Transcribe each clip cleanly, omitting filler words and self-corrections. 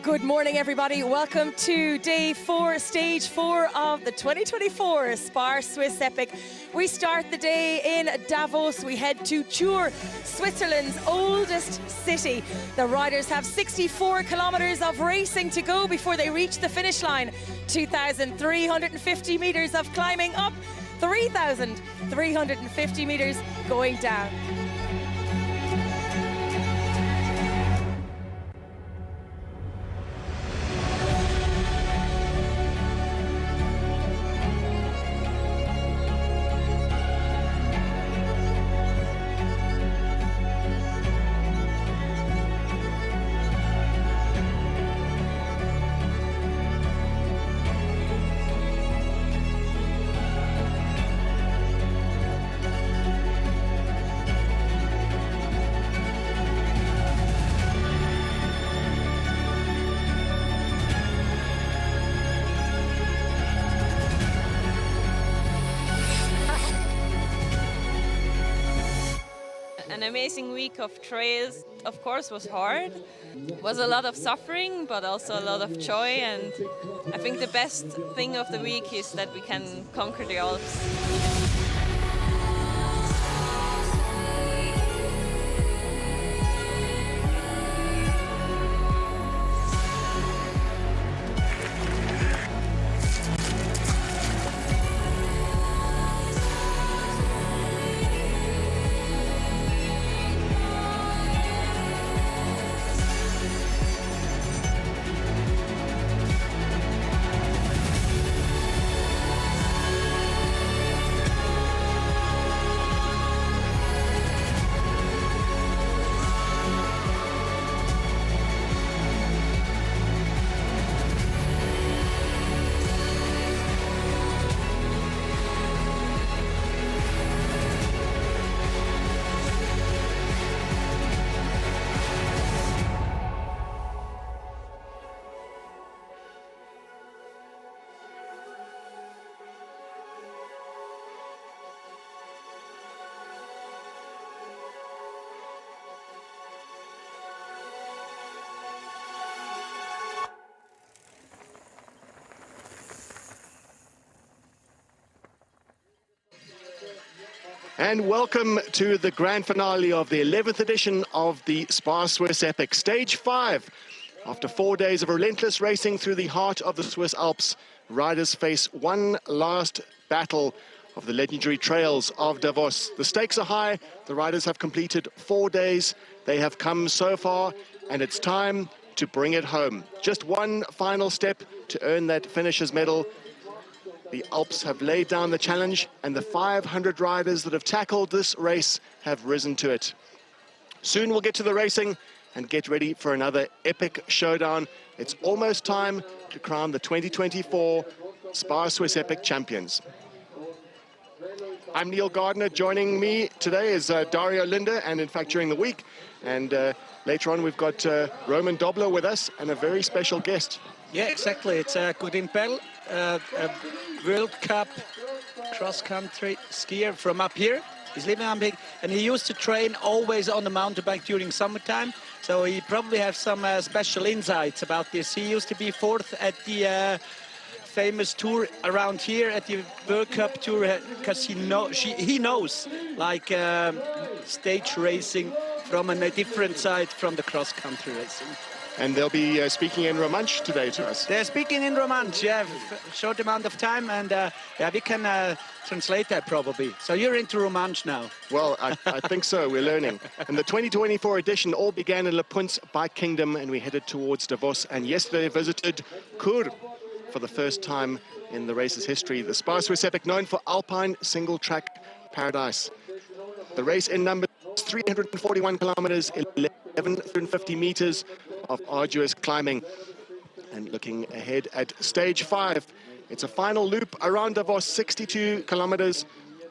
Good morning, everybody. Welcome to day 4, stage 4 of the 2024 SPAR Swiss Epic. We start the day in Davos. We head to Chur, Switzerland's oldest city. The riders have 64 kilometers of racing to go before they reach the finish line. 2,350 meters of climbing up, 3,350 meters going down. An amazing week of trails, of course, was hard. It was a lot of suffering, but also a lot of joy. And I think the best thing of the week is that we can conquer the Alps. And welcome to the grand finale of the 11th edition of the SPAR Swiss Epic. Stage 5. After 4 days of relentless racing through the heart of the Swiss Alps, riders face one last battle of the legendary trails of Davos. The stakes are high. The riders have completed 4 days. They have come so far, and it's time to bring it home. Just one final step to earn that finisher's medal. The Alps have laid down the challenge, and the 500 riders that have tackled this race have risen to it. Soon we'll get to the racing and get ready for another epic showdown. It's almost time to crown the 2024 SPAR Swiss Epic champions. I'm Neil Gardner. Joining me today is Dario Linder, and in fact during the week. And later on we've got Roman Dobler with us and a very special guest. Yeah, exactly. It's Godin Perl, a World Cup cross-country skier from up here. He's living up here, and he used to train always on the mountain bike during summertime. So he probably has some special insights about this. He used to be 4th at the famous tour around here at the World Cup tour, because he knows like stage racing from a different side from the cross-country racing. And they'll be speaking in Romansh today to us. They're speaking in Romansh, yeah, short amount of time, and yeah, we can translate that probably. So you're into Romansh now? Well, I think so. We're learning. And the 2024 edition all began in Le Punt's Bike Kingdom, and we headed towards Davos, and yesterday visited Chur for the first time in the race's history. The SPAR Swiss Epic, known for alpine single-track paradise. The race in numbers 341 kilometers, 1,150 meters of arduous climbing. And looking ahead at stage 5, it's a final loop around Davos, 62 kilometers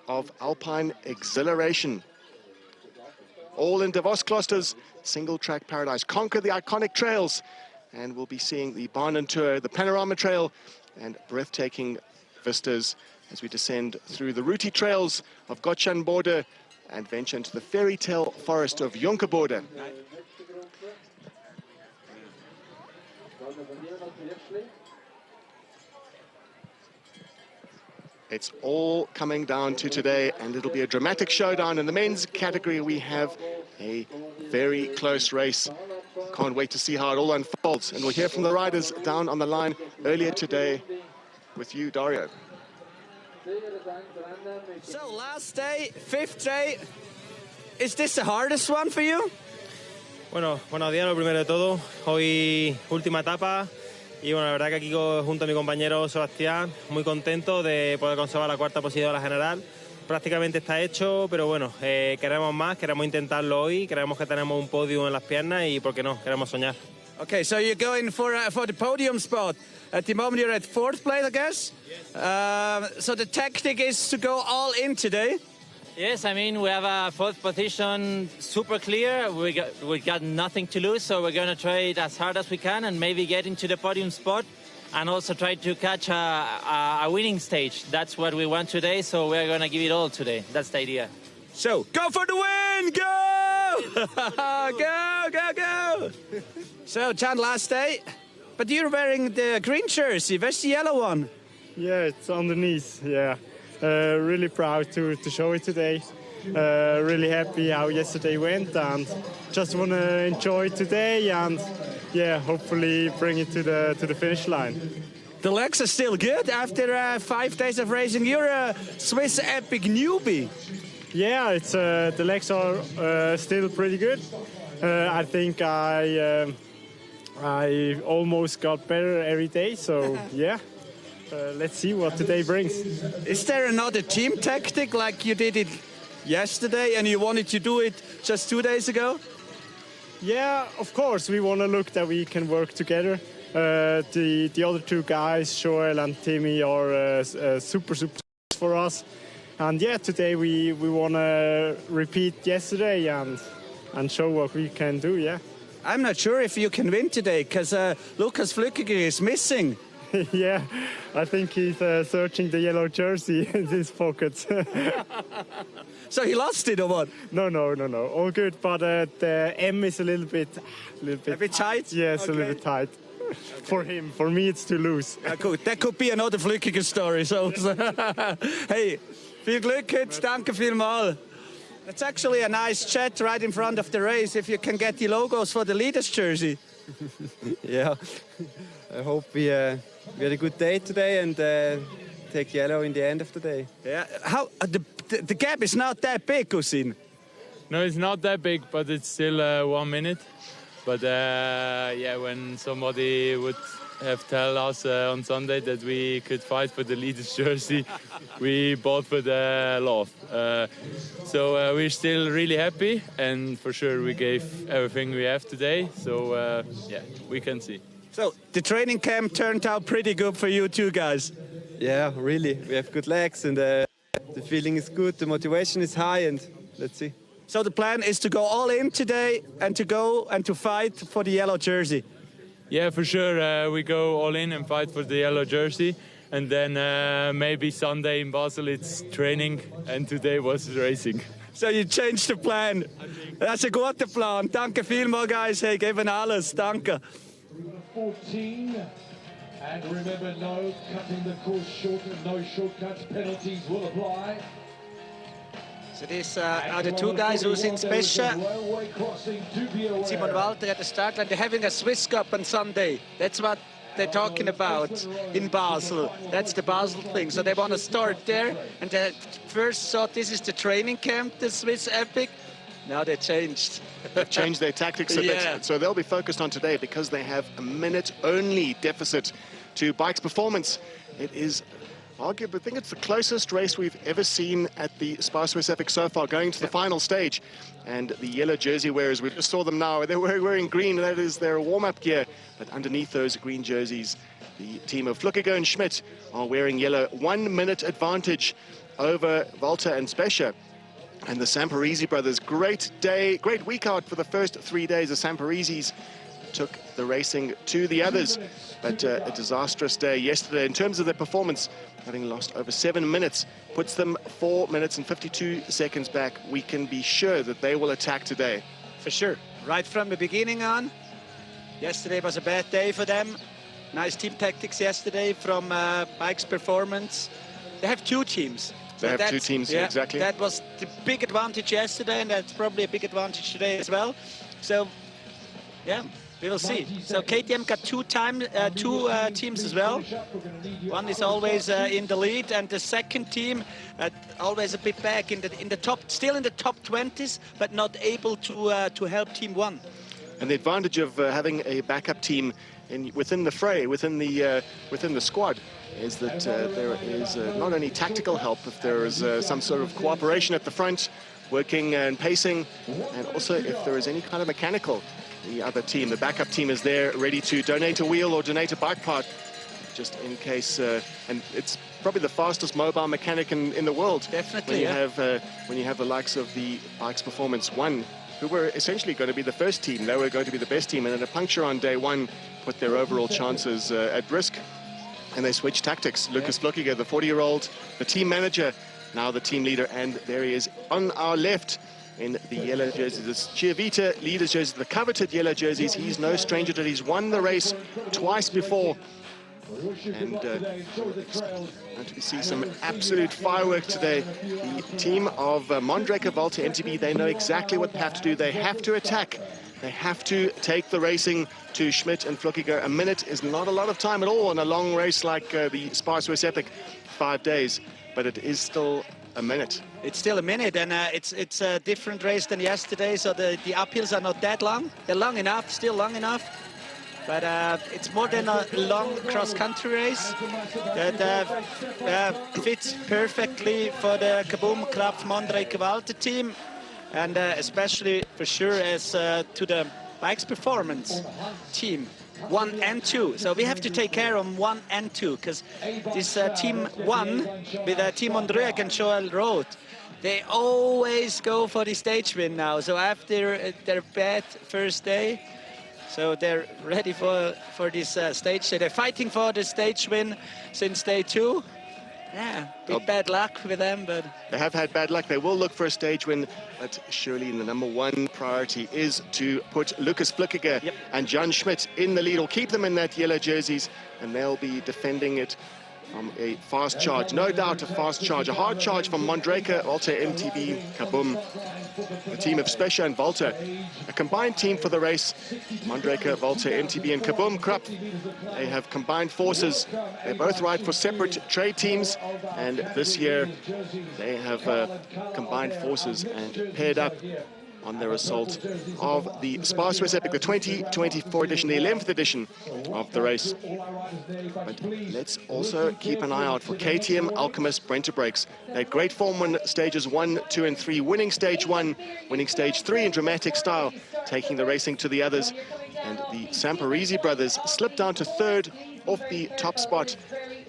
of alpine exhilaration. All in Davos Klosters Singletrail Paradise. Conquer the iconic trails, and we'll be seeing the Bahnentour, the Panorama Trail, and breathtaking vistas as we descend through the rooty trails of Gotschnaboden and venture into the fairytale forest of Junkerboden. It's all coming down to today, and it'll be a dramatic showdown. In the men's category, we have a very close race. Can't wait to see how it all unfolds. And we'll hear from the riders down on the line earlier today with you, Dario. So last day, 5th day. Is this the hardest one for you? Bueno, buenos días, lo primero de todo. Hoy última etapa y bueno, la verdad que aquí junto a mi compañero Sebastián, muy contento de poder conservar la 4ª posición de la general. Prácticamente está hecho, pero bueno, queremos más, queremos intentarlo hoy, creemos que tenemos un podium en las piernas y, ¿por qué no?, queremos soñar. Okay, so you're going for the podium spot. At the moment you're at 4th place, I guess? Yes. So the tactic is to go all in today? Yes, I mean, we have a 4th position super clear. We got nothing to lose, so we're going to try it as hard as we can and maybe get into the podium spot and also try to catch a winning stage. That's what we want today, so we're going to give it all today. That's the idea. So, go for the win! Go! Go, go, go! So, John, last day, but you're wearing the green jersey. Where's the yellow one? Yeah, it's underneath, yeah. Really proud to show it today. Really happy how yesterday went and just want to enjoy today and yeah, hopefully bring it to the finish line. The legs are still good after 5 days of racing. You're a Swiss epic newbie. Yeah, it's the legs are still pretty good. I think I almost got better every day, so yeah. Let's see what today brings. Is there another team tactic like you did it yesterday and you wanted to do it just 2 days ago? Yeah, of course. We want to look that we can work together. The other 2 guys, Joel and Timmy, are super for us. And yeah, today we want to repeat yesterday and show what we can do, yeah. I'm not sure if you can win today because Lukas Flückiger is missing. Yeah, I think he's searching the yellow jersey in his pockets. So he lost it or what? No, all good. But the M is a little bit tight. Yes, okay. A little bit tight. Okay. For him, for me, it's too loose. That could be another Flückiger story. So, hey, viel Glück jetzt. Danke vielmal. It's actually a nice chat right in front of the race. If you can get the logos for the leaders jersey. Yeah, I hope we had a good day today and take yellow in the end of the day. Yeah, how the gap is not that big, Cousin. No, it's not that big, but it's still 1 minute. But yeah, when somebody would have tell us on Sunday that we could fight for the leaders jersey, we both would laugh. So we're still really happy, and for sure we gave everything we have today. So yeah, we can see. So the training camp turned out pretty good for you two guys. Yeah, really. We have good legs and the feeling is good, the motivation is high, and let's see. So the plan is to go all in today and to go and to fight for the yellow jersey. Yeah, for sure. We go all in and fight for the yellow jersey. And then maybe Sunday in Basel it's training and today was racing. So you changed the plan. That's a guter Plan. Danke vielmals, guys. Hey, geben alles. Danke. 14. And remember, no cutting the course short and no shortcuts. Penalties will apply. So these are the two guys who's in Spescia. Simon Walter at the start line. They're having a Swiss Cup on Sunday. That's what they're talking about in Basel. That's the Basel thing. So they want to start there. And they first thought this is the training camp, the Swiss Epic. Now they changed. They've changed their tactics a bit. So they'll be focused on today because they have a minute-only deficit to bike's performance. It is arguably, I think it's the closest race we've ever seen at the SPAR Swiss Epic so far, going to the final stage. And the yellow jersey wearers, we just saw them now, they're wearing green, that is their warm-up gear. But underneath those green jerseys, the team of Flückiger and Schmidt are wearing yellow. 1 minute advantage over Walter and Spescia. And the Samparisi brothers, great day, great week out for the first 3 days. The Samparisis took the racing to the others, but a disastrous day yesterday in terms of their performance, having lost over 7 minutes, puts them 4 minutes and 52 seconds back. We can be sure that they will attack today. For sure. Right from the beginning on, Yesterday was a bad day for them. Nice team tactics yesterday from Bikes Performance. They have two teams. They have two teams, yeah, exactly. That was the big advantage yesterday, and that's probably a big advantage today as well. So, yeah, we will see. So KTM got two teams as well. One is always in the lead, and the second team always a bit back in the top, still in the top 20s, but not able to help Team 1. And the advantage of having a backup team within the fray, within the squad, is that there is not only tactical help, if there is some sort of cooperation at the front, working and pacing, and also if there is any kind of mechanical, the other team, the backup team, is there ready to donate a wheel or donate a bike part, just in case. And it's probably the fastest mobile mechanic in the world. Definitely, when you have the likes of the Bikes Performance 1, who were essentially going to be the first team. They were going to be the best team, and then a puncture on day one put their overall chances at risk, and they switched tactics. Lucas Flückiger, the 40-year-old, the team manager, now the team leader, and there he is on our left in the yellow jerseys. This Chiavita leaders jerseys, the coveted yellow jerseys. He's no stranger to it. He's won the race twice before. And going to see some absolute fireworks today. The team of Mondraker Volta MTB, they know exactly what they have to do. They have to attack. They have to take the racing to Schmidt and Flückiger. A minute is not a lot of time at all in a long race like the SPAR Swiss Epic, 5 days, but it is still a minute. It's still a minute, and it's a different race than yesterday, so the uphills are not that long. They're long enough, still long enough. But it's more than a long cross-country race that fits perfectly for the Kaboom Club Mondraker Walter team, and especially for sure as to the Bikes Performance team 1 and 2. So we have to take care of 1 and 2, because this team 1 with Team Mondraker and Joel Roth, they always go for the stage win now. So after their bad first day, so they're ready for this stage. So they're fighting for the stage win since day 2. Yeah, bad luck with them, but they have had bad luck. They will look for a stage win, but surely the number one priority is to put Lucas Flückiger and Jan Schmidt in the lead, or keep them in that yellow jerseys, and they'll be defending it from a fast charge. No doubt a fast charge, a hard charge from Mondraker, Volta, MTB, Kaboom. The team of Specia and Volta, a combined team for the race. Mondraker, Volta, MTB and Kaboom Krupp, they have combined forces. They both ride for separate trade teams, and this year they have combined forces and paired up on their assault of the SPAR Swiss Epic, the 2024 edition, the 11th edition of the race. But let's also keep an eye out for KTM, Alchemist, Brenta Brakes. They had great form in stages 1, 2 and 3, winning stage 1, winning stage 3 in dramatic style, taking the racing to the others. And the Samparisi brothers slipped down to third off the top spot.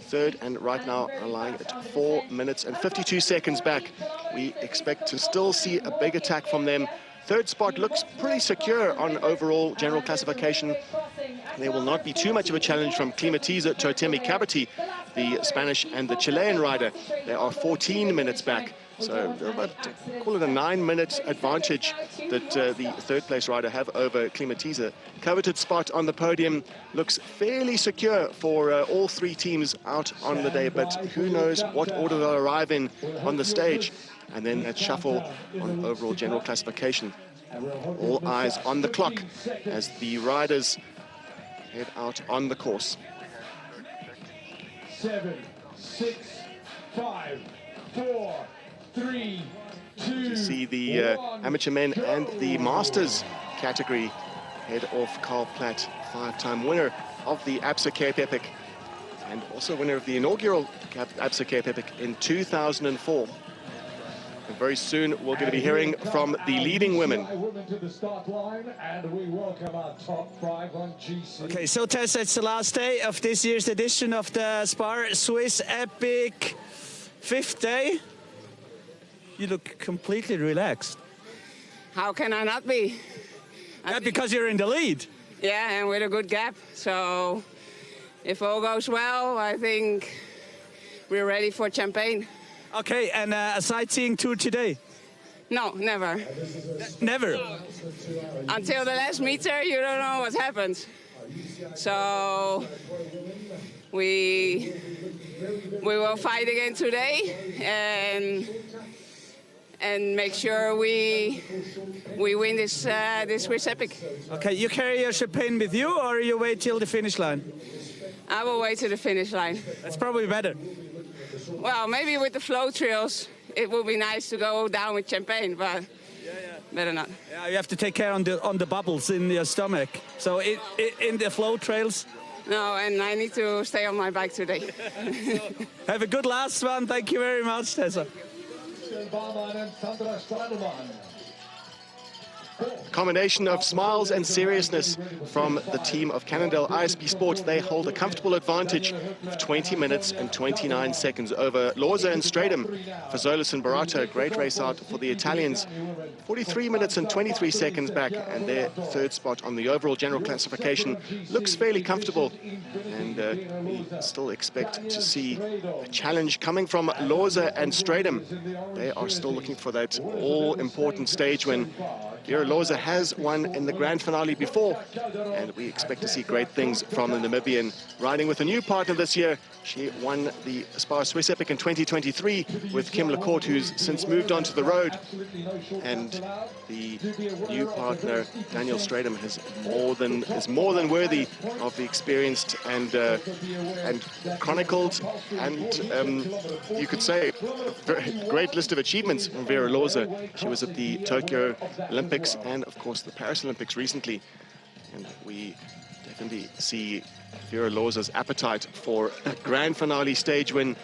Third, and right now are lying at 4 minutes and 52 seconds back. We expect to still see a big attack from them. Third spot looks pretty secure on overall general classification. There will not be too much of a challenge from Climatiza Totemi Cabati, the Spanish and the Chilean rider. They are 14 minutes back. So they're about, call it a 9-minute advantage that the third place rider have over Climatiza. Coveted spot on the podium looks fairly secure for all three teams out on the day, but who knows what order they'll arrive in on the stage. And then that shuffle on overall general classification. All eyes on the clock as the riders head out on the course. 7, 6, 5, 4, 3, 2. You see the amateur men and the masters category head off. Carl Platt, 5-time winner of the Absa Cape Epic and also winner of the inaugural Absa Cape Epic in 2004. And very soon we're going to be hearing from the leading women. Okay, so Tess, it's the last day of this year's edition of the SPAR Swiss Epic, 5th day. You look completely relaxed. How can I not be? Yeah, because you're in the lead. Yeah, and with a good gap. So if all goes well, I think we're ready for champagne. Okay, and a sightseeing tour today? No, never. Never? Until the last meter, you don't know what happens. So we will fight again today and make sure we win this Swiss Epic. Okay, you carry your champagne with you, or you wait till the finish line? I will wait to the finish line. That's probably better. Well, maybe with the flow trails, it would be nice to go down with champagne, but better not. Yeah, you have to take care on the bubbles in your stomach. So in the flow trails. No, and I need to stay on my bike today. Have a good last one. Thank you very much, Tessa. Combination of smiles and seriousness from the team of Cannondale ISP Sports. They hold a comfortable advantage of 20 minutes and 29 seconds over Lorza and Stratum. Fazolis and Barato, great race out for the Italians. 43 minutes and 23 seconds back, and their third spot on the overall general classification looks fairly comfortable. And we still expect to see a challenge coming from Lorza and Stratum. They are still looking for that all-important stage win. Vera Lorza has won in the Grande Finale before, and we expect to see great things from the Namibian. Riding with a new partner this year, she won the SPAR Swiss Epic in 2023 with Kim Lecourt, who's since moved on to the road. And the new partner, Daniel Stratum, is more than worthy of the experienced and chronicled and you could say a great list of achievements from Vera Lorza. She was at the Tokyo Olympics and of course the Paris Olympics recently, and we definitely see Vera Lorza's appetite for a Grande Finale stage win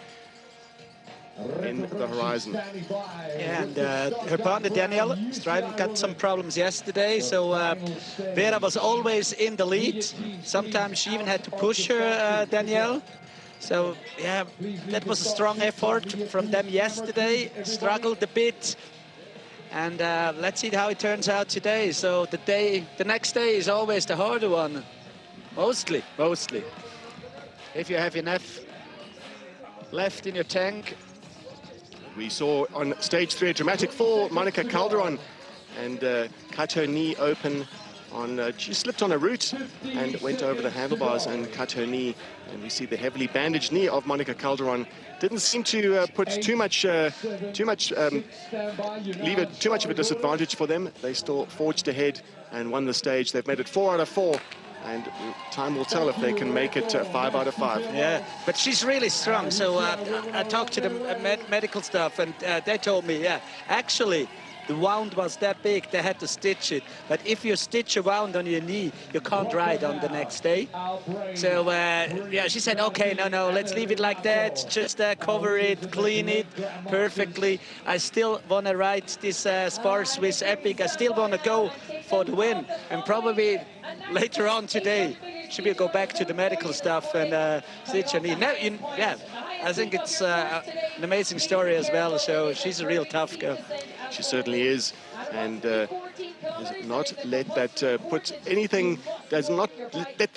in the horizon. Yeah, and her partner Danielle Stryden got some problems yesterday, so Vera was always in the lead. Sometimes she even had to push her, Danielle. So yeah, that was a strong effort from them yesterday. Struggled a bit, and let's see how it turns out today. So the next day is always the harder one, mostly. If you have enough left in your tank. We saw on stage 3 a dramatic fall, Monica Calderon, and cut her knee open on, she slipped on a root and went over the handlebars and cut her knee. And we see the heavily bandaged knee of Monica Calderon. Didn't seem to put leave it too much of a disadvantage for them. They still forged ahead and won the stage. They've made it 4 out of 4. And time will tell if they can make it 5 out of 5. Yeah, but she's really strong. So I talked to the medical staff, and they told me, yeah, actually, the wound was that big, they had to stitch it. But if you stitch a wound on your knee, you can't ride on the next day. So, yeah, she said, okay, no, let's leave it like that. Just cover it, clean it perfectly. I still want to ride this SPAR Swiss Epic. I still want to go for the win. And probably later on today, she will go back to the medical stuff and stitch her knee. Now, yeah, I think it's an amazing story as well. So she's a real tough girl. She certainly is, and does not let that put anything, does not let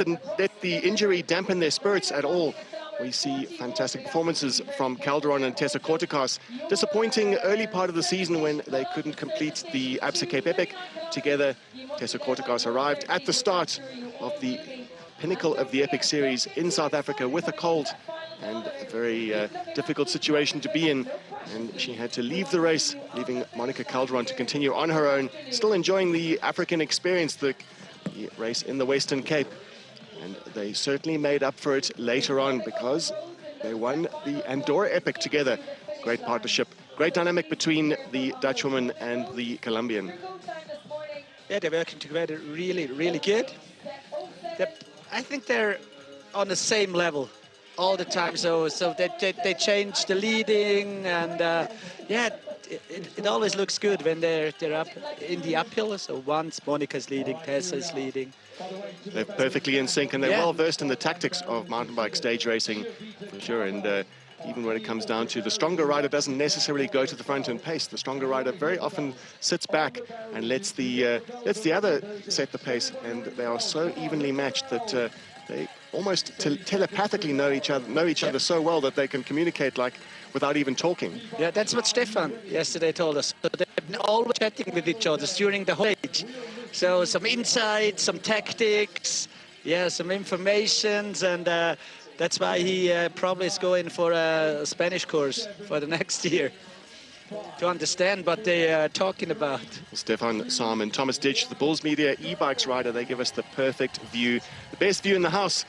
the injury dampen their spirits at all. We see fantastic performances from Calderon and Tessa Kortekas. Disappointing early part of the season when they couldn't complete the Absa Cape Epic. Together, Tessa Kortekas arrived at the start of the pinnacle of the Epic Series in South Africa with a cold, and a very difficult situation to be in. And she had to leave the race, leaving Monica Calderon to continue on her own, still enjoying the African experience, the race in the Western Cape. And they certainly made up for it later on because they won the Andorra Epic together. Great partnership, great dynamic between the Dutch woman and the Colombian. Yeah, they're working together really, really good. I think they're on the same level all the time, so they change the leading, and yeah, it always looks good when they're up in the uphill. So once Monica's leading, Tessa's leading. They're perfectly in sync, and they're well versed in the tactics of mountain bike stage racing, for sure. And even when it comes down to the stronger rider doesn't necessarily go to the front and pace. The stronger rider very often sits back and lets the other set the pace, and they are so evenly matched that they almost telepathically know each other so well that they can communicate like without even talking. Yeah, that's what Stefan yesterday told us. So they've been always chatting with each other during the whole stage. So some insights, some tactics, yeah, some informations, and that's why he probably is going for a Spanish course for the next year to understand what they are talking about. Stefan Sam and Thomas Ditch, the Bulls Media e-bikes rider, they give us the perfect view, the best view in the house,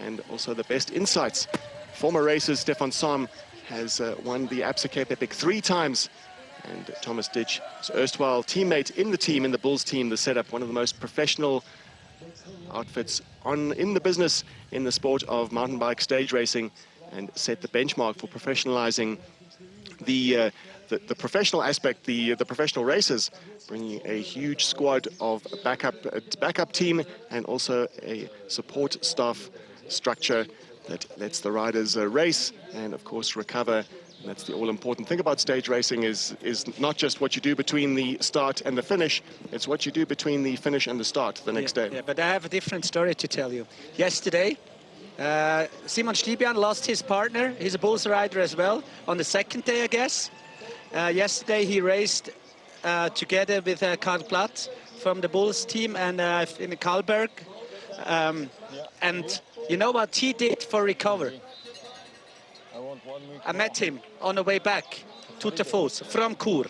and also the best insights. Former racer Stefan Sam has won the Alps Cape Epic 3 times, and Thomas Ditch, his erstwhile teammate in the team, in the Bulls team, the setup, one of the most professional outfits in the business, in the sport of mountain bike stage racing, and set the benchmark for professionalizing the professional aspect, the professional racers, bringing a huge squad of backup team and also a support staff structure that lets the riders race and of course recover. And that's the all-important thing about stage racing is not just what you do between the start and the finish, it's what you do between the finish and the start the next day. Yeah, but I have a different story to tell you. Yesterday, Simon Stibian lost his partner. He's a Bulls rider as well, on the second day, I guess. Yesterday he raced together with Karl Platt from the Bulls team and in Kalberg. And you know what he did for recovery? I met him on the way back to Davos from Chur.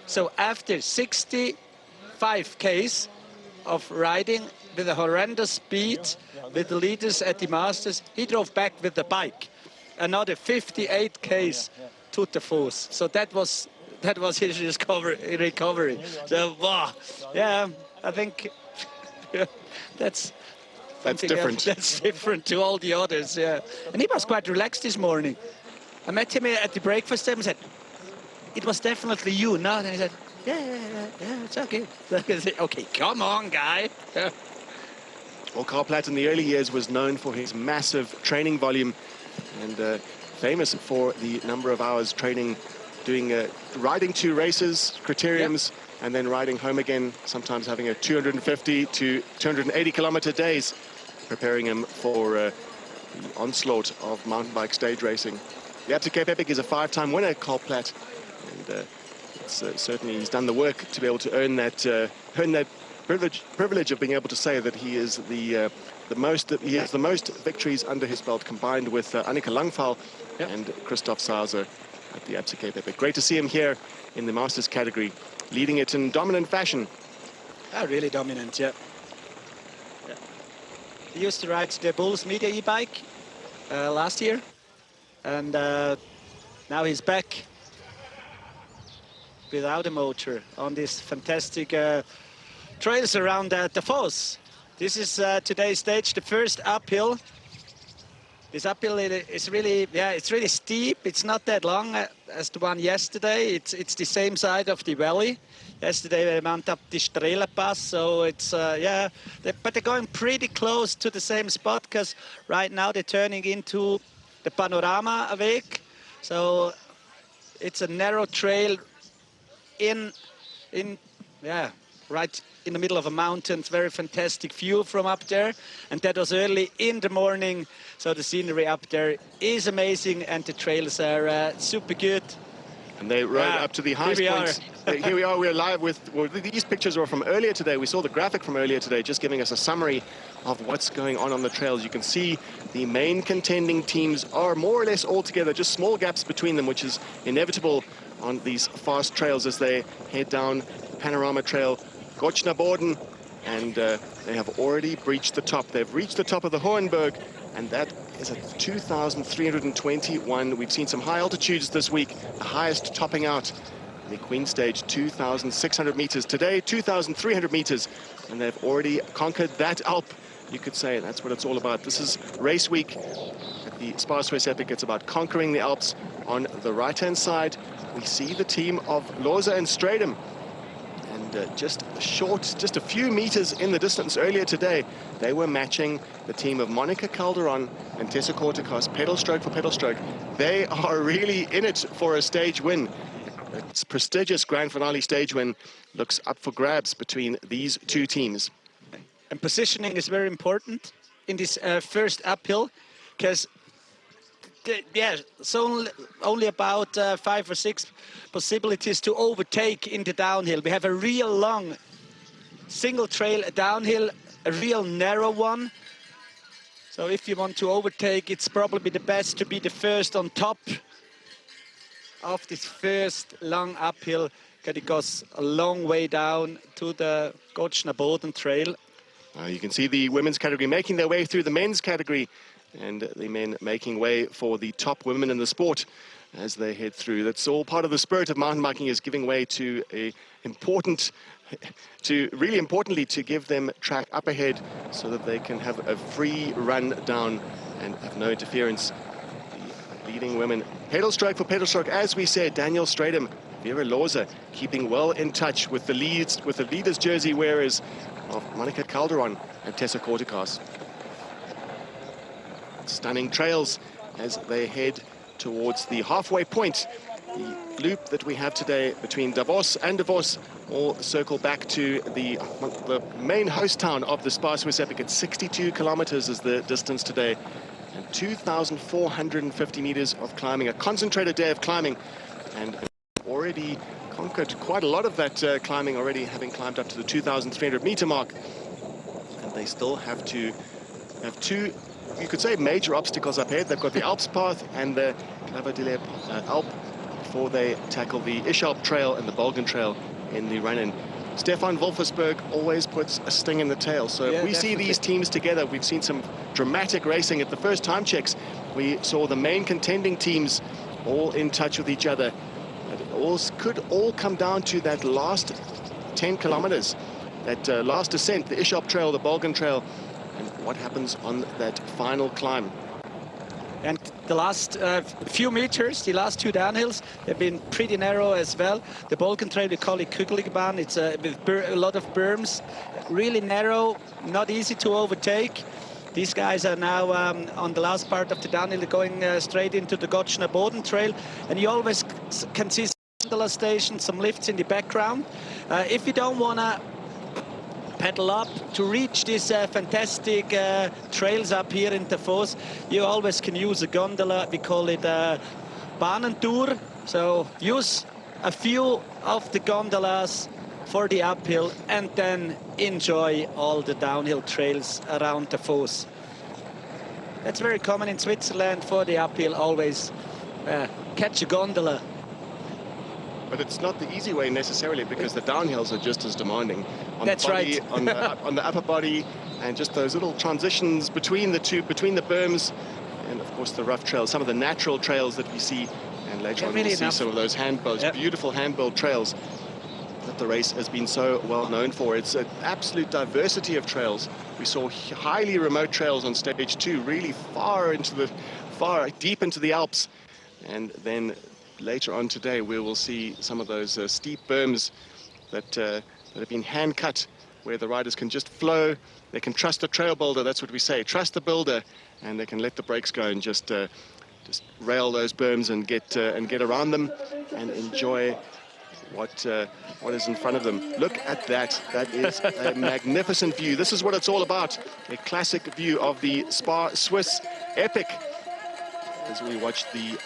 So after 65 Ks of riding with a horrendous speed with the leaders at the Masters, he drove back with the bike. Another 58 Ks to Davos. So that was his recovery. So wow, yeah, I think that's different. That's different to all the others, yeah. And he was quite relaxed this morning. I met him at the breakfast table and said, it was definitely you, no? And he said, yeah, it's okay. Okay, come on, guy. Yeah. Well, Karl Platt in the early years was known for his massive training volume and famous for the number of hours training, riding 2 races, criteriums, and then riding home again, sometimes having a 250 to 280 kilometer days, preparing him for the onslaught of mountain bike stage racing. The Alps Cape Epic is a 5-time winner, Karl Platt, and it's, certainly he's done the work to be able to earn that privilege of being able to say that he is the most victories under his belt, combined with Annika Langfall and Christoph Sauser at the Alps Cape Epic. Great to see him here in the Masters category, leading it in dominant fashion. Really dominant, yeah. He used to ride the Bulls Media e-bike last year, and now he's back without a motor on this fantastic trails around Davos. This is today's stage, the first uphill. This uphill is really, it's really steep. It's not that long as the one yesterday. It's the same side of the valley. Yesterday they went up the Strela Pass, so it's, but they're going pretty close to the same spot, because right now they're turning into the Panorama Weg. So it's a narrow trail right in the middle of a mountain. It's very fantastic view from up there, and that was early in the morning, so the scenery up there is amazing and the trails are super good. And they rode up to the highest points. Here we are, we're live with, well, these pictures were from earlier today. We saw the graphic from earlier today, just giving us a summary of what's going on the trails. You can see the main contending teams are more or less all together, just small gaps between them, which is inevitable on these fast trails as they head down Panorama Trail, Gotschnaboden, and they have already breached the top. They've reached the top of the Hohenberg, and that is at 2,321. We've seen some high altitudes this week, the highest topping out the Queen Stage, 2,600 meters. Today, 2,300 meters, and they've already conquered that Alp, you could say. That's what it's all about. This is race week at the SPAR Swiss Epic. It's about conquering the Alps. On the right-hand side, we see the team of Loza and Stradum. And just a few meters in the distance earlier today, they were matching the team of Monica Calderon and Tessa Kortikos, pedal stroke for pedal stroke. They are really in it for a stage win. It's prestigious Grande Finale stage win looks up for grabs between these two teams. And positioning is very important. in this first uphill, because so only about 5 or 6 possibilities to overtake in the downhill. We have a real long single trail downhill, a real narrow one. So if you want to overtake, it's probably the best to be the first on top of this first long uphill, because it goes a long way down to the Gotschnaboden trail. You can see the women's category making their way through the men's category, and the men making way for the top women in the sport as they head through. That's all part of the spirit of mountain biking, is giving way to really importantly to give them track up ahead so that they can have a free run down and have no interference. The leading women, pedal stroke for pedal stroke, as we said, Daniel Stradum, Vera Lorza, keeping well in touch with the leaders jersey wearers of Monica Calderon and Tessa Kortekas. Stunning trails as they head towards the halfway point. The loop that we have today between Davos and Davos all circle back to the main host town of the SPAR Swiss Epic. At 62 kilometers is the distance today, and 2,450 meters of climbing, a concentrated day of climbing, and already conquered quite a lot of that climbing already, having climbed up to the 2,300 meter mark. And they still have to have two, you could say, major obstacles up ahead. They've got the Alps path and the Claverdille Alp before they tackle the Ischalp Trail and the Bolgen Trail in the run-in. Stefan Wolfersberg always puts a sting in the tail. So if we see these teams together, we've seen some dramatic racing. At the first time checks, we saw the main contending teams all in touch with each other. It could all come down to that last 10 kilometers, that last descent, the Ischalp Trail, the Bolgen Trail, and what happens on that final climb. And the last few meters, the last 2 downhills, they've been pretty narrow as well. The Bolgen Trail, we call it Kugeligbahn. It's with a lot of berms, really narrow, not easy to overtake. These guys are now on the last part of the downhill, going straight into the Gotschnaboden Trail. And you always can see some stations, some lifts in the background. If you don't want to pedal up to reach these fantastic trails up here in Davos, you always can use a gondola. We call it Bahnentour. So use a few of the gondolas for the uphill and then enjoy all the downhill trails around Davos. That's very common in Switzerland for the uphill, always catch a gondola. But it's not the easy way necessarily, because the downhills are just as demanding. That's right. On the upper body, and just those little transitions between the two, between the berms, and of course the rough trails, some of the natural trails that we see, and later on we'll see some of those beautiful hand-built trails that the race has been so well known for. It's an absolute diversity of trails. We saw highly remote trails on stage 2, really far deep into the Alps, and then later on today we will see some of those steep berms that have been hand cut, where the riders can just flow. They can trust the trail builder. That's what we say, trust the builder, and they can let the brakes go and just rail those berms and get around them and enjoy what is in front of them. Look at that. That is a magnificent view. This is what it's all about, a classic view of the SPAR Swiss Epic, as we watch the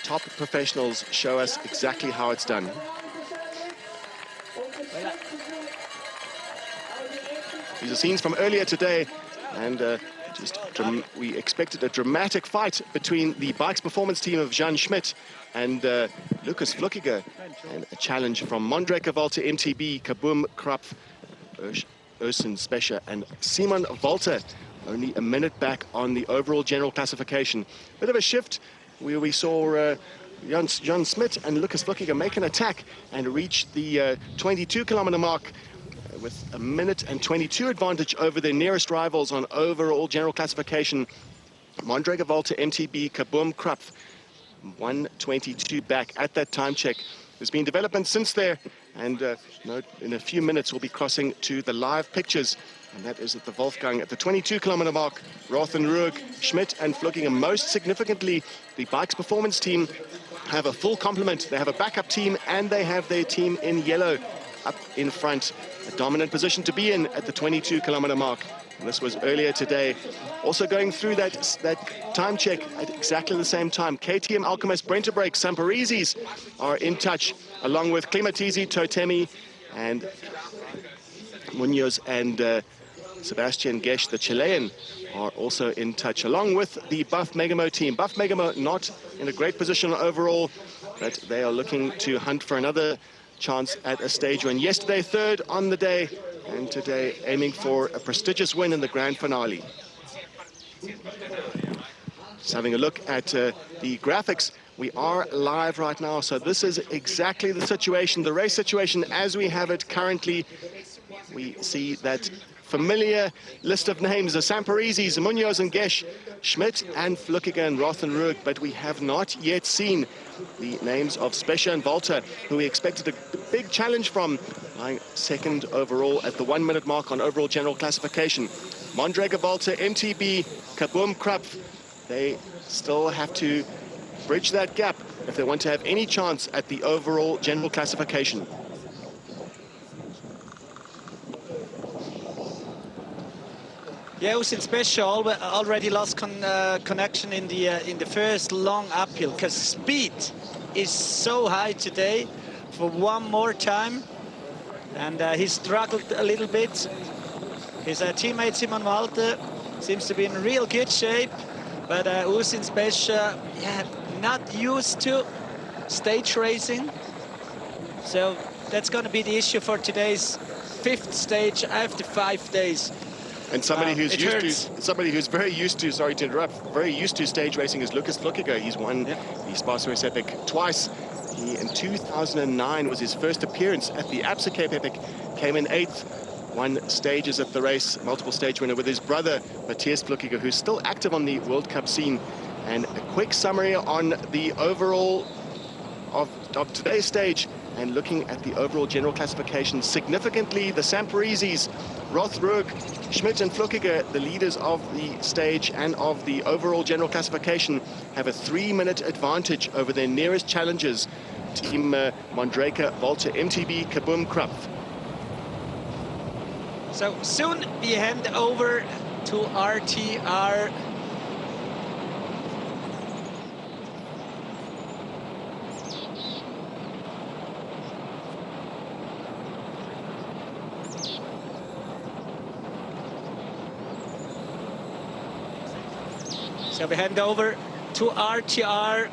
top professionals show us exactly how it's done. These are scenes from earlier today, and we expected a dramatic fight between the bikes performance team of Jan Schmidt and Lucas Flückiger, and a challenge from Mondreke Walter MTB, Kabum Krapf, Ursen Specher, and Simon Walter, only a minute back on the overall general classification. Bit of a shift. We saw Jan Schmidt and Lucas Flückiger make an attack and reach the 22-kilometer mark with a minute and 22 advantage over their nearest rivals on overall general classification. Mondreke Walter MTB, Kabum Krapf, 122 back at that time check. There's been development since there, and in a few minutes we'll be crossing to the live pictures, and that is at the Wolfgang at the 22-kilometer mark. Roth and Rueg, Schmidt and Flückiger. Most significantly, the bikes performance team have a full complement. They have a backup team and they have their team in yellow. up in front. A dominant position to be in at the 22-kilometer mark. And this was earlier today. Also going through that time check at exactly the same time. KTM, Alchemist, Brenterbreak, Samparizis are in touch, along with Klimatizi, Totemi, and Munoz and Sebastian Gesch, the Chilean, are also in touch, along with the Buff Megamo team. Buff Megamo not in a great position overall, but they are looking to hunt for another chance at a stage win. Yesterday, third on the day, and today aiming for a prestigious win in the Grande Finale. Just having a look at the graphics. We are live right now, so this is exactly the situation, the race situation as we have it currently. We see that familiar list of names, the Samparizis, Munoz and Gesch, Schmidt and Flukiger and Roth and Rueg, but we have not yet seen the names of Specher and Walter, who we expected a big challenge from, lying second overall at the 1 minute mark on overall general classification. Mondrager, Walter, MTB, Kaboom, Krupf, they still have to bridge that gap if they want to have any chance at the overall general classification. Yeah, Usin Specher already lost connection in the first long uphill, because speed is so high today for one more time, and he struggled a little bit. His teammate Simon Walter seems to be in real good shape, but Usin Specher, yeah, not used to stage racing, so that's going to be the issue for today's fifth stage after 5 days. And somebody who's very used to, sorry to interrupt, very used to stage racing is Lucas Flukiger. He's won the SPAR Swiss Epic twice. He, in 2009, was his first appearance at the Alps Cape Epic, came in 8th, won stages at the race, multiple stage winner with his brother, Matthias Flukiger, who's still active on the World Cup scene. And a quick summary on the overall of today's stage, and looking at the overall general classification. Significantly, the Samparizis, Roth, Rueg, Schmidt and Flukiger, the leaders of the stage and of the overall general classification, have a 3-minute advantage over their nearest challengers, Team Mondraker, Walter, MTB, Kaboom, Krupf. So soon we hand over to RTR. So we hand over to RTR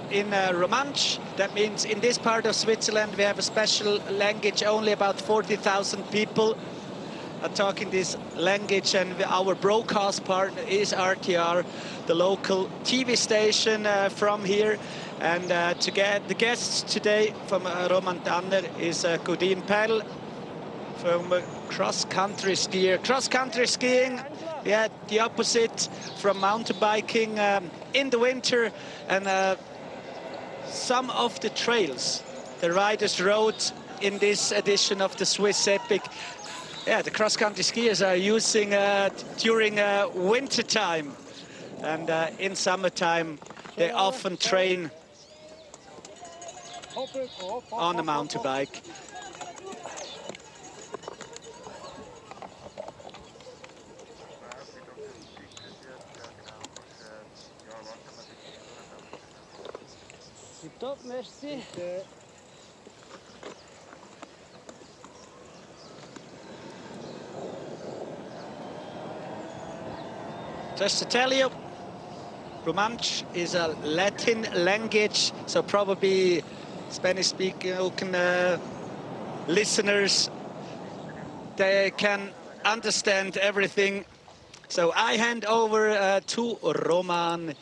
in Romanche. That means in this part of Switzerland we have a special language. Only about 40,000 people are talking this language, and our broadcast partner is RTR, the local TV station from here. And to get the guests today from Roman Tanner is Godin Perl from cross-country skier. Cross-country skiing, yeah, the opposite from mountain biking in the winter. And some of the trails the riders rode in this edition of the Swiss Epic, yeah, the cross-country skiers are using during winter time. And in summertime, they often train on a mountain bike. Top, merci. Just to tell you, Romanche is a Latin language, so probably Spanish-speaking listeners, they can understand everything. So I hand over to Roman.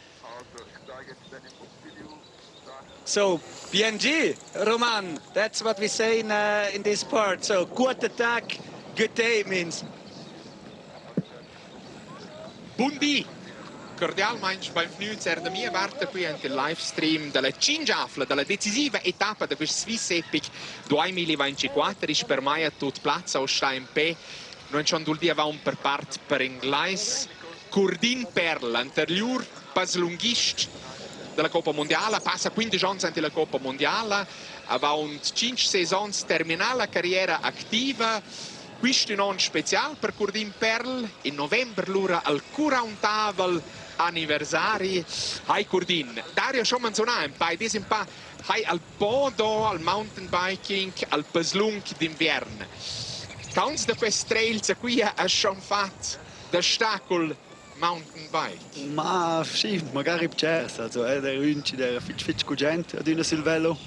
So, BNG, Roman, that's what we say in this part. So, guten Tag, good day means. Buondì, cordialmente benvenuti a mia parte qui anche il live stream della Cingiafla, della decisiva etapa di questo Swiss Epic 2024. Is per mij tot plaats al staan P. Non c'è un dia va un per part per inglese. Godin Perl, anterior, pas lungist. della Coppa Mondiale, passa 15 anni nella Coppa Mondiale, aveva 5 stagioni terminata la carriera attiva. Questo è un anno speciale per Curdin Perl, in novembre l'ora al 40° anniversario. Hai Curdin, Dario schon menzionare un paio di hai al podo, al mountain biking, al peslung d'inverno. Counts di questi trails qui ha schon fatto d'ostacolo mountain bike? Ma sì, magari c'è, also der Wunsch der fit cugent ad una sul velo,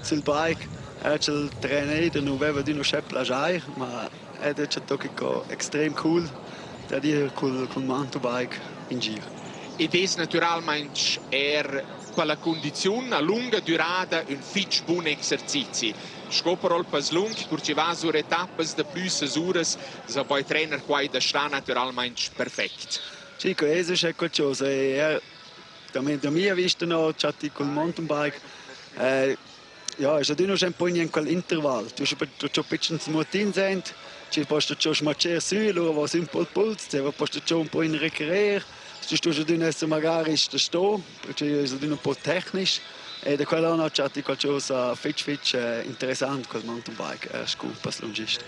sul bike, c'è il trainer da non aveva di uno schep lagiare, ma è tocca extrem cool, da dire col mountain bike in giro. Ed è naturalmente per la condizione a lunga durata un fit buon esercizio. Scoprol pas lung, curci va sur etappes de plus ures, so poi trainer qua da sta naturalmente perfetto. Sì, questo è qualcosa. Da mia vista no, c'è col mountain bike. Ja, ist natürlich ein bisschen in quel interval. Du hast ein bisschen Mutin sind, du hast schon schmatcher süll, was im Puls, du hast schon ein bisschen requerieren. Du hast dann magari da sto, perché è un po' tecnisch. E da quell'anno c'è qualcosa interessante col mountain bike, scoop lungista.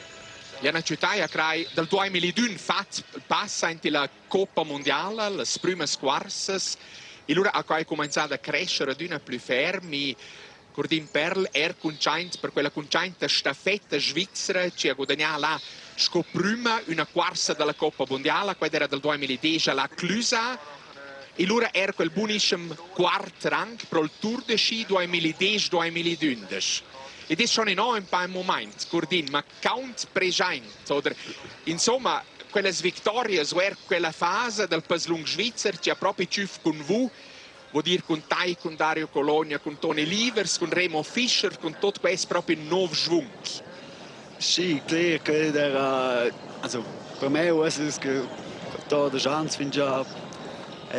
Jana Ciutaia crai dal 2002 fat passa in la Coppa Mondiale, le prime squarses, e allora ha cominciato a crescere ad una più fermi. Curdin Perl conciant per quella concianta staffetta svizzera ci ha guadagnato la scoprima una quarsa della Coppa Mondiale, quella era del 2010 la Clusa. E allora era quel buonissimo quarto rank per il Tour de Ski 2010-2012. Ed è schon enorm per un momento, Curdin, ma count presente. Oder, insomma, quelle vittorie, quella fase del Peslung Svizzer, ci ha proprio ciuf con voi, vuol dire con Tai, con Dario Colonia, con Toni Livers, con Remo Fischer, con tutto questo proprio un nuovo schwung. Sì, klar, che era, also, per me è che da la chance fin già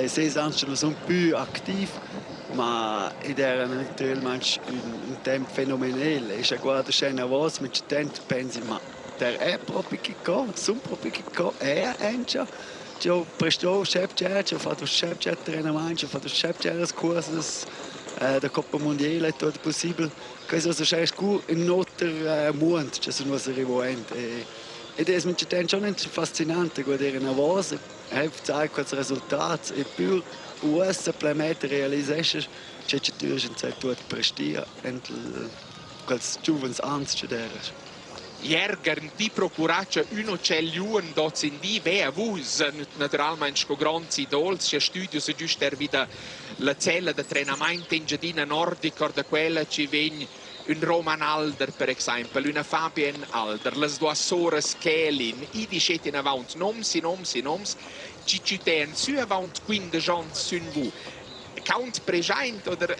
6 anni sono più attivo, ma era naturalmente un tempo fenomenale. E guarda scena voce, mit tempo pensi, ma der è proprio che sono proprio che già. Io presto Schepchat, ho fatto Schepchat allenamento, ho fatto Schepchat corsi da Coppa Mondiale, è tutto possibile. Questo è un altro mondo, che sono arrivati. Ed è schon fascinante guardare una voce, zeigt quels risultati e più USA planeta realisce che ci turgen tot prestiere und quels giovens ans che deres. Ier garanti procurace un uccelliun dots in di ve avus naturalmente con grandi idols, c'è studio se giusto wieder la cella de treinamento in giardina nordica da quella ci vegn un Roman Alder per esempio, una Fabian Alder, le due sorelle Kelin, i disceti in avanti, noms, ci citeren su avanti 15 anni su vu. Count presente oder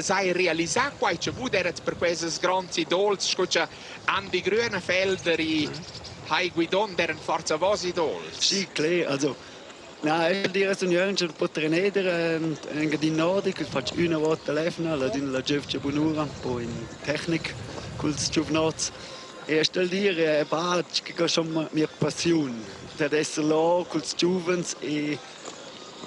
sei realizzato qualche vuol per queste grandi idols, scusa Andi Grünefelder e Hai Guidon deren forza vos idols. Sì, klar, also nein, dire sono un po' trainere in Nordic, faccio una volta all'EFNA, la Giovce Bonura, poi in tecnica, con il Giovnoz. E stell dire, che sono mia passione, di essere là con i giovani e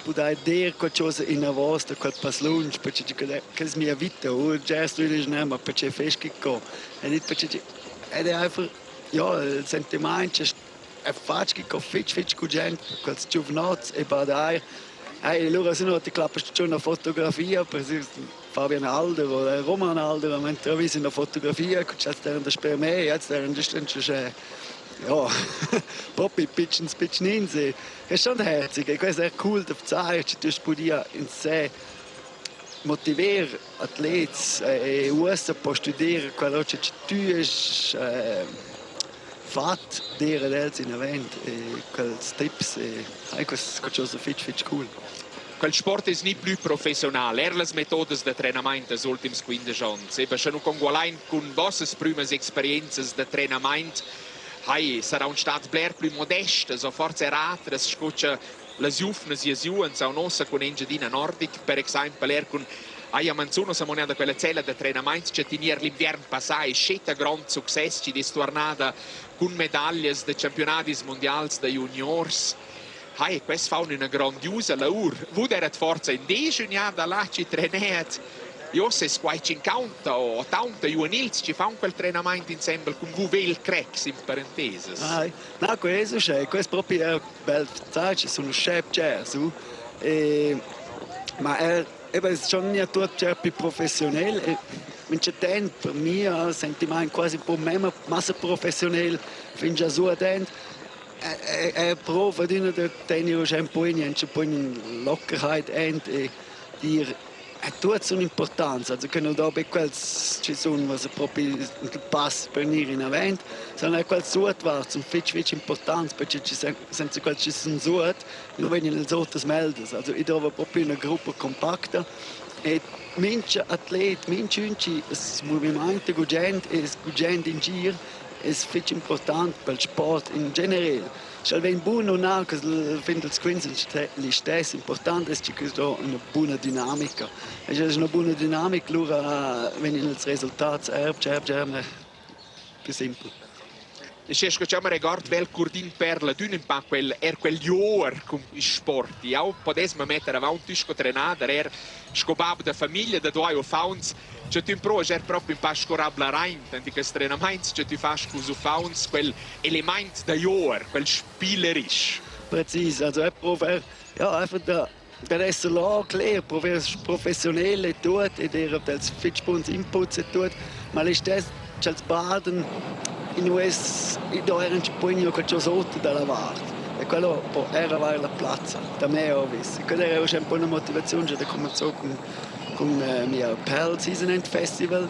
poter dire qualcosa in a vostra, quel passione, perché che è mia vita, o già studio non ma perché freschi co. E non perché è einfach, ja, il sentimento è facile che fit con gente, quel giovani e badai. Loro sono ti clappano una fotografia, per esempio Fabian Alder o Roman Alder, mentre vi una fotografia, che c'è per me, jetzt erano giustamente ja, proprio piccinins. È schon herzig, e questo è cool da fare, ci tu podia in sé motivare atleti e usa per studiare quello che tu hai fatto dire dels in event e quei tips e questo è qualcosa fit cool. Quel sport è non più professionale, le metodi di allenamento degli ultimi 15 anni. Se sono con Gualain con le vostre prime esperienze di allenamento, sarà un stato più modesto, so forse altre, scuccia le giovani e giovani, non con l'Engiadina Nordic, per esempio, con a Manzuno siamo nati quella cella di allenamento che tenere l'inverno passato, scelta grandi successi di stornata con medaglie dei campionati mondiali dei juniors. hai questo fa una grandiosa lavoro. Vuoi dare forza in 10 anni da là ci traineat. Io se squai 50 o 80 juvenils ci fanno quel allenamento insieme con Vuvel Cracks in parentesi. No, questo è proprio bel, sai, ci sono chef su. Ma è schon ja tutto più professionale. E per me senti quasi un po' meno massa professionale fin già su dentro. È prova di tenere un po' in Lockerheit e dire è tutto un'importanza, also che non dopo ci sono proprio il passo per venire in avanti, sondern quel suotwarts un fitch importante, perché senza quel ci sono suot, non vengono le altre melden. Also ich trovo proprio una gruppa compacta e minci atleti, minci il movimento gugent e gugent in giro è fitch importante per il sport in generale. Se è buono o no, che finto il squinzo gli stessi, importante è che c'è una buona dinamica. E se c'è una buona dinamica, allora vengono i risultati, è più semplice. Se facciamo riguardo vel curdin perla d'un pa quel gior con i sport. Io potesmo mettere avanti sco trenader scobab da famiglia da due o fauns. Cioè tu improvvi proprio un po' scorabla rein, tanti che strenamenti cioè tu fai con su fauns quel element da gior, quel spielerisch. Präzise, also er probiert ja einfach der essere là, klar, professionell tut, der das Fitspunt Inputs tut, ma le stesse c'è il Baden in US da erano un po' che sotto dalla parte e quello era avere la piazza da me ho visto quello era un po' una motivazione da cominciare con mio Pearl Season End Festival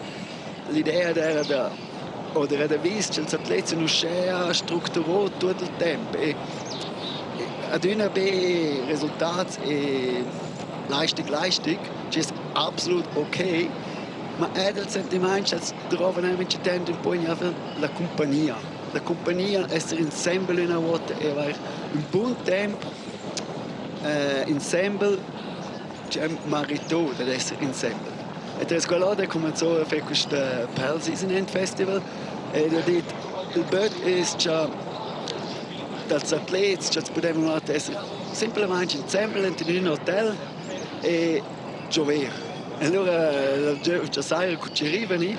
l'idea era da oder da visto che gli atleti non c'è strutturato tutto il tempo e ad una be risultati e Leistung ci è absolut ok. Ma è del sentimento che trovano un po' la compagnia. La compagnia, essere insieme una volta e avere un buon tempo insieme, c'è un marito ad essere insieme. E tra quello che cominciò a fare questo Pearl Season End Festival e ha detto il bello è che dagli atleti che potevano essere semplicemente insieme in un hotel e giocare. E allora già sai che ci arrivano,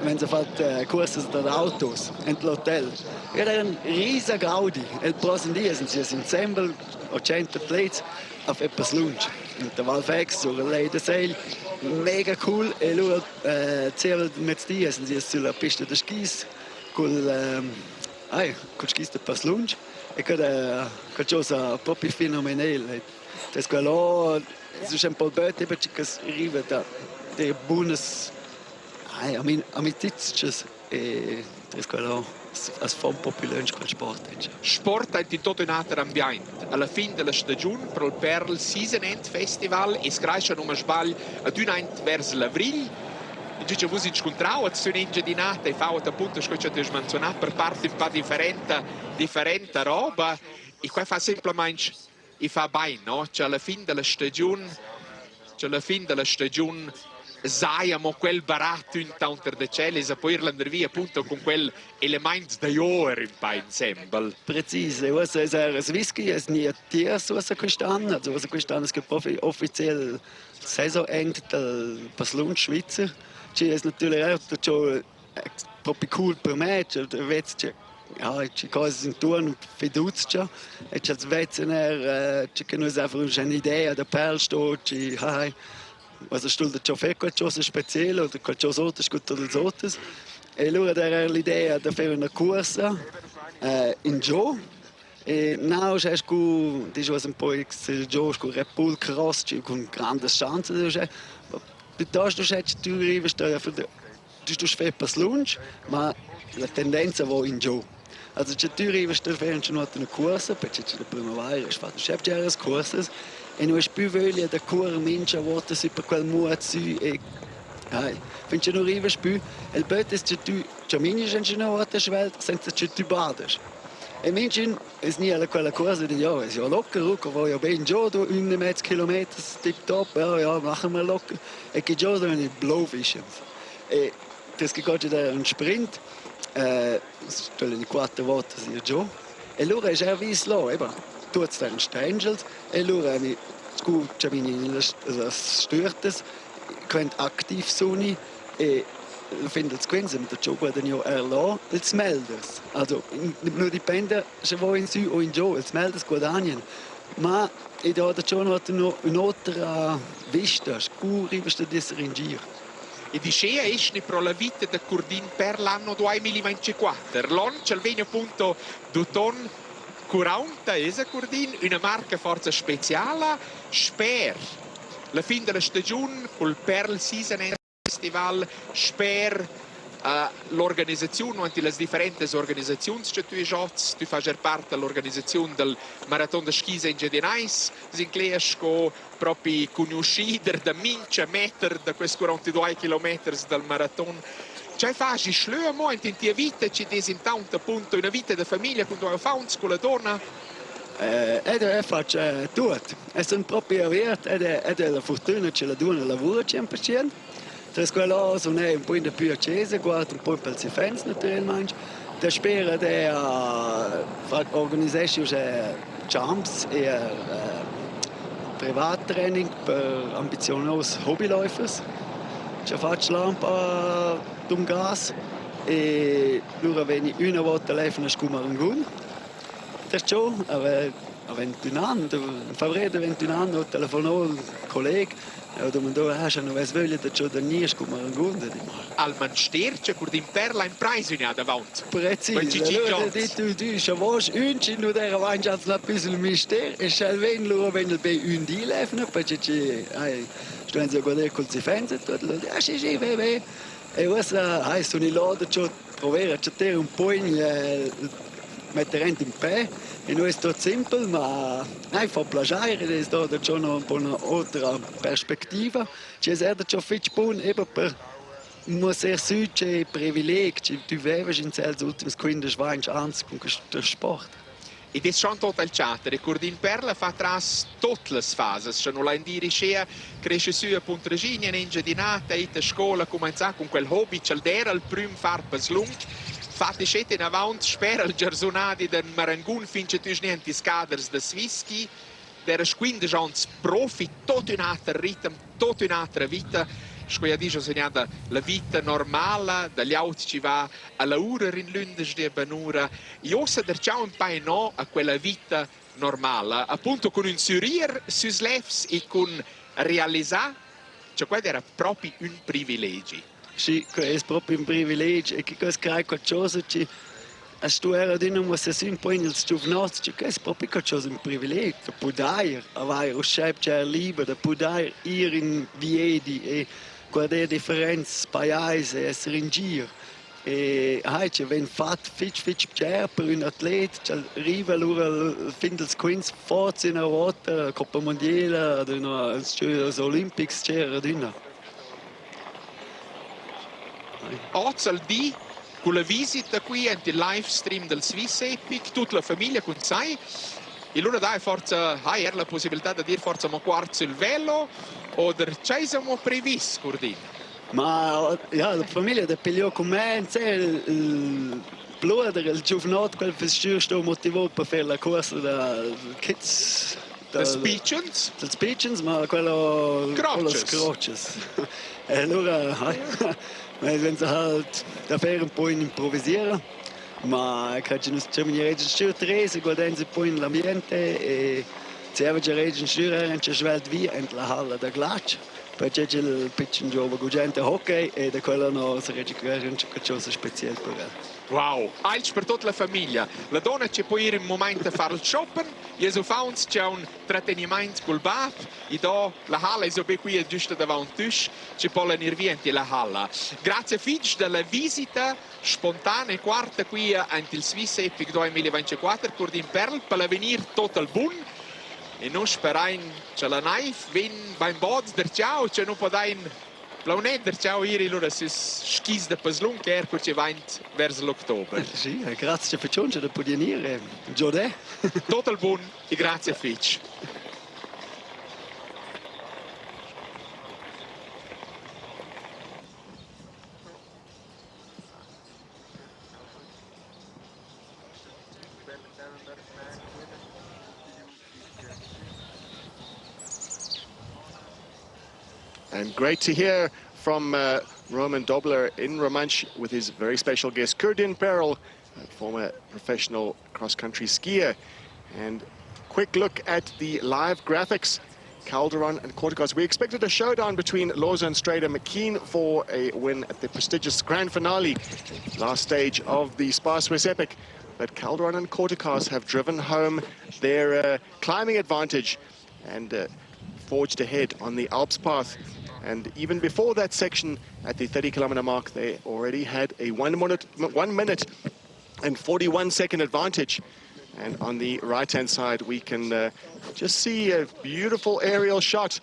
wenn sie fatto corsi da autos nell'hotel. Era un riesiger Gaudi. E il prossimo dia sind sie insieme 100 atleti a fare lunch. In der Valfex sur Lei de Seil. Mega cool. E allora c'era mezz'dia sind sie sulla pista da skis col skis per lunch. E che cosa proprio fenomenale. Das quello es ist ein paar Böte, perché arriva da delle buone amicizie e quello es fa un po' più lunch quel sport. Sport è in tutto un altro ambiente. Alla fine della stagione per il Pearl Season End Festival e scresce non mi sbaglio ad un anno verso l'avril. E ci vuoi incontrare, sono ingegninate e fanno appunto ciò che ti ho menzionato per parte un po' differente roba e qua fa semplicemente e fa bene, no? Cioè alla fine della stagione saiamo quel baratto in tanter de cieli e poi andare via appunto con quel elemento da ore in pa insieme. Präzise, was es es whisky es nie tiers was quest'anno, also was quest'anno che offiziell Saisonende del Paslun Schweizer. Ci è natürlich auch proprio cool per me, ja, ci cose intorno fiducia e c'è svezzener che noi avevamo un'idea da Perl sto ci was sto da ciò fare qualcosa speciale o qualcosa altro tutto il altro e allora era l'idea da fare una corsa in Gio e now c'è scu di was un po' il Gio con Red Bull Cross con grande chance piuttosto c'è tu arrivi tu fai per lunch ma la tendenza va in Gio. Also c'è tu arrivi a fare una corsa, perché c'è la primavera, è fatto sempre corse e non è più voglia da correre mince a volte per quel modo e finché non arrivi più e il bello è che tu cammini una volta svelta senza che tu bades. E mince è non quella corsa di ja, è locker, wo ja ben giù, 1,5 Kilometer, tip top, ja, machen wir locker. E che giù sono i Blowfischen. E das geht da un sprint. In 4 volte si giù e allora è già visto là, tutti stanno stringels e loro mi scuccia las stürtes könnt aktiv suni e finde il quinze mit der Junkerboden ja erlo ils melders also nur dipende se voi in su o in giù ils melders guadagnen ma e da giorno hat noch un'altra vista scuri basta di essere in giro. E dice esce pro la vita da Curdin per l'anno 2024. L'on c'è il vegno appunto d'Uton 40 esa Curdin, una marca forza speciale, SPAR. La fine della stagione col Pearl Season Festival, SPAR l'organizzazione, anche le differenti organizzazioni che tu fai parte dell'organizzazione del Marathon de Schisa in Gedinais, si inclesco proprio conoscere da mince mettere da questi 42 km del marathon. Cioè fai schlue momenti in tua vita, ci disintanto appunto una vita di famiglia con tua fauns con la donna? E faccio tutto, e sono proprio avviato, ed è la fortuna che la donna lavora 100%. Das quello sono un po' più accese, guarda un po' per i fans naturalmente. Da spera che organizzessi jumps e privattraining per ambiziosi hobbyläufers. Ci faccio un po' di gas e loro vengono una volta all'anno a Scumarangun. Das ist schon, aber 21 anni, in febbraio 21 anni ho telefonato un collega e ho domandato se non avessi voglia di ciò da niente come un gunde. Al mansterce cur din perla in price in davanti. Preciso, allora tu sciavoci un ci non era avanti al più il mistero e se ven loro vengono per un di lefna perché ci stanno a guardare con i fans e tutto, ah sì, beh. E ora sono là da provare a cercare un po' mettere in pé e non è tutto semplice, ma fa piacere ed è da già un'altra prospettiva. Ci è già fatto buono e per essere su c'è privilegio, tu vivi in questi ultimi 15 anni con questo sport. E det är tot il chatter, e Curdin Perla fa tras tutte le fasi, se non la indirisce, cresce su a Puntragini, in Gedinata, e a scuola comincia con quel hobby, c'è l'era il primo farpa slung, fate scete in avanti, spera il gersonadi del Marangun, finché tu niente scaders da Swisski, der 15 anni profi, tutto un altro ritmo, tutta un'altra vita. Scoia dice segnata la vita normale, dagli auti ci va alla ora in lundes di Banura. Io se derciamo un po' no a quella vita normale, appunto con un sourire sus lefs e con realizzare, cioè quello era proprio un privilegio. Sì, è proprio un privilegio e che cosa crea qualcosa che a studiare di non essere un po' nel giovanotto, che è proprio qualcosa un privilegio, da poter avere un scepter libero, da poter ir in viedi e guardare differenze paesi e essere in giro. E ci viene fatto fitch per un atleta, che arriva allora fin del quinto forza in Europa, la Coppa Mondiale, le Olympics c'era d'una. Oggi al di con la visita qui e il live stream del Swiss Epic, tutta la famiglia con sai, e allora dai forza, hai la possibilità di dire forza ma quarzo il velo o c'è siamo previsto, Curdin? Ma la famiglia da pigliò con me, il brother, il giovanotto, quel che motivato per fare la corsa da kids. Da Spichens? Da Spichens, ma quello Scrotches. E allora, wenn sie halt da fare un po' in improvvisare, ma che non c'è una regione stress, guardando un po' in l'ambiente e se aveva già regione stress, c'è svelt via in la halla da glaccia, poi c'è il pitching giovane con gente hockey e da quello no si regione qualcosa speciale per lei. Wow, alts per tutta la famiglia. La donna ci può ir un momento a fare il shopping, e so fauns c'è un trattenimento col bar, e da la halla è so qui giusto davanti a tush, ci può venire via la halla. Grazie Fitch della visita spontanea quarta qui al Swiss Epic 2024 Curdin Perl per venire tutto il buon. E noi speriamo che la knife viene beim bod der ciao, che non può dare Launetter, ciao Iri, allora si schis da Paslun che erco ci va verso l'ottobre. Sì, grazie per ciò, da poter venire. Giodè. Tutto il buon e grazie Fitch. And great to hear from Roman Dobler in Romansh with his very special guest, Grande Finale, a former professional cross-country skier. And quick look at the live graphics. Calderon and Corticos. We expected a showdown between Loza and Strader McKean for a win at the prestigious Grande Finale, last stage of the SPAR Swiss Epic. But Calderon and Corticos have driven home their climbing advantage and forged ahead on the Alps path. And even before that section, at the 30-kilometer mark, they already had a 1 minute and 41-second advantage. And on the right-hand side, we can just see a beautiful aerial shot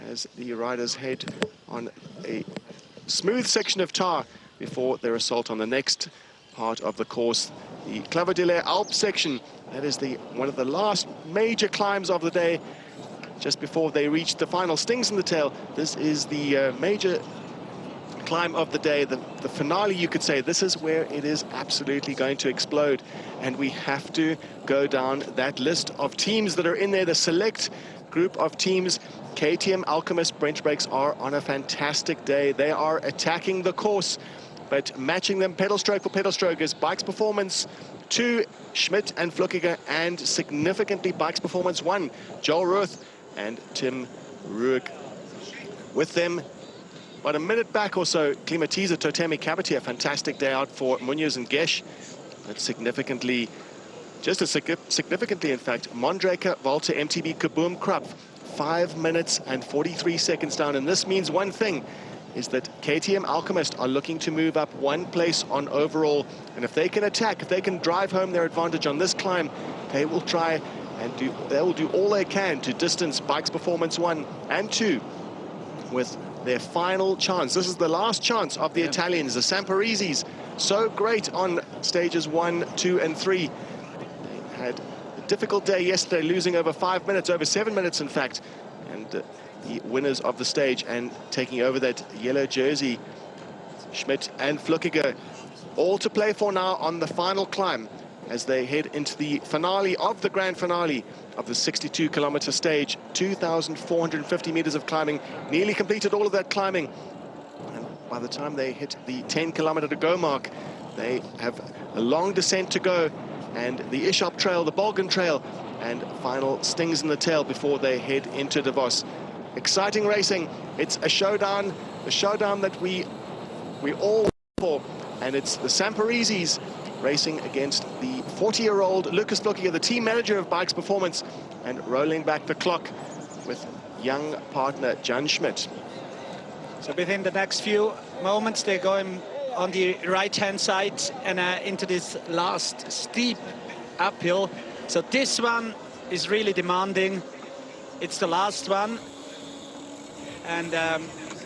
as the riders head on a smooth section of tar before their assault on the next part of the course, the Claverdiller Alps section. That is one of the last major climbs of the day, just before they reach the final stings in the tail. This is the major climb of the day, the finale, you could say. This is where it is absolutely going to explode, and we have to go down that list of teams that are in there, the select group of teams. KTM, Alchemist, Brent Brakes are on a fantastic day. They are attacking the course, but matching them pedal stroke for pedal stroke is Bikes Performance 2, Schmidt and Flukiger, and significantly Bikes Performance 1, Joel Roth and Tim Rueg. With them, about a minute back or so, Klimatiza, Totemi, Capiti, a fantastic day out for Munoz and Gesh. But significantly, just as significantly, in fact, Mondraker, Volta, MTB, Kaboom, Krupp, 5 minutes and 43 seconds down. And this means one thing, is that KTM Alchemist are looking to move up 1 place on overall. And if they can attack, if they can drive home their advantage on this climb, they will try and they will do all they can to distance Bikes Performance 1 and 2 with their final chance. This is the last chance of the Italians, the Samparisis, so great on stages 1, 2, and 3. They had a difficult day yesterday, losing over 5 minutes, over 7 minutes, in fact. And the winners of the stage and taking over that yellow jersey, Schmidt and Flukiger, all to play for now on the final climb as they head into the finale of the grand finale of the 62-kilometer stage, 2,450 meters of climbing, nearly completed all of that climbing. And by the time they hit the 10-kilometer to go mark, they have a long descent to go, and the Ishop Trail, the Bolgen Trail, and final stings in the tail before they head into Davos. Exciting racing. It's a showdown, the showdown that we all wait for, and it's the Samparisis racing against the 40-year-old Lucas Flukiger, the team manager of Bikes Performance, and rolling back the clock with young partner Jan Schmidt. So within the next few moments, they're going on the right-hand side and into this last steep uphill. So this one is really demanding. It's the last one. And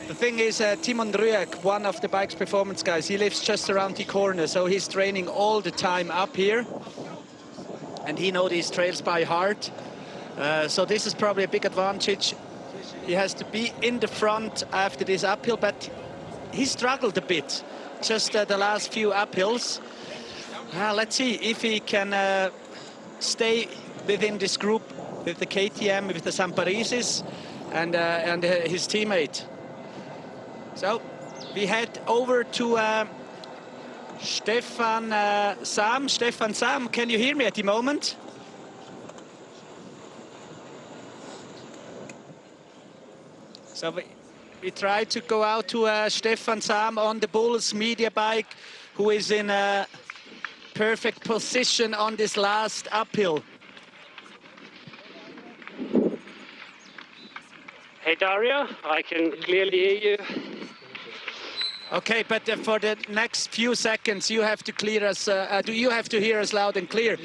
the thing is, Timon Rueg, one of the Bikes Performance guys, he lives just around the corner, so he's training all the time up here. And he knows these trails by heart. So this is probably a big advantage. He has to be in the front after this uphill, but he struggled a bit, just the last few uphills. Let's see if he can stay within this group with the KTM, with the Samparisis, and his teammate. So we head over to Stefan Sam. Stefan Sam, can you hear me at the moment? So we try to go out to Stefan Sam on the Bulls media bike, who is in a perfect position on this last uphill. Hey Dario, I can clearly hear you. Okay, but for the next few seconds, you have to clear us. You have to hear us loud and clear,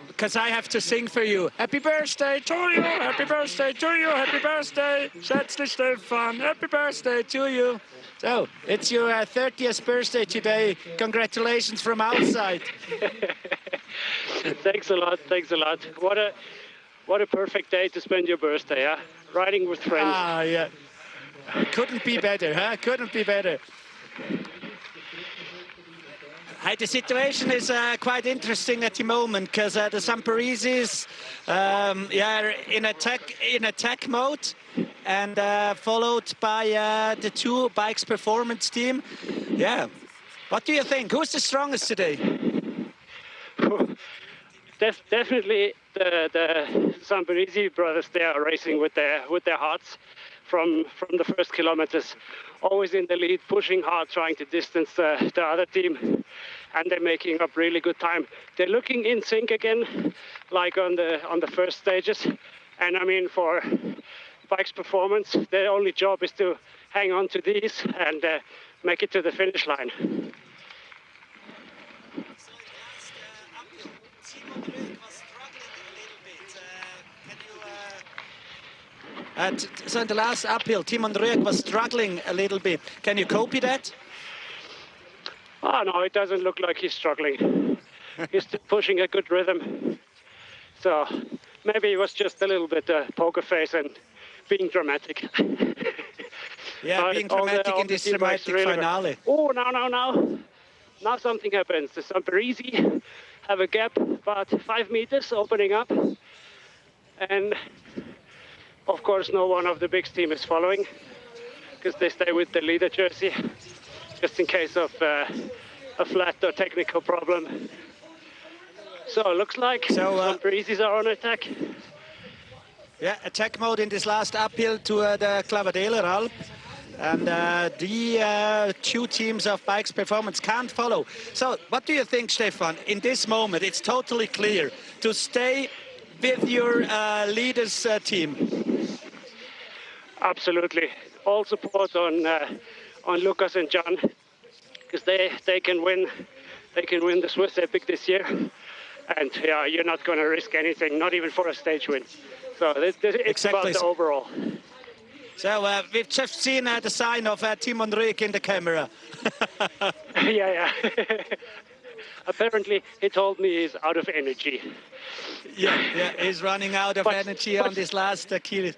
because I have to sing for you. Happy birthday to you! Happy birthday to you! Happy birthday, schätzlich Stefan! Happy birthday to you! So it's your 30th birthday today. Congratulations from outside. Thanks a lot. Thanks a lot. What a perfect day to spend your birthday, huh? Riding with friends. Ah, yeah. Couldn't be better, huh? Couldn't be better. Hey, the situation is quite interesting at the moment, because the Samparisis, in attack mode. and followed by the two bikes performance team. Yeah, what do you think? Who's the strongest today? Definitely the Zamparisi brothers. They are racing with their hearts from the first kilometers, always in the lead, pushing hard, trying to distance the other team, and they're making up really good time. They're looking in sync again, like on the first stages. And I mean, for bikes performance, their only job is to hang on to these and make it to the finish line. So in the last uphill, Timon Rüegg was struggling a little bit. Can you copy that? Oh, no, it doesn't look like he's struggling. He's still pushing a good rhythm. So maybe he was just a little bit poker face and being dramatic. Yeah, being dramatic in this dramatic finale. Oh, now something happens. The Zamparisi have a gap about 5 meters opening up. And of course, no one of the big team is following because they stay with the leader jersey just in case of a flat or technical problem. So it looks like Zamparisis are on attack. Yeah, attack mode in this last uphill to the Clavadeler Alp. And the two teams of Bikes Performance can't follow. So what do you think, Stefan? In this moment, it's totally clear to stay with your leaders team. Absolutely. All support on Lucas and John, because they can win. They can win the Swiss Epic this year. And yeah, you're not going to risk anything, not even for a stage win. So it's about the overall. So we've just seen the sign of Timon Rüegg in the camera. Yeah. Apparently, he told me he's out of energy. Yeah, he's running out of energy on this last kill.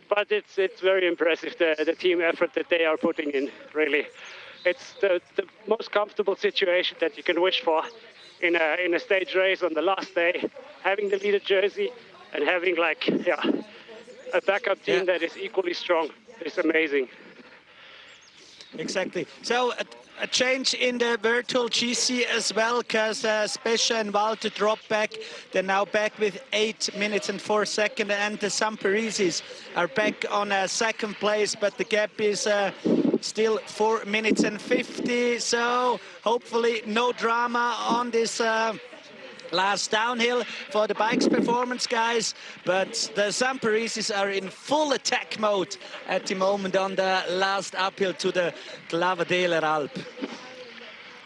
But it's very impressive, the team effort that they are putting in, really. It's the most comfortable situation that you can wish for in a stage race on the last day, having the leader jersey and having a backup team that is equally strong. It's amazing. Exactly. So a change in the virtual GC as well, because Spesha and Walter dropped back. They're now back with 8 minutes and 4 seconds, and the Zamparisis are back on second place, but the gap is still 4 minutes and 50. So hopefully no drama on this last downhill for the Bikes Performance guys, but the Zamparisis are in full attack mode at the moment on the last uphill to the Clavadeler Alp.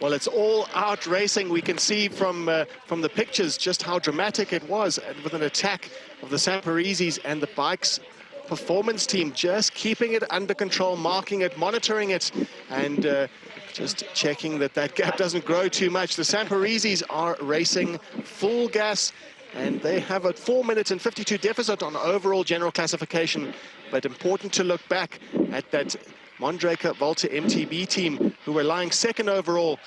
Well, it's all out racing. We can see from the pictures just how dramatic it was, and with an attack of the Zamparisis and the Bikes Performance team just keeping it under control, marking it, monitoring it, and just checking that gap doesn't grow too much. The Zamparisis are racing full gas, and they have a 4 minutes and 52 deficit on overall general classification. But important to look back at that Mondraker Volta MTB team, who were lying second overall.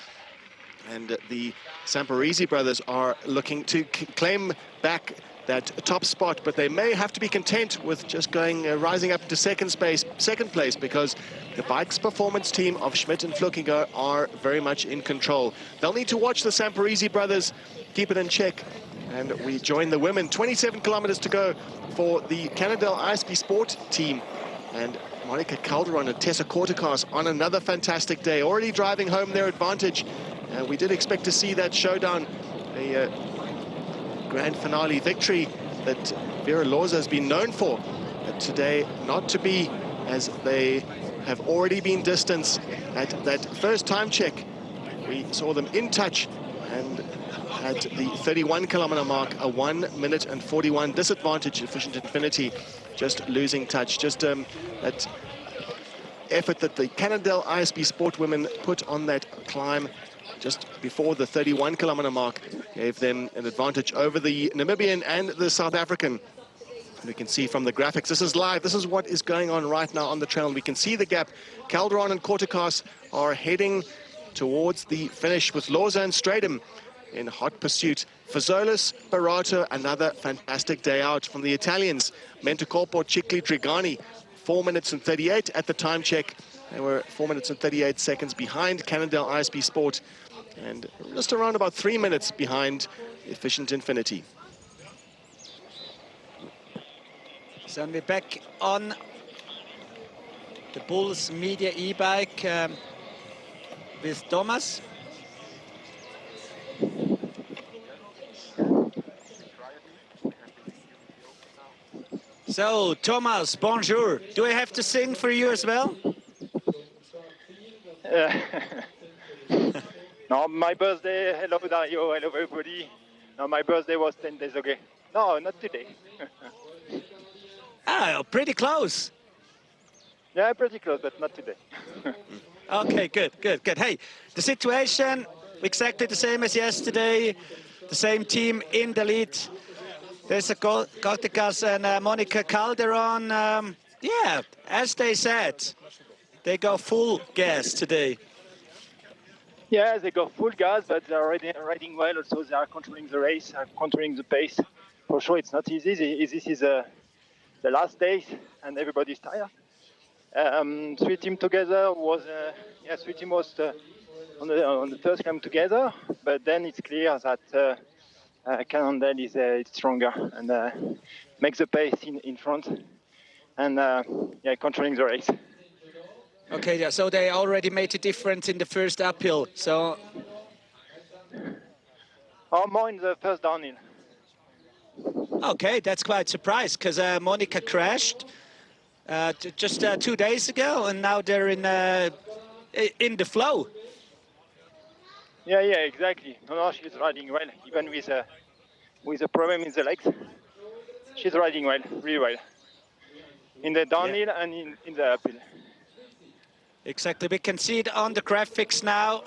And the Zamparisi brothers are looking to claim back that top spot, but they may have to be content with just going rising up to second place, because the Bikes Performance team of Schmidt and Flukiger are very much in control. They'll need to watch the Zamparisi brothers, keep it in check, and we join the women. 27 kilometers to go for the Cannondale ISP Sport team, and Monica Calderon and Tessa Kortekas on another fantastic day, already driving home their advantage. We did expect to see that showdown, a Grande Finale victory that Vera Loza has been known for, but today not to be, as they have already been distanced at that first time check. We saw them in touch, and at the 31 kilometer mark, a 1 minute and 41 disadvantage. Efficient Infinity just losing touch. Just that effort that the Cannondale ISP Sport women put on that climb just before the 31 kilometer mark gave them an advantage over the Namibian and the South African. And we can see from the graphics, this is live, this is what is going on right now on the trail, and we can see the gap. Calderon and Kortekas are heading towards the finish, with Loza and Stradum in hot pursuit. Fazzolis, Barato, another fantastic day out from the Italians. Mentocorpo, Cicli, Drigani, 4 minutes and 38 at the time check. They were 4 minutes and 38 seconds behind Cannondale ISP Sport and just around about 3 minutes behind Efficient Infinity. So we're back on the Bulls Media e-bike with Thomas. So, Thomas, bonjour. Do I have to sing for you as well? No, my birthday, hello Dario, hello everybody. No, my birthday was 10 days ago. No, not today. Ah, pretty close. Yeah, pretty close, but not today. Okay, good. Hey, the situation, exactly the same as yesterday. The same team in the lead. There's a Gortikas and Monica Calderon. Yeah, as they said, they go full gas today. Yeah, they go full gas, but they're riding well. Also, they are controlling the race, controlling the pace. For sure, it's not easy. This is the last days, and everybody's tired. Three team together was, three team was on the first climb together, but then it's clear that Cannondale is stronger and makes the pace in front and controlling the race. Okay, yeah, so they already made a difference in the first uphill, so... Oh, more in the first downhill. Okay, that's quite surprised, because Monica crashed just 2 days ago, and now they're in the flow. Yeah, exactly. No, she's riding well, even with a problem in the legs. She's riding well, really well. In the downhill and in the uphill. Exactly, we can see it on the graphics now.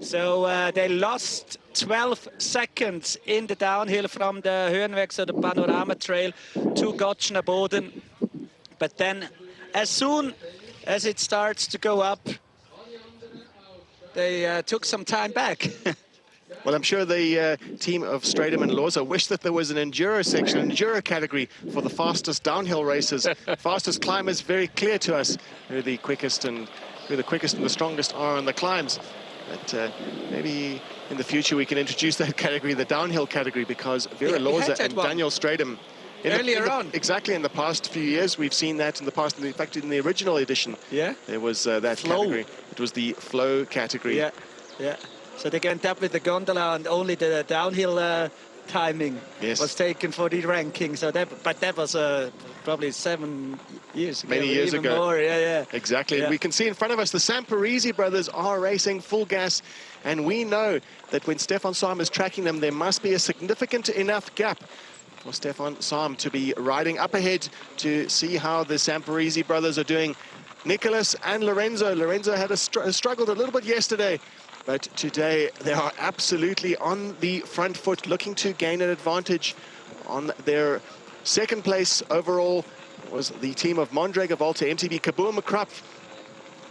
So they lost 12 seconds in the downhill from the Höhenweg, so the Panorama Trail, to Gotschnaboden. But then, as soon as it starts to go up, they took some time back. Well, I'm sure the team of Stratum and Loza wish that there was an enduro section, enduro category for the fastest downhill races. Fastest climbers, very clear to us who the quickest and the strongest are on the climbs. But maybe in the future we can introduce that category, the downhill category, because Vera Loza and Daniel Stratum exactly in the past few years we've seen that in the past. In fact, in the original edition, there was that category. It was the flow category. Yeah. So they went up with the gondola, and only the downhill timing was taken for the ranking. So that was probably 7 years ago. Many years ago. More. Yeah. Exactly. And we can see in front of us the Samparisi brothers are racing full gas, and we know that when Stefan Sam is tracking them, there must be a significant enough gap for Stefan Sam to be riding up ahead to see how the Samparisi brothers are doing. Nicholas and Lorenzo. Lorenzo had struggled a little bit yesterday, but today they are absolutely on the front foot, looking to gain an advantage. On their second place overall was the team of Mondrager Volta MTB Kaboom Krapf.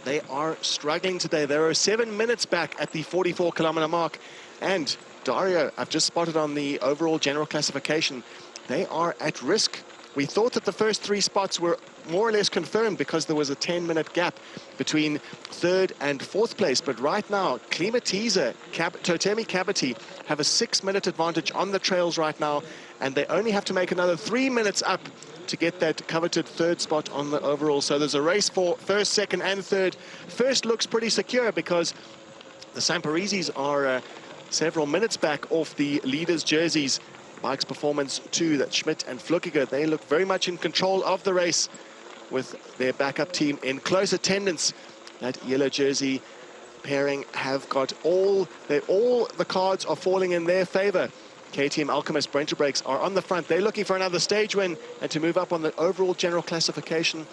They are struggling today. They are 7 minutes back at the 44-kilometer mark. And Dario, I've just spotted on the overall general classification, they are at risk. We thought that the first 3 spots were more or less confirmed because there was a 10-minute gap between 3rd and 4th place. But right now, Klimatiza, Totemi Cavity have a 6-minute advantage on the trails right now, and they only have to make another 3 minutes up to get that coveted 3rd spot on the overall. So there's a race for 1st, 2nd, and 3rd. First looks pretty secure because the Samparisis are several minutes back off the leaders' jerseys. Bikes Performance 2, that Schmidt and Flukiger, they look very much in control of the race with their backup team in close attendance. That yellow jersey pairing have got all the cards are falling in their favor. KTM Alchemist Brenter Brakes are on the front. They're looking for another stage win and to move up on the overall general classification.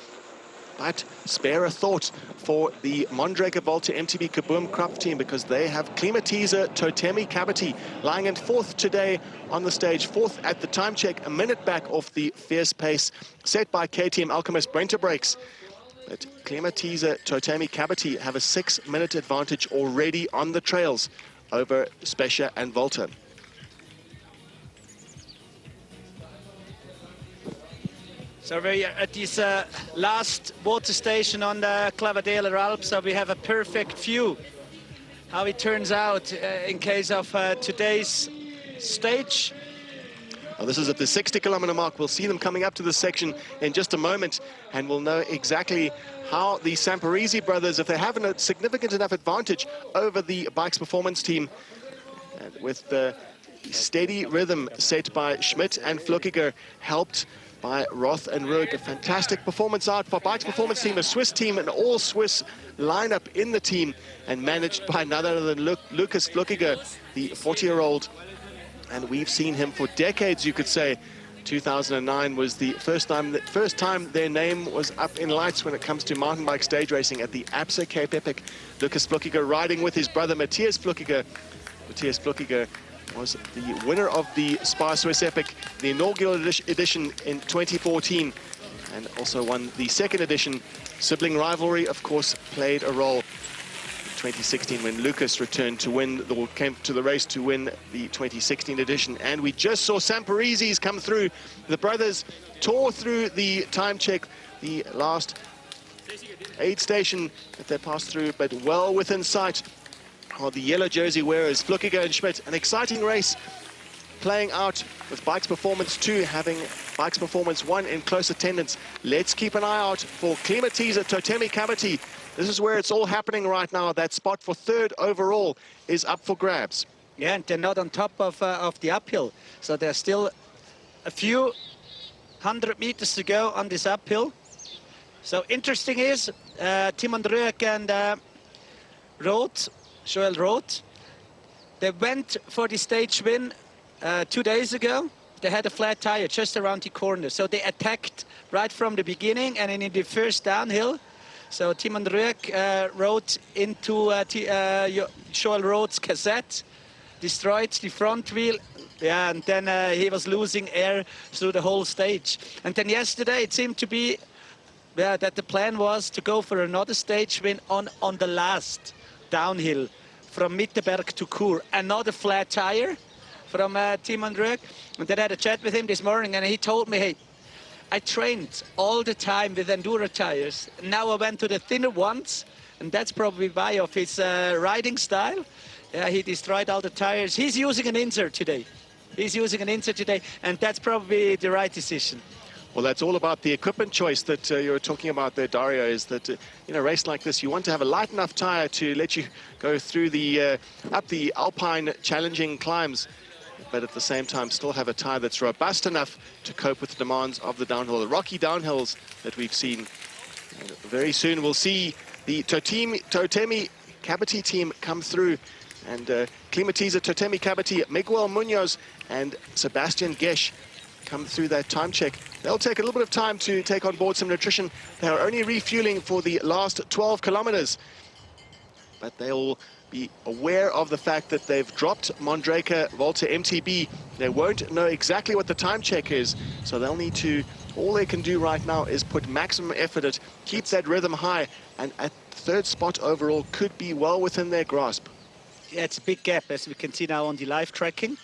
But spare a thought for the Mondrager Volta MTB Kaboom Krapf team, because they have Klimatiza Totemi Cavity lying in 4th today on the stage. 4th at the time check, a minute back off the fierce pace set by KTM Alchemist Brenter Brakes. But Klimatiza Totemi Cavity have a 6-minute advantage already on the trails over Specia and Volta. So we're at this last water station on the Clavadeler Alps, so we have a perfect view how it turns out in case of today's stage. Well, this is at the 60-kilometer mark. We'll see them coming up to this section in just a moment, and we'll know exactly how the Samparisi brothers, if they have a significant enough advantage over the Bikes Performance team, and with the steady rhythm set by Schmidt and Flückiger, helped by Roth and Rög. A fantastic performance out for Bikes Performance team, a Swiss team, an all-Swiss lineup in the team, and managed by none other than Lucas Flückiger, the 40-year-old. And we've seen him for decades, you could say. 2009 was the first time their name was up in lights when it comes to mountain bike stage racing at the APSA Cape Epic. Lucas Flückiger riding with his brother Matthias Flückiger. Matthias Flückiger was the winner of the SPAR Swiss Epic, the inaugural edition in 2014, and also won the second edition. Sibling rivalry, of course, played a role in 2016 when Lucas returned to win, or came to the race to win the 2016 edition. And we just saw Samparisi's come through. The brothers tore through the time check, the last aid station that they passed through, but well within sight are the yellow jersey wearers, Flückiger and Schmidt. An exciting race playing out with Bikes Performance 2 having Bikes Performance 1 in close attendance. Let's keep an eye out for Klimatiza Totemi Kabati. This is where it's all happening right now. That spot for third overall is up for grabs. Yeah, and they're not on top of the uphill, so there's still a few 100 meters to go on this uphill. So interesting is Timon Röeg and Joel Roth, they went for the stage win 2 days ago. They had a flat tire just around the corner, so they attacked right from the beginning and in the first downhill. So Timon Röeg rode into Joel Roth's cassette, destroyed the front wheel, yeah, and then he was losing air through the whole stage. And then yesterday it seemed to be that the plan was to go for another stage win on the last downhill from Mitterberg to Chur. Another flat tire from Timon Röeg. And then I had a chat with him this morning and he told me, hey, I trained all the time with enduro tires. Now I went to the thinner ones, and that's probably why of his riding style. Yeah, he destroyed all the tires. He's using an insert today. And that's probably the right decision. Well, that's all about the equipment choice that you were talking about there, Dario, is that in a race like this, you want to have a light enough tire to let you go through the up the alpine challenging climbs, but at the same time still have a tire that's robust enough to cope with the demands of the downhill, the rocky downhills that we've seen. And very soon we'll see the Totemi Kabati team come through, and Klimatiza Totemi Kabati, Miguel Munoz and Sebastian Gesch come through that time check. They'll take a little bit of time to take on board some nutrition. They are only refueling for the last 12 kilometers, but they'll be aware of the fact that they've dropped Mondraker Volta MTB. They won't know exactly what the time check is, so they'll need to, all they can do right now is put maximum effort at, keep that rhythm high, and at third spot overall could be well within their grasp. Yeah, it's a big gap, as we can see now on the live tracking,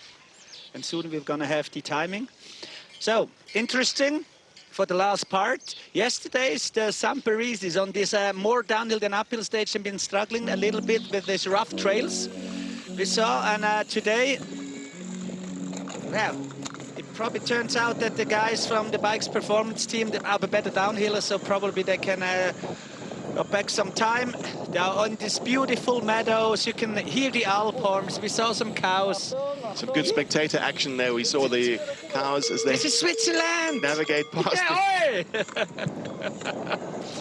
and soon we're going to have the timing. So, interesting for the last part. Yesterday's the Samparisis on this more downhill than uphill stage have been struggling a little bit with these rough trails we saw, and today, well, it probably turns out that the guys from the Bikes Performance team are better downhillers, so probably they can go back some time. They are on these beautiful meadows. You can hear the Alphorns. We saw some cows. Some good spectator action there. We saw the cows as they this is Switzerland. Navigate past. Yeah,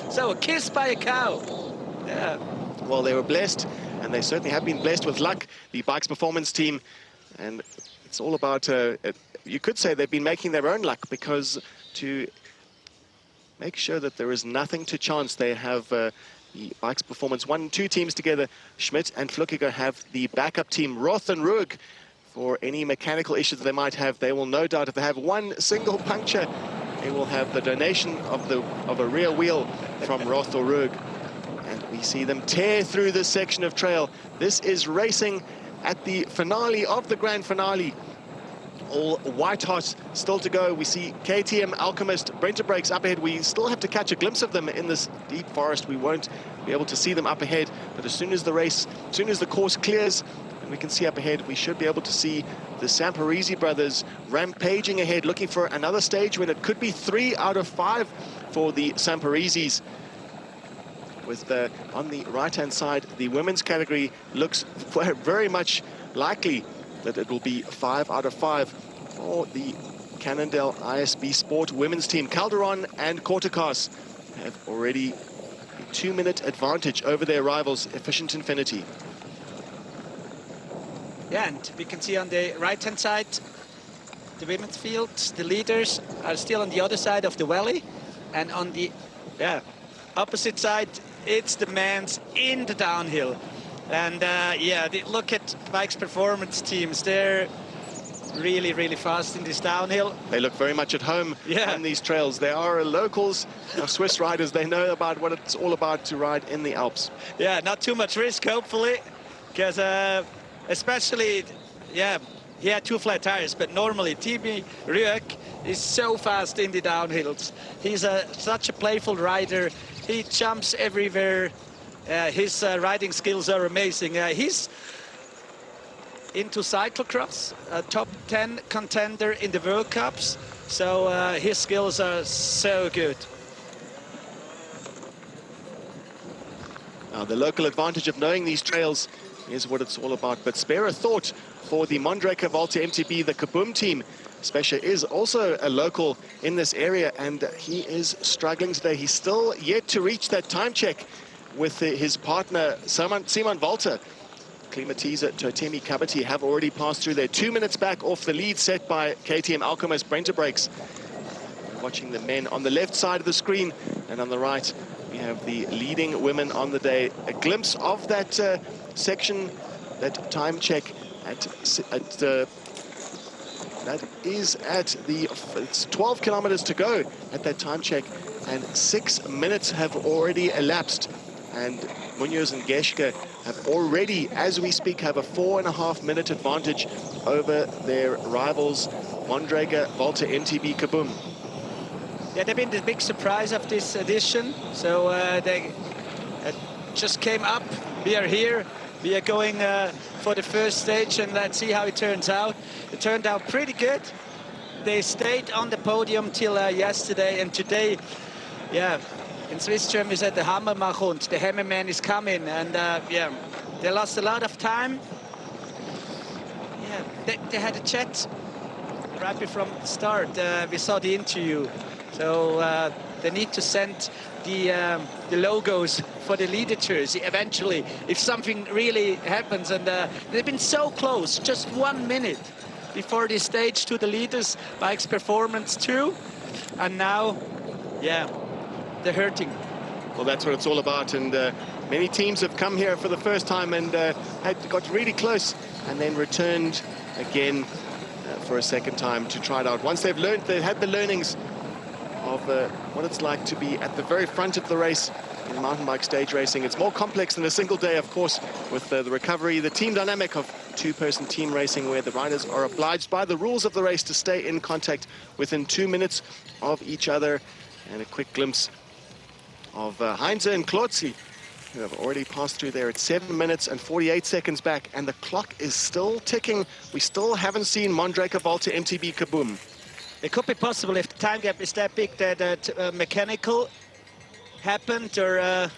so a kiss by a cow. Yeah. Well, they were blessed, and they certainly have been blessed with luck, the Bikes Performance team. And it's all about, you could say they've been making their own luck, because to make sure that there is nothing to chance, they have the Bikes Performance 1 and 2 teams together. Schmidt and Flückiger have the backup team, Roth and Röeg. For any mechanical issues that they might have, they will no doubt, if they have one single puncture, they will have the donation of a rear wheel from Roth or Röeg. And we see them tear through this section of trail. This is racing at the finale of the Grand Finale all white hot, still to go. We see KTM, Alchemist, Brenta Breaks up ahead. We still have to catch a glimpse of them in this deep forest. We won't be able to see them up ahead, but as soon as the course clears and we can see up ahead, we should be able to see the Samparese brothers rampaging ahead, looking for another stage win. It could be 3 out of 5 for the Sampareses. With on the right-hand side, the women's category looks very much likely that it will be 5 out of 5 for the Cannondale ISB Sport women's team. Calderon and Cortacas have already a 2-minute advantage over their rivals, Efficient Infinity. Yeah, and we can see on the right-hand side, the women's field, the leaders are still on the other side of the valley. And on the opposite side, it's the men's in the downhill. And look at Mike's performance teams. They're really, really fast in this downhill. They look very much at home on these trails. They are locals, Swiss riders. They know about what it's all about to ride in the Alps. Yeah, not too much risk, hopefully, because especially, he had 2 flat tires, but normally Timi Rüegg is so fast in the downhills. He's such a playful rider. He jumps everywhere. His riding skills are amazing. He's into cyclocross, a top 10 contender in the World Cups. So his skills are so good. Now, the local advantage of knowing these trails is what it's all about. But spare a thought for the Mondraker Volta MTB, the Kaboom team. Spesha is also a local in this area, and he is struggling today. He's still yet to reach that time check with his partner, Simon Volta. Klimatiza, Totemi Kabati have already passed through. They're 2 minutes back off the lead set by KTM Alchemist Brenta Breaks. Watching the men on the left side of the screen, and on the right, we have the leading women on the day. A glimpse of that section, that time check that is at it's 12 kilometers to go at that time check, and 6 minutes have already elapsed. And Munoz and Geschke have already, as we speak, have a 4.5-minute advantage over their rivals, Mondraker Volta MTB Kaboom. Yeah, they've been the big surprise of this edition. So they just came up. We are here. We are going for the first stage, and let's see how it turns out. It turned out pretty good. They stayed on the podium till yesterday, and today, in Swiss German we said the Hammermann kommt, the Hammerman is coming, and they lost a lot of time. They had a chat right before the start. We saw the interview, so they need to send the logos for the leader jersey eventually, if something really happens. And they've been so close, just 1 minute before the stage to the leaders, Mike's performance too, and now, they're hurting. Well, that's what it's all about, and many teams have come here for the first time and got really close and then returned again for a second time to try it out. Once they've learned, they've had the learnings of what it's like to be at the very front of the race in mountain bike stage racing. It's more complex than a single day, of course, with the recovery, the team dynamic of 2-person team racing, where the riders are obliged by the rules of the race to stay in contact within 2 minutes of each other. And a quick glimpse of Heinze and Klotzi, who have already passed through there at 7 minutes and 48 seconds back, and the clock is still ticking. We still haven't seen Mondraker Volta MTB Kaboom. It could be possible if the time gap is that big that mechanical happened, or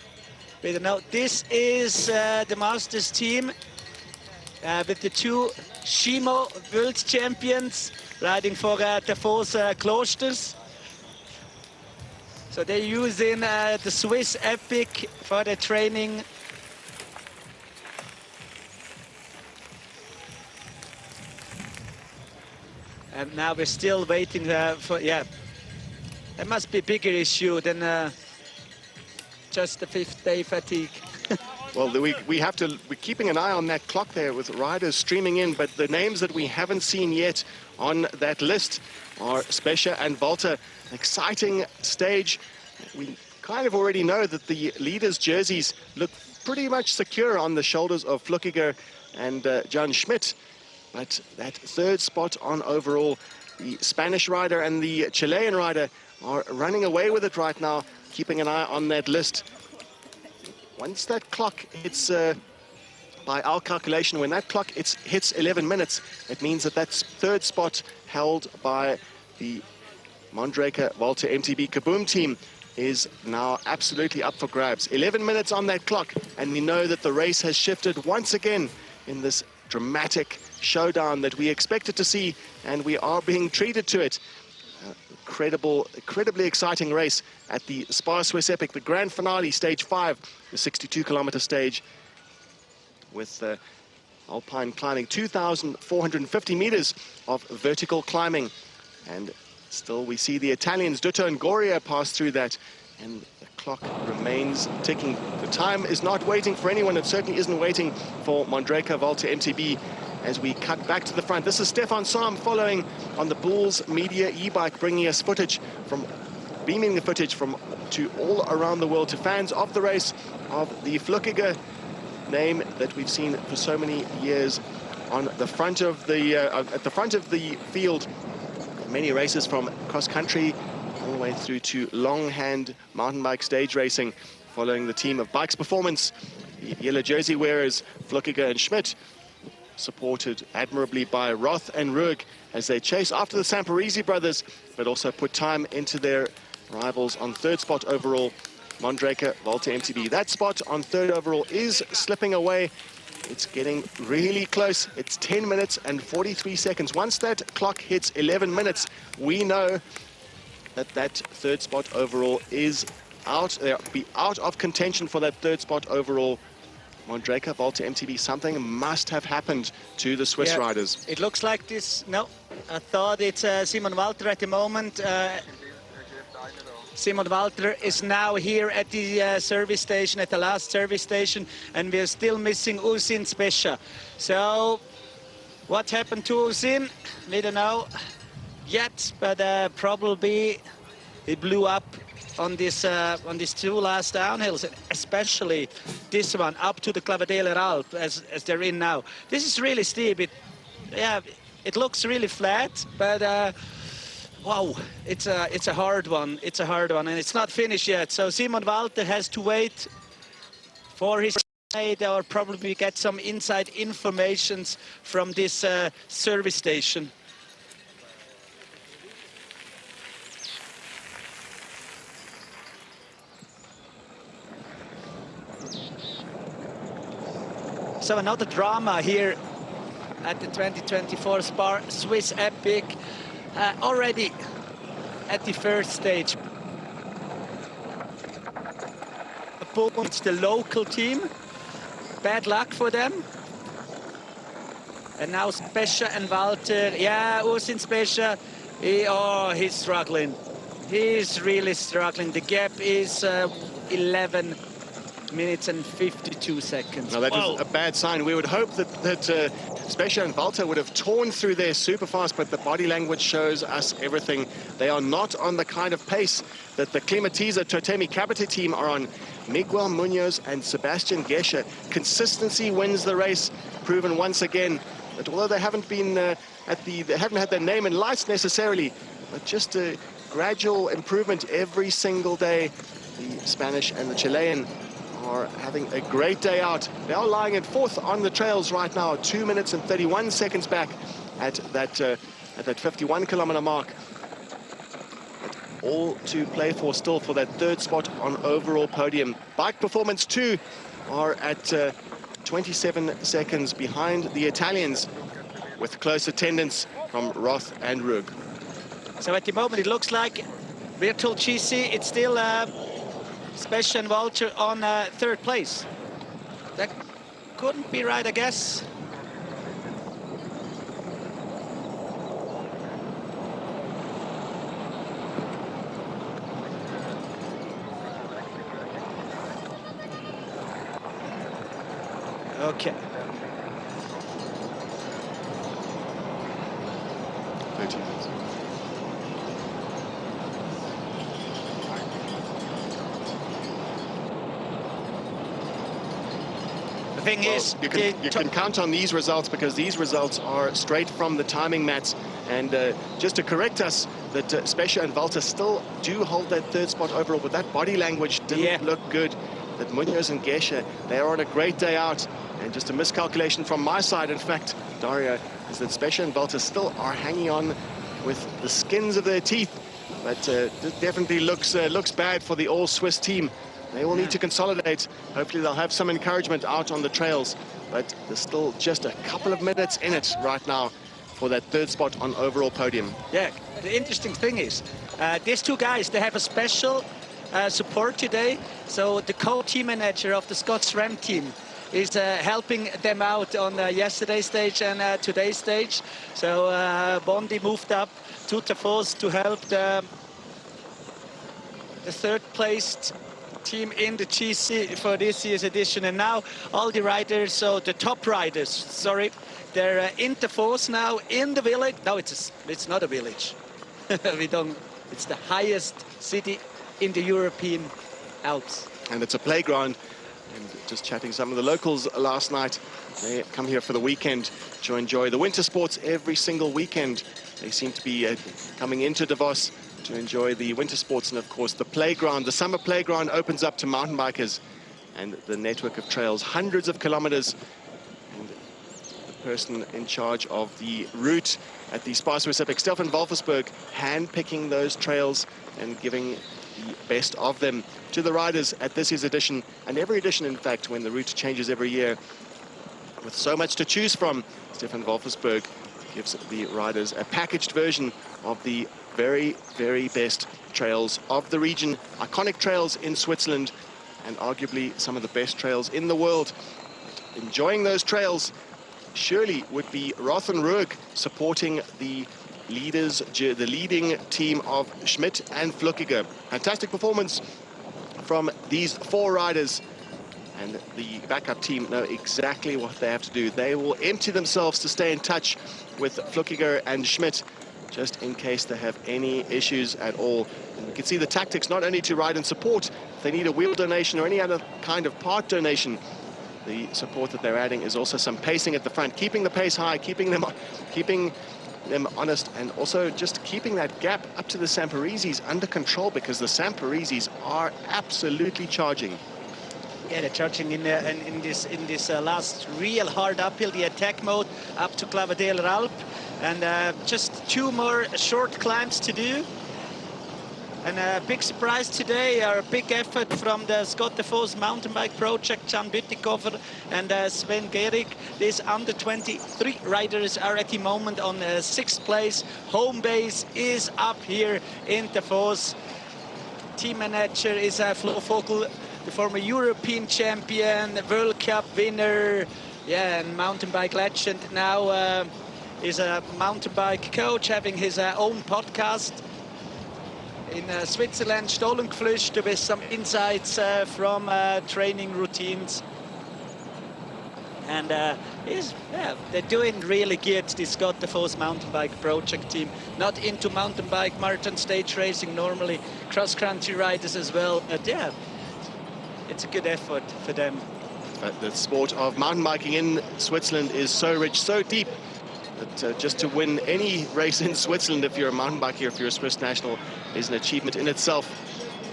we don't know. This is the Masters team with the 2 Schimo World Champions riding for Davos Klosters. So they're using the Swiss Epic for their training. And now we're still waiting for, there must be a bigger issue than just the 5th day fatigue. Well, we're keeping an eye on that clock there with riders streaming in, but the names that we haven't seen yet on that list are Spesha and Volta. An exciting stage. We kind of already know that the leaders' jerseys look pretty much secure on the shoulders of Flukiger and Jan Schmidt. but that third spot on overall, the Spanish rider and the Chilean rider are running away with it right now, keeping an eye on that list. Once that clock hits, by our calculation, when that clock hits 11 minutes, it means that that's third spot held by the Mondraker Volta MTB Kaboom team is now absolutely up for grabs. 11 minutes on that clock, and we know that the race has shifted once again in this dramatic showdown that we expected to see, and we are being treated to it. Incredibly exciting race at the SPAR Swiss Epic, the Grande Finale, stage 5, the 62-kilometer stage, with alpine climbing, 2,450 meters of vertical climbing. And still we see the Italians, Dutto and Goria, pass through that, and the clock remains ticking. The time is not waiting for anyone. It certainly isn't waiting for Mondraker Volta MTB as we cut back to the front. This is Stefan Sam following on the Bulls Media e-bike, bringing us beaming the footage to all around the world, to fans of the race, of the Flückiger name that we've seen for so many years on the front of the at the front of the field. Many races from cross country all the way through to longhand mountain bike stage racing, following the team of Bikes Performance, the yellow jersey wearers Flückiger and Schmidt, supported admirably by Roth and Rueg as they chase after the Samparisi brothers, but also put time into their rivals on third spot overall, Mondraker Volta MTB. That spot on third overall is slipping away. It's getting really close. It's 10 minutes and 43 seconds. Once that clock hits 11 minutes, we know that that third spot overall is out. They'll be out of contention for that third spot overall. Mondraker Volta MTB, something must have happened to the Swiss riders. It looks like this. No, I thought it's Simon Walter at the moment. Simon Walter is now here at the service station, at the last service station, and we're still missing Usin Spesha. So what happened to Usin? We don't know yet, but probably he blew up on these two last downhills, especially this one up to the Clavadeler Alp as they're in now. This is really steep. It looks really flat, but wow, it's a hard one. It's a hard one, and it's not finished yet. So Simon Walter has to wait for his ride, or probably get some inside informations from this service station. So another drama here at the 2024 SPAR Swiss Epic, already at the first stage. It's the local team. Bad luck for them. And now Spesha and Walter. Yeah, Usin Spesha, he's struggling. He's really struggling. The gap is 11 minutes and 52 seconds. Now that was a bad sign. We would hope that Spesha and Walter would have torn through there super fast, but the body language shows us everything. They are not on the kind of pace that the Klimatiza Totemi Cabete team are on. Miguel Munoz and Sebastian Gesche. Consistency wins the race, proven once again. That although they haven't been they haven't had their name in lights necessarily, but just a gradual improvement every single day. The Spanish and the Chilean are having a great day out. They are lying in fourth on the trails right now, 2 minutes and 31 seconds back at that 51-kilometer mark. But all to play for still for that third spot on overall podium. Bike Performance 2 are at 27 seconds behind the Italians, with close attendance from Roth and Rueg. So at the moment it looks like Virtual GC, it's still Spesha and Walter on third place. That couldn't be right, I guess. Okay. 13 minutes. The thing is, you can count on these results because these results are straight from the timing mats. And just to correct us, that Specia and Walter still do hold that third spot overall, but that body language didn't look good. That Munoz and Gesche, they are on a great day out. And just a miscalculation from my side, in fact, Dario, is that Specia and Walter still are hanging on with the skins of their teeth. But it definitely looks bad for the all-Swiss team. They will need to consolidate. Hopefully they'll have some encouragement out on the trails. But there's still just a couple of minutes in it right now for that third spot on overall podium. Yeah, the interesting thing is, these two guys, they have a special support today. So the co-team manager of the Scots Ram team is helping them out on yesterday's stage and today's stage. So Bondi moved up to Davos to help the third placed team in the GC for this year's edition. And now all the riders, so the top riders, sorry, they're in Davos now in the village. No, it's not a village. It's the highest city in the European Alps. And it's a playground. And just chatting some of the locals last night, they come here for the weekend to enjoy the winter sports every single weekend. They seem to be coming into Davos to enjoy the winter sports, and of course the playground, the summer playground, opens up to mountain bikers and the network of trails, hundreds of kilometers. And the person in charge of the route at the SPAR Swiss Epic, Stefan Wolfersberg, hand-picking those trails and giving the best of them to the riders at this year's edition, and every edition, in fact, when the route changes every year. With so much to choose from, Stefan Wolfersberg gives the riders a packaged version of the very, very best trails of the region, iconic trails in Switzerland, and arguably some of the best trails in the world. But enjoying those trails surely would be Rothenburg supporting the leaders, the leading team of Schmidt and Flückiger. Fantastic performance from these four riders, and the backup team know exactly what they have to do. They will empty themselves to stay in touch with Flückiger and Schmidt, just in case they have any issues at all. And you can see the tactics, not only to ride and support, if they need a wheel donation or any other kind of part donation, the support that they're adding is also some pacing at the front, keeping the pace high, keeping them honest, and also just keeping that gap up to the Samparisis under control, because the Samparisis are absolutely charging. Yeah, they're charging in this last real hard uphill, the attack mode up to Clavadeler Alp, and just two more short climbs to do. And a big surprise today, or a big effort from the Scott Davos mountain bike project, Jan Bütikofer and Sven Gehrig. These under 23 riders are at the moment on 6th place. Home base is up here in Davos. Team manager is Flo Vogel, the former European champion, World Cup winner, yeah, and mountain bike legend. Now is a mountain bike coach, having his own podcast in Switzerland, Stollengeflüster, with some insights from training routines. And they're doing really good, this Scott Davos mountain bike project team. Not into mountain bike, marathon, stage racing, normally cross-country riders as well. But yeah, it's a good effort for them. The sport of mountain biking in Switzerland is so rich, so deep, that just to win any race in Switzerland, if you're a mountain biker, if you're a Swiss national, is an achievement in itself.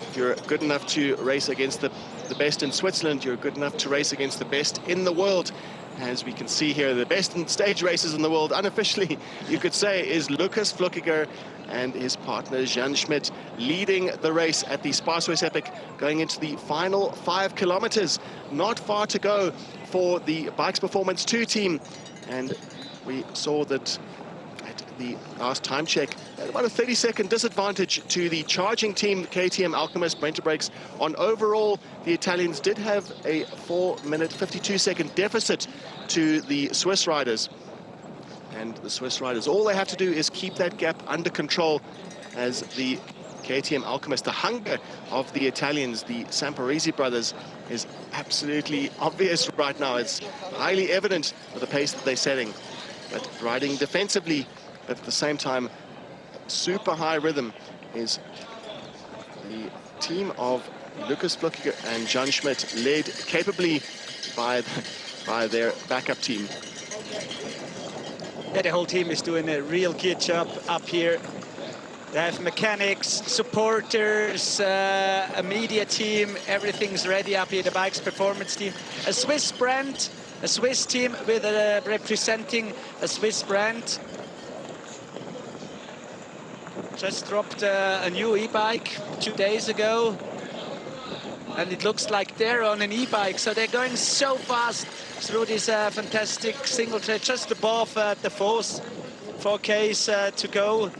If you're good enough to race against the best in Switzerland, you're good enough to race against the best in the world. As we can see here, the best in stage races in the world, unofficially, you could say, is Lukas Flückiger and his partner Jan Schmidt leading the race at the SPAR Swiss Epic, going into the final 5 kilometers. Not far to go for the Bikes Performance 2 team. And we saw that at the last time check, about a 30-second disadvantage to the charging team, KTM Alchemist Brenta Brakes. On overall, the Italians did have a 4-minute, 52-second deficit to the Swiss riders. And the Swiss riders, all they have to do is keep that gap under control, as the KTM Alchemist, the hunger of the Italians, the Samparisi brothers, is absolutely obvious right now. It's highly evident with the pace that they're setting. But riding defensively, but at the same time, super high rhythm, is the team of Lukas Flückiger and Jan Schmidt, led capably by by their backup team. Yeah, the whole team is doing a real good job up here. They have mechanics, supporters, a media team, everything's ready up here, the bike's performance team. A Swiss brand, a Swiss team with representing a Swiss brand. Just dropped a new e-bike 2 days ago. And it looks like they're on an e-bike, so they're going so fast through this fantastic single trail, just above the 4Ks to go.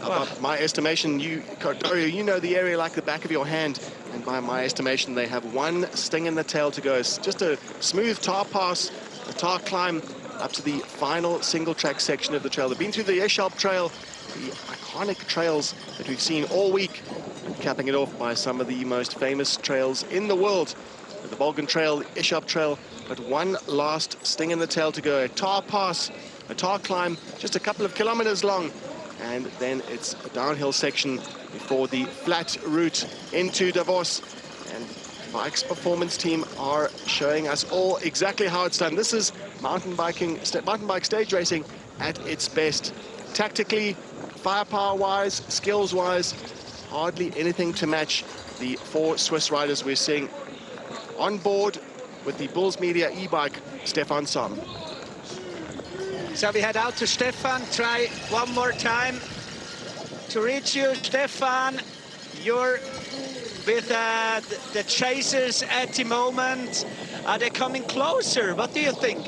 By my estimation, Dario, you know the area like the back of your hand, and by my estimation, they have one sting in the tail to go. It's just a smooth tar pass, a tar climb up to the final single track section of the trail. They've been through the Alps Trail, the iconic trails that we've seen all week, capping it off by some of the most famous trails in the world. The Bolgen Trail, the Alps Trail, but one last sting in the tail to go. A tar pass, a tar climb, just a couple of kilometers long. And then it's a downhill section before the flat route into Davos. And Bike's performance team are showing us all exactly how it's done. This is mountain bike stage racing at its best. Tactically, firepower-wise, skills-wise, hardly anything to match the 4 Swiss riders we're seeing on board with the Bulls Media e-bike, Stefan Sam. So we head out to Stefan, try one more time to reach you. Stefan, you're with the chasers at the moment. Are they coming closer? What do you think?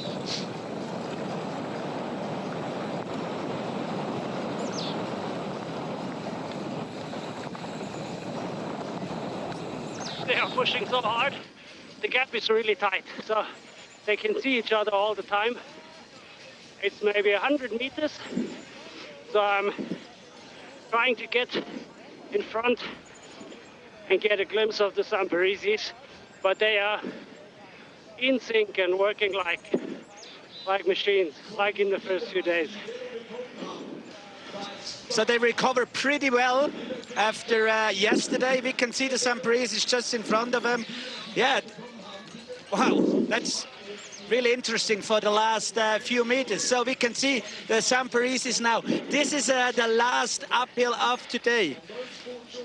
They are pushing so hard. The gap is really tight, so they can see each other all the time. It's maybe 100 meters, so I'm trying to get in front and get a glimpse of the Samparisis, but they are in sync and working like machines, like in the first few days. So they recover pretty well after yesterday. We can see the Samparisis just in front of them. Yeah, wow, that's really interesting for the last few meters. So we can see the Samparisis now. This is the last uphill of today.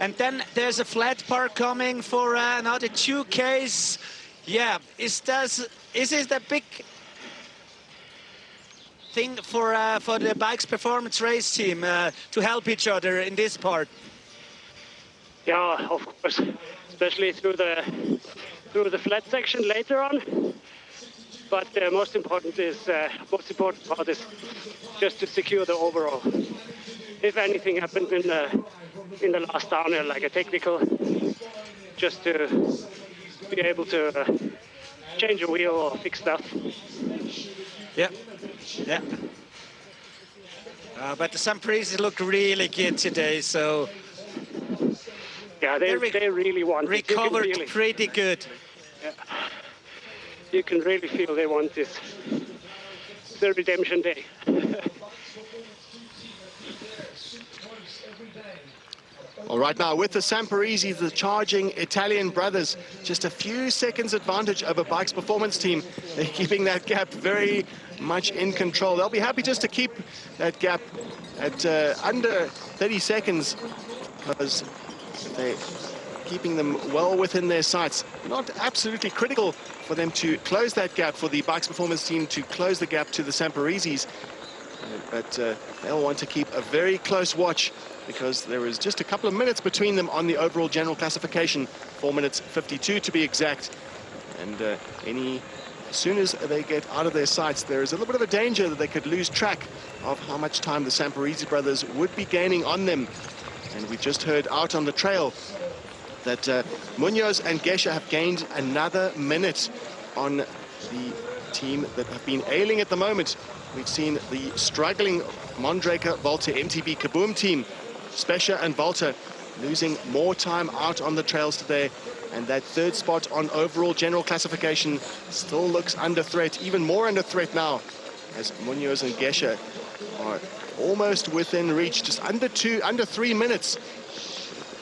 And then there's a flat part coming for another 2Ks. Yeah, is this the big thing for the Bike's performance race team to help each other in this part? Yeah, of course, especially through the flat section later on. But the most important part is just to secure the overall. If anything happens in the last downhill, like a technical, just to be able to change a wheel or fix stuff. Yeah, yeah. But the Samparisis look really good today, so yeah, they really want it. Recovered pretty good. Yeah. You can really feel they want this. It's their redemption day. All right, now with the Samparisis, the charging Italian brothers, just a few seconds advantage over Bike's performance team. They're keeping that gap very much in control. They'll be happy just to keep that gap at under 30 seconds because they're keeping them well within their sights. Not absolutely critical for them to close that gap, for the Bike's performance team to close the gap to the Samparisis. But they'll want to keep a very close watch because there is just a couple of minutes between them on the overall general classification, 4 minutes 52 to be exact. And as soon as they get out of their sights, there is a little bit of a danger that they could lose track of how much time the Samparisi brothers would be gaining on them. And we just heard out on the trail that Munoz and Gesche have gained another minute on the team that have been ailing at the moment. We've seen the struggling Mondraker, Walter, MTB Kaboom team, Specher and Walter, losing more time out on the trails today. And that third spot on overall general classification still looks under threat, even more under threat now, as Munoz and Gesche are almost within reach, just under 3 minutes.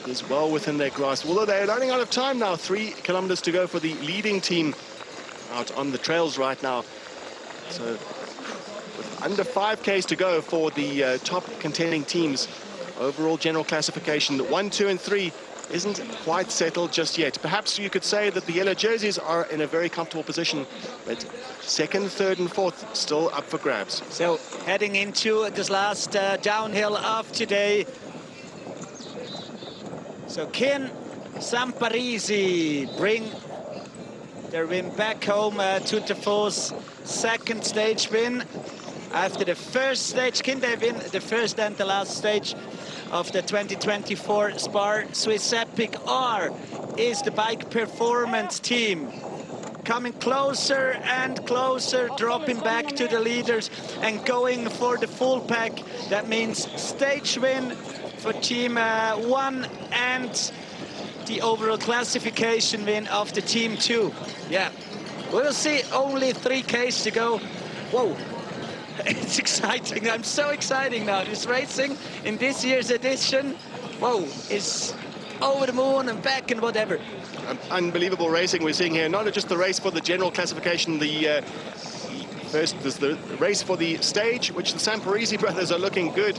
It is well within their grasp, although they're running out of time now. 3 kilometers to go for the leading team. out on the trails right now. So with under 5Ks to go for the top contending teams. Overall general classification, 1, 2, and 3 isn't quite settled just yet. Perhaps you could say that the yellow jerseys are in a very comfortable position, but second, third, and fourth still up for grabs. So heading into this last downhill of today. So Kin Samparisi bring their win back home to Davos. Second stage win after the first stage. Kin, they win the first and the last stage of the 2024 SPAR Swiss Epic. R is the bike performance team, coming closer and closer, dropping back to the leaders and going for the full pack. That means stage win for Team 1 and the overall classification win of the Team 2. Yeah, we'll see, only 3Ks to go. Whoa. It's exciting. I'm so excited now. This racing in this year's edition, whoa, is over the moon and back and whatever. Unbelievable racing we're seeing here. Not just the race for the general classification, first there's the race for the stage, which the Samparisi brothers are looking good.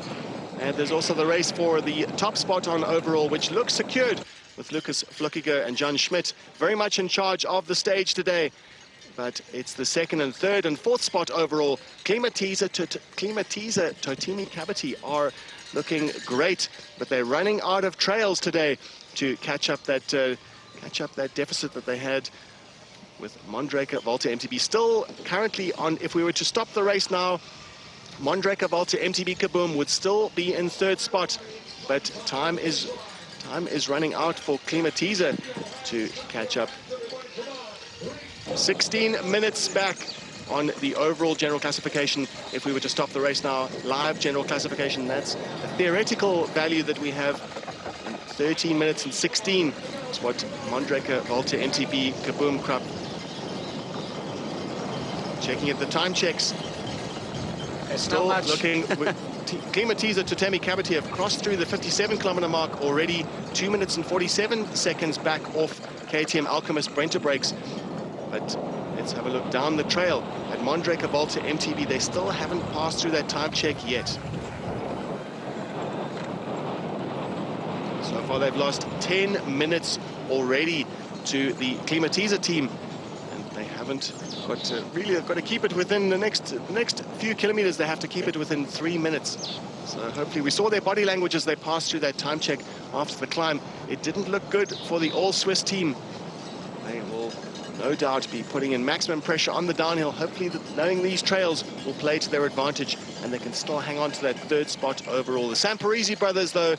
And there's also the race for the top spot on overall, which looks secured with Lukas Flückiger and John Schmidt very much in charge of the stage today. But it's the second and third and fourth spot overall. Klimatiza, Totemi Kabati are looking great, but they're running out of trails today to catch up that deficit that they had with Mondraker, Volta, MTB. Still currently on, if we were to stop the race now, Mondraker, Volta, MTB, Kaboom would still be in third spot, but time is running out for Klimatiza to catch up. 16 minutes back on the overall general classification. If we were to stop the race now, live general classification, that's a theoretical value that we have. 13 minutes and 16 is what Mondraker, Volta, MTB, Kaboom, Krupp. Checking at the time checks. Still looking. Klimatiza to Totemi Kabati have crossed through the 57-kilometer mark already. 2 minutes and 47 seconds back off KTM Alchemist Brenta brakes. But let's have a look down the trail at Mondraker, Volta, MTB. They still haven't passed through that time check yet. So far they've lost 10 minutes already to the Klimatiza team. And they haven't got to, really have got to keep it within the next few kilometers. They have to keep it within 3 minutes. So hopefully, we saw their body language as they passed through that time check after the climb. It didn't look good for the all-Swiss team. They will no doubt be putting in maximum pressure on the downhill. Hopefully, knowing these trails will play to their advantage and they can still hang on to that third spot overall. The Samparisi brothers, though,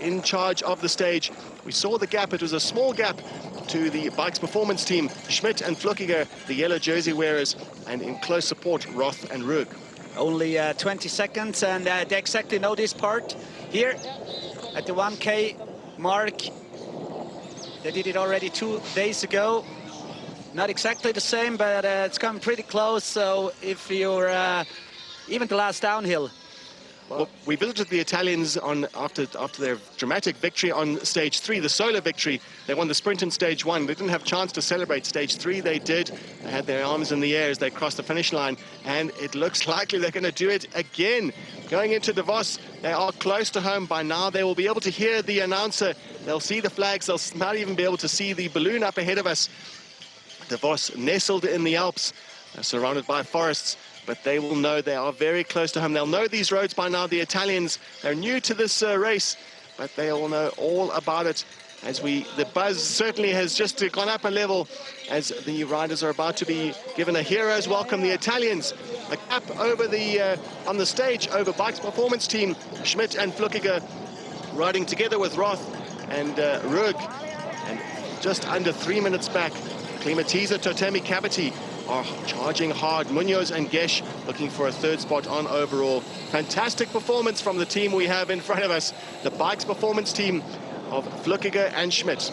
in charge of the stage. We saw the gap. It was a small gap to the bike's performance team. Schmidt and Flückiger, the yellow jersey wearers, and in close support, Roth and Rueg. Only 20 seconds, and they exactly know this part here at the 1K mark. They did it already 2 days ago. Not exactly the same, but it's coming pretty close. So if you're even the last downhill. Well, we visited the Italians after their dramatic victory on stage 3, the solo victory. They won the sprint in stage 1. They didn't have a chance to celebrate stage 3. They did. They had their arms in the air as they crossed the finish line, and it looks likely they're going to do it again. Going into Davos, they are close to home by now. They will be able to hear the announcer. They'll see the flags. They'll not even be able to see the balloon up ahead of us. Davos nestled in the Alps, surrounded by forests. But they will know they are very close to home. They'll know these roads by now. The Italians, they're new to this race, but they will know all about it. As the buzz certainly has just gone up a level as the riders are about to be given a hero's welcome. The Italians, a cap over on the stage over bike's performance team. Schmidt and Flückiger riding together with Roth and Rueg, and just under 3 minutes back. Klimatiza, Totemi Kabati are charging hard. Munoz and Gesh looking for a third spot on overall. Fantastic performance from the team we have in front of us. The bike's performance team of Flückiger and Schmidt.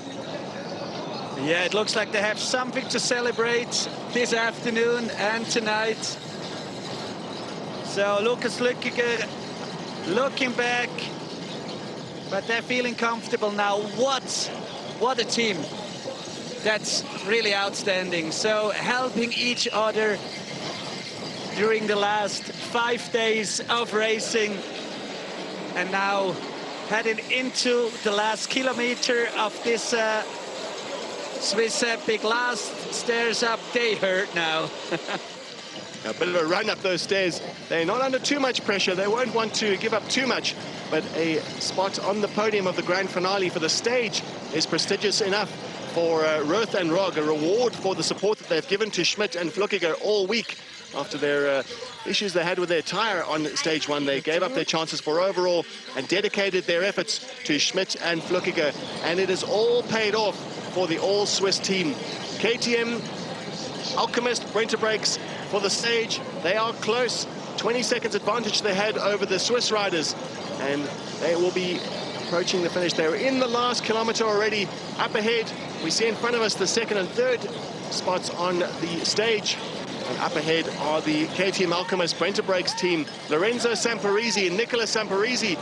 Yeah, it looks like they have something to celebrate this afternoon and tonight. So Lukas Flückiger looking back, but they're feeling comfortable now. What a team. That's really outstanding. So helping each other during the last 5 days of racing, and now heading into the last kilometer of this Swiss epic. Last stairs up, they hurt now. A bit of a run up those stairs. They're not under too much pressure. They won't want to give up too much, but a spot on the podium of the grand finale for the stage is prestigious enough for Roth and Rog, a reward for the support that they've given to Schmidt and Flückiger all week. After their issues they had with their tire on stage 1, they gave up their chances for overall and dedicated their efforts to Schmidt and Flückiger, and it has all paid off for the all-Swiss team. KTM, Alchemist, Brinter Brakes for the stage. They are close. 20 seconds advantage they had over the Swiss riders, and they will be approaching the finish. They're in the last kilometer already. Up ahead, we see in front of us the second and third spots on the stage. And up ahead are the KTM Alchemist Brinter Brakes team. Lorenzo Samparisi and Nicola Samparisi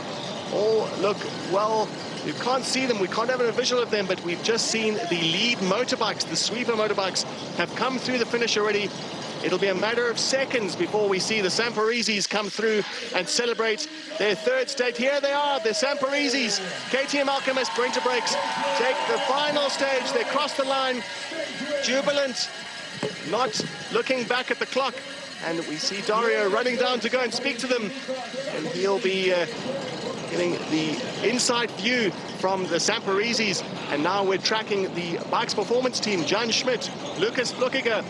all look well. You can't see them, we can't have a visual of them, but we've just seen the lead motorbikes, the sweeper motorbikes, have come through the finish already. It'll be a matter of seconds before we see the Samparisis come through and celebrate their third stage. Here they are, the Samparisis. KTM Alchemist Brinter Brakes take the final stage. They cross the line, jubilant, not looking back at the clock. And we see Dario running down to go and speak to them. And he'll be getting the inside view from the Samparisis. And now we're tracking the Bikes Performance team, Jan Schmidt, Lucas Flückiger,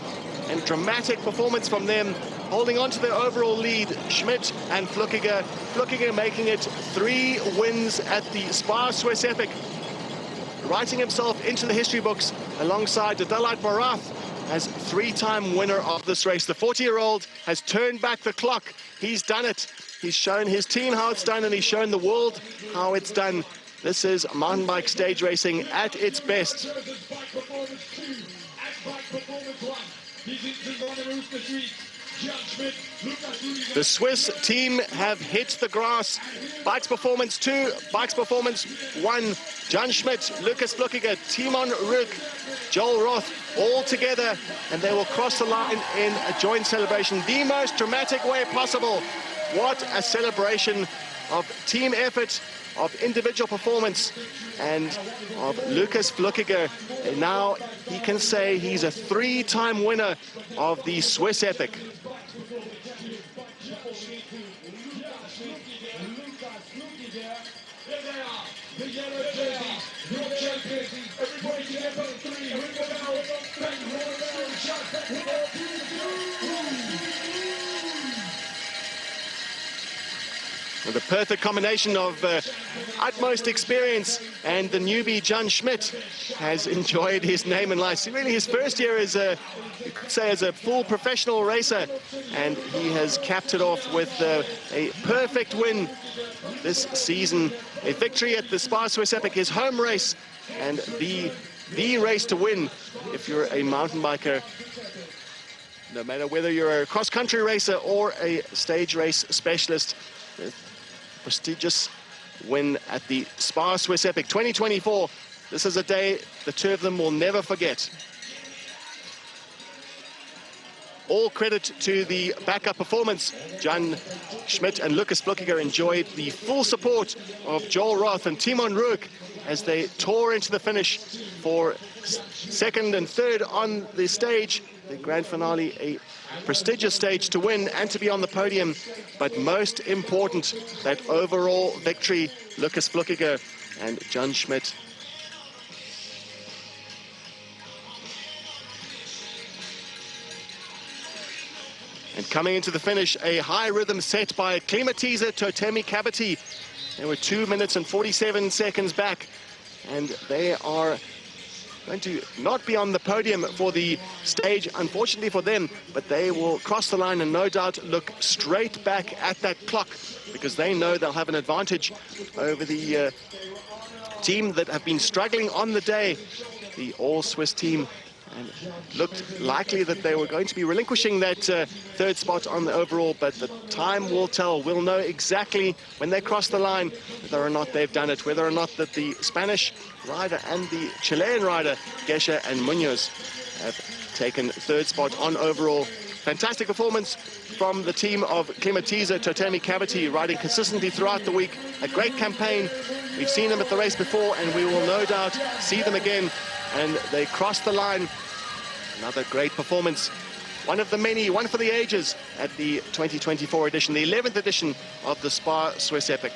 and dramatic performance from them, holding on to their overall lead, Schmidt and Flückiger. Flückiger making it 3 wins at the SPAR Swiss Epic, writing himself into the history books alongside Dalit Marath as 3-time winner of this race. The 40-year-old has turned back the clock. He's done it. He's shown his team how it's done, and he's shown the world how it's done. This is mountain bike stage racing at its best. The Swiss team have hit the grass. Bikes Performance 2, Bikes Performance 1, Jan Schmidt, Lucas Flückiger, Timon Rück, Joel Roth, all together, and they will cross the line in a joint celebration, the most dramatic way possible. What a celebration of team effort, of individual performance, and of Lucas Flückiger. And now he can say he's a 3-time winner of the Swiss Epic. The perfect combination of utmost experience, and the newbie Jan Schmidt has enjoyed his name and life. Really his first year as a, you could say, as a full professional racer, and he has capped it off with a perfect win this season. A victory at the SPAR Swiss Epic, his home race, and the race to win if you're a mountain biker. No matter whether you're a cross-country racer or a stage race specialist. Prestigious win at the SPAR Swiss Epic 2024. This is a day the two of them will never forget. All credit to the backup performance. Jan Schmidt and Lucas Flückiger enjoyed the full support of Joel Roth and Timon Rück as they tore into the finish for second and third on the stage. The grand finale, a prestigious stage to win and to be on the podium, but most important, that overall victory, Lucas Flückiger and Jan Schmidt. And coming into the finish, a high rhythm set by Klimatiser Totemi Kabati. They were 2 minutes and 47 seconds back, and they are going to not be on the podium for the stage, unfortunately for them, but they will cross the line and no doubt look straight back at that clock, because they know they'll have an advantage over the team that have been struggling on the day, the all-Swiss team And looked likely that they were going to be relinquishing that third spot on the overall, but the time will tell. We'll know exactly when they cross the line whether or not they've done it, whether or not that the Spanish rider and the Chilean rider, Gesche and Munoz, have taken third spot on overall. Fantastic performance from the team of Klimatiza Totemi Cavity, riding consistently throughout the week. A great campaign. We've seen them at the race before, and we will no doubt see them again. And they crossed the line. Another great performance. One of the many, one for the ages at the 2024 edition, the 11th edition of the SPAR Swiss Epic.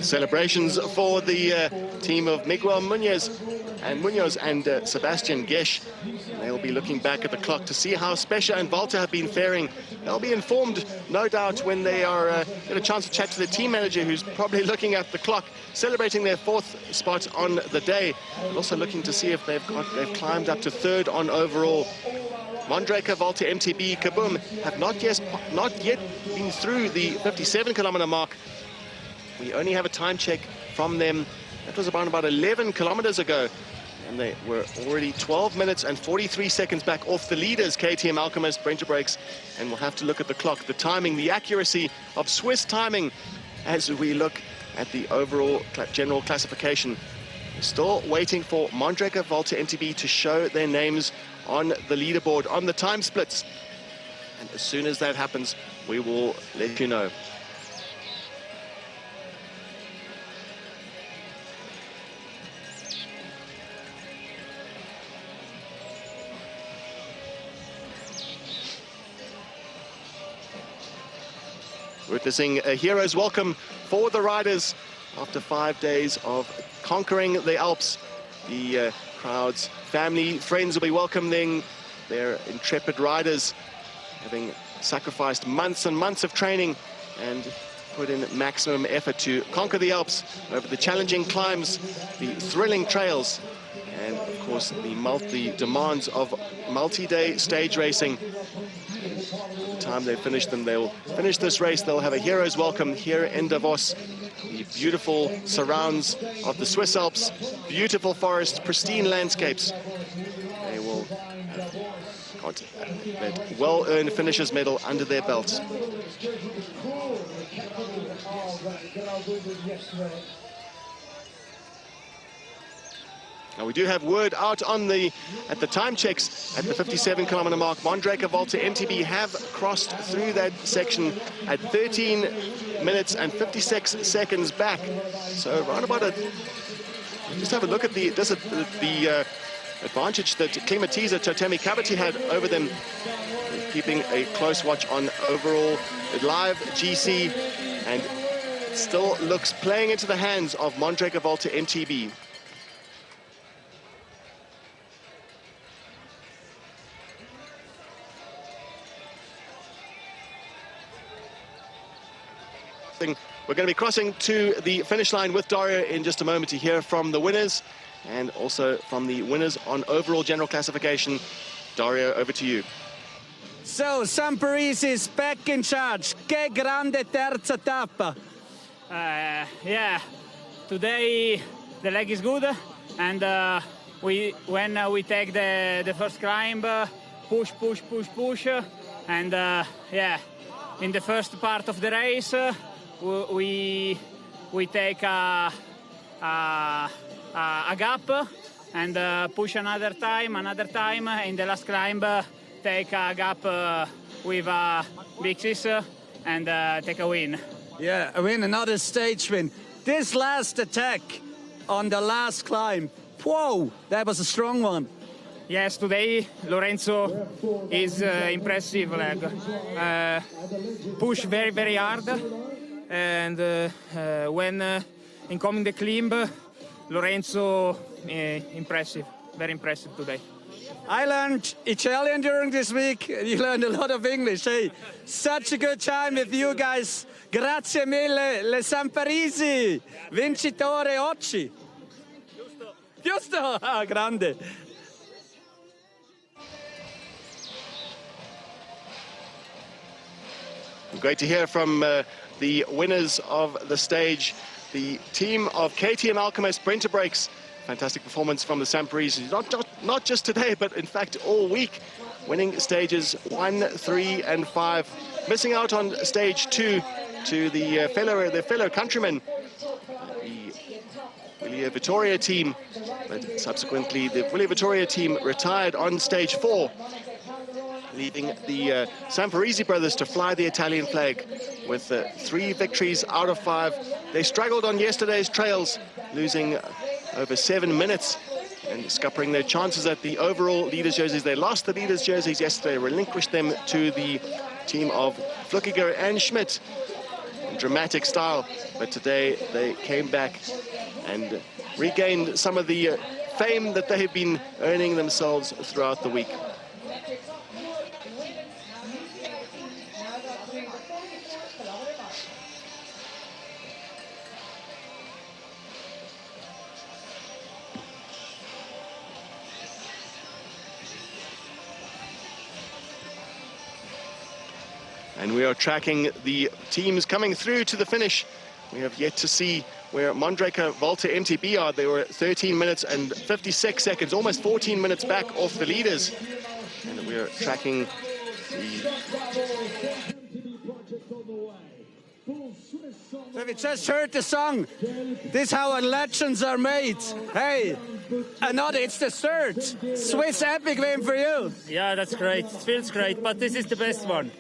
Celebrations for the team of Miguel Munoz and Sebastian Gesch. They'll be looking back at the clock to see how Specia and Walter have been faring. They'll be informed, no doubt, when they are get a chance to chat to the team manager, who's probably looking at the clock, celebrating their fourth spot on the day, and also looking to see if they've climbed up to third on overall. Mondraker, Walter, MTB, Kaboom have not yet been through the 57-kilometer mark. We only have a time check from them. That was about 11 kilometers ago. And they were already 12 minutes and 43 seconds back off the leaders, KTM Alchemist, Brenter Brakes. And we'll have to look at the clock, the timing, the accuracy of Swiss timing as we look at the overall general classification. We're still waiting for Mondraker, Walter, MTB to show their names on the leaderboard, on the time splits. And as soon as that happens, we will let you know. Witnessing a hero's welcome for the riders after 5 days of conquering the Alps. The crowds, family, friends will be welcoming their intrepid riders, having sacrificed months and months of training and put in maximum effort to conquer the Alps over the challenging climbs, the thrilling trails, and of course the demands of multi-day stage racing. By the time they finish them, they'll finish this race, they'll have a hero's welcome here in Davos. The beautiful surrounds of the Swiss Alps, beautiful forests, pristine landscapes. They will have got that well-earned finisher's medal under their belts. Now we do have word out on at the time checks at the 57-kilometer mark. Mondraker, Walter, MTB have crossed through that section at 13 minutes and 56 seconds back. So around about just have a look at the advantage that Klimatiza Totemi Cavity had over them, keeping a close watch on overall live GC, and still looks playing into the hands of Mondraker, Walter, MTB. We're going to be crossing to the finish line with Dario in just a moment to hear from the winners and also from the winners on overall general classification. Dario, over to you. So, Samparisi is back in charge. Che grande terza tappa. Yeah, today the leg is good, and when we take the first climb, push, and yeah, in the first part of the race, we take a gap and push another time. In the last climb, take a gap with a big sis and take a win. Yeah, a win, another stage win. This last attack on the last climb, whoa, that was a strong one. Yes, today Lorenzo is impressive leg. Push very, very hard. And when incoming the climb, Lorenzo impressive, very impressive today. I learned Italian during this week. You learned a lot of English. Hey, such a good time with you guys. Grazie mille, le Samparisi, vincitore oggi. Giusto, ah, grande. Great to hear from the winners of the stage, the team of KTM Alchemist Sprinter Breaks. Fantastic performance from the Samparisi, not just today, but in fact all week, winning stages 1, 3, and 5, missing out on stage 2 to their fellow countrymen, the Willia Vittoria team, but subsequently the Willia Vittoria team retired on stage 4, leaving the Samparisi brothers to fly the Italian flag with 3 victories out of 5. They struggled on yesterday's trails, losing over 7 minutes and scuppering their chances at the overall leaders' jerseys. They lost the leaders' jerseys yesterday, relinquished them to the team of Flückiger and Schmidt in dramatic style. But today they came back and regained some of the fame that they have been earning themselves throughout the week. And we are tracking the teams coming through to the finish. We have yet to see where Mondraker, Volta, MTB are. They were 13 minutes and 56 seconds, almost 14 minutes back off the leaders. And we are tracking the... So we just heard the song. This is how legends are made. Hey, another, it's the third Swiss epic win for you. Yeah, that's great. It feels great, but this is the best one.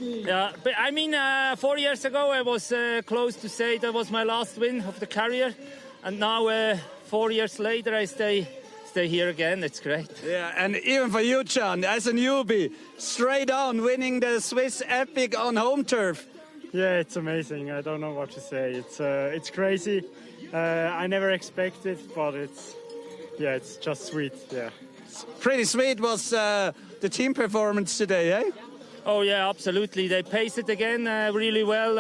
Yeah, but I mean, 4 years ago I was close to say that was my last win of the career, and now 4 years later I stay here again. It's great. Yeah, and even for you, John, as a newbie, straight on winning the Swiss epic on home turf. Yeah, it's amazing. I don't know what to say. It's crazy. I never expected, but it's just sweet. Yeah. Pretty sweet was the team performance today, eh? Oh yeah, absolutely. They paced it again really well.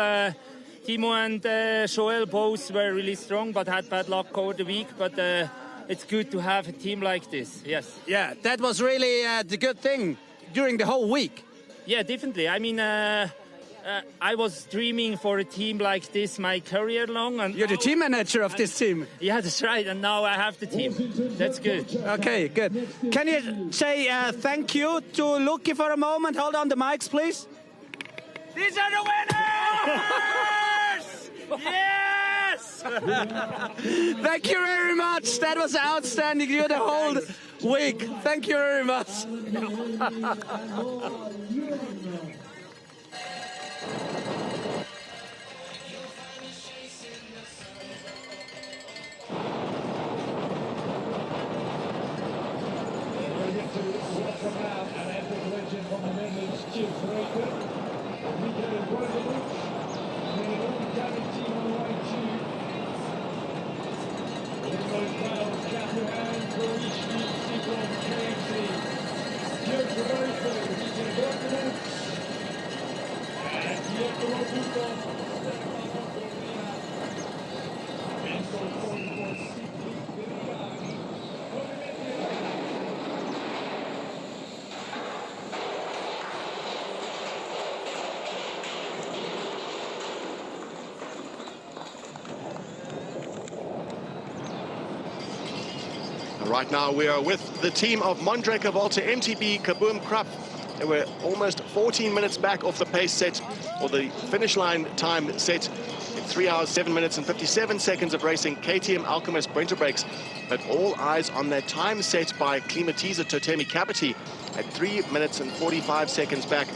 Timo and Joel both were really strong, but had bad luck over the week. But it's good to have a team like this. Yes. Yeah, that was really the good thing during the whole week. Yeah, definitely. I mean. I was dreaming for a team like this my career long. And you're the team manager of this team. Yeah, that's right. And now I have the team. That's good. Okay, good. Can you say thank you to Lucky for a moment? Hold on the mics, please. These are the winners! Yes! Thank you very much. That was outstanding. You're the whole week. Thank you very much. Welcome out an Alps Legend from the Netherlands, Chip Breaker. We get a Grande and then an all-Italian team on the way too. In those battles, Capuan, Gorishki, Sigurd, KFC. Chip Breaker, we get a Grande and Pietro Buffon. Right now we are with the team of Mondraker, Volta, MTB, Kaboom, Krupp. They were almost 14 minutes back off the pace set, or the finish line time set in 3 hours, 7 minutes and 57 seconds of racing. KTM Alchemist Sprinter Breaks, but all eyes on that time set by Klimatiza Totemi Kapiti at 3 minutes and 45 seconds back.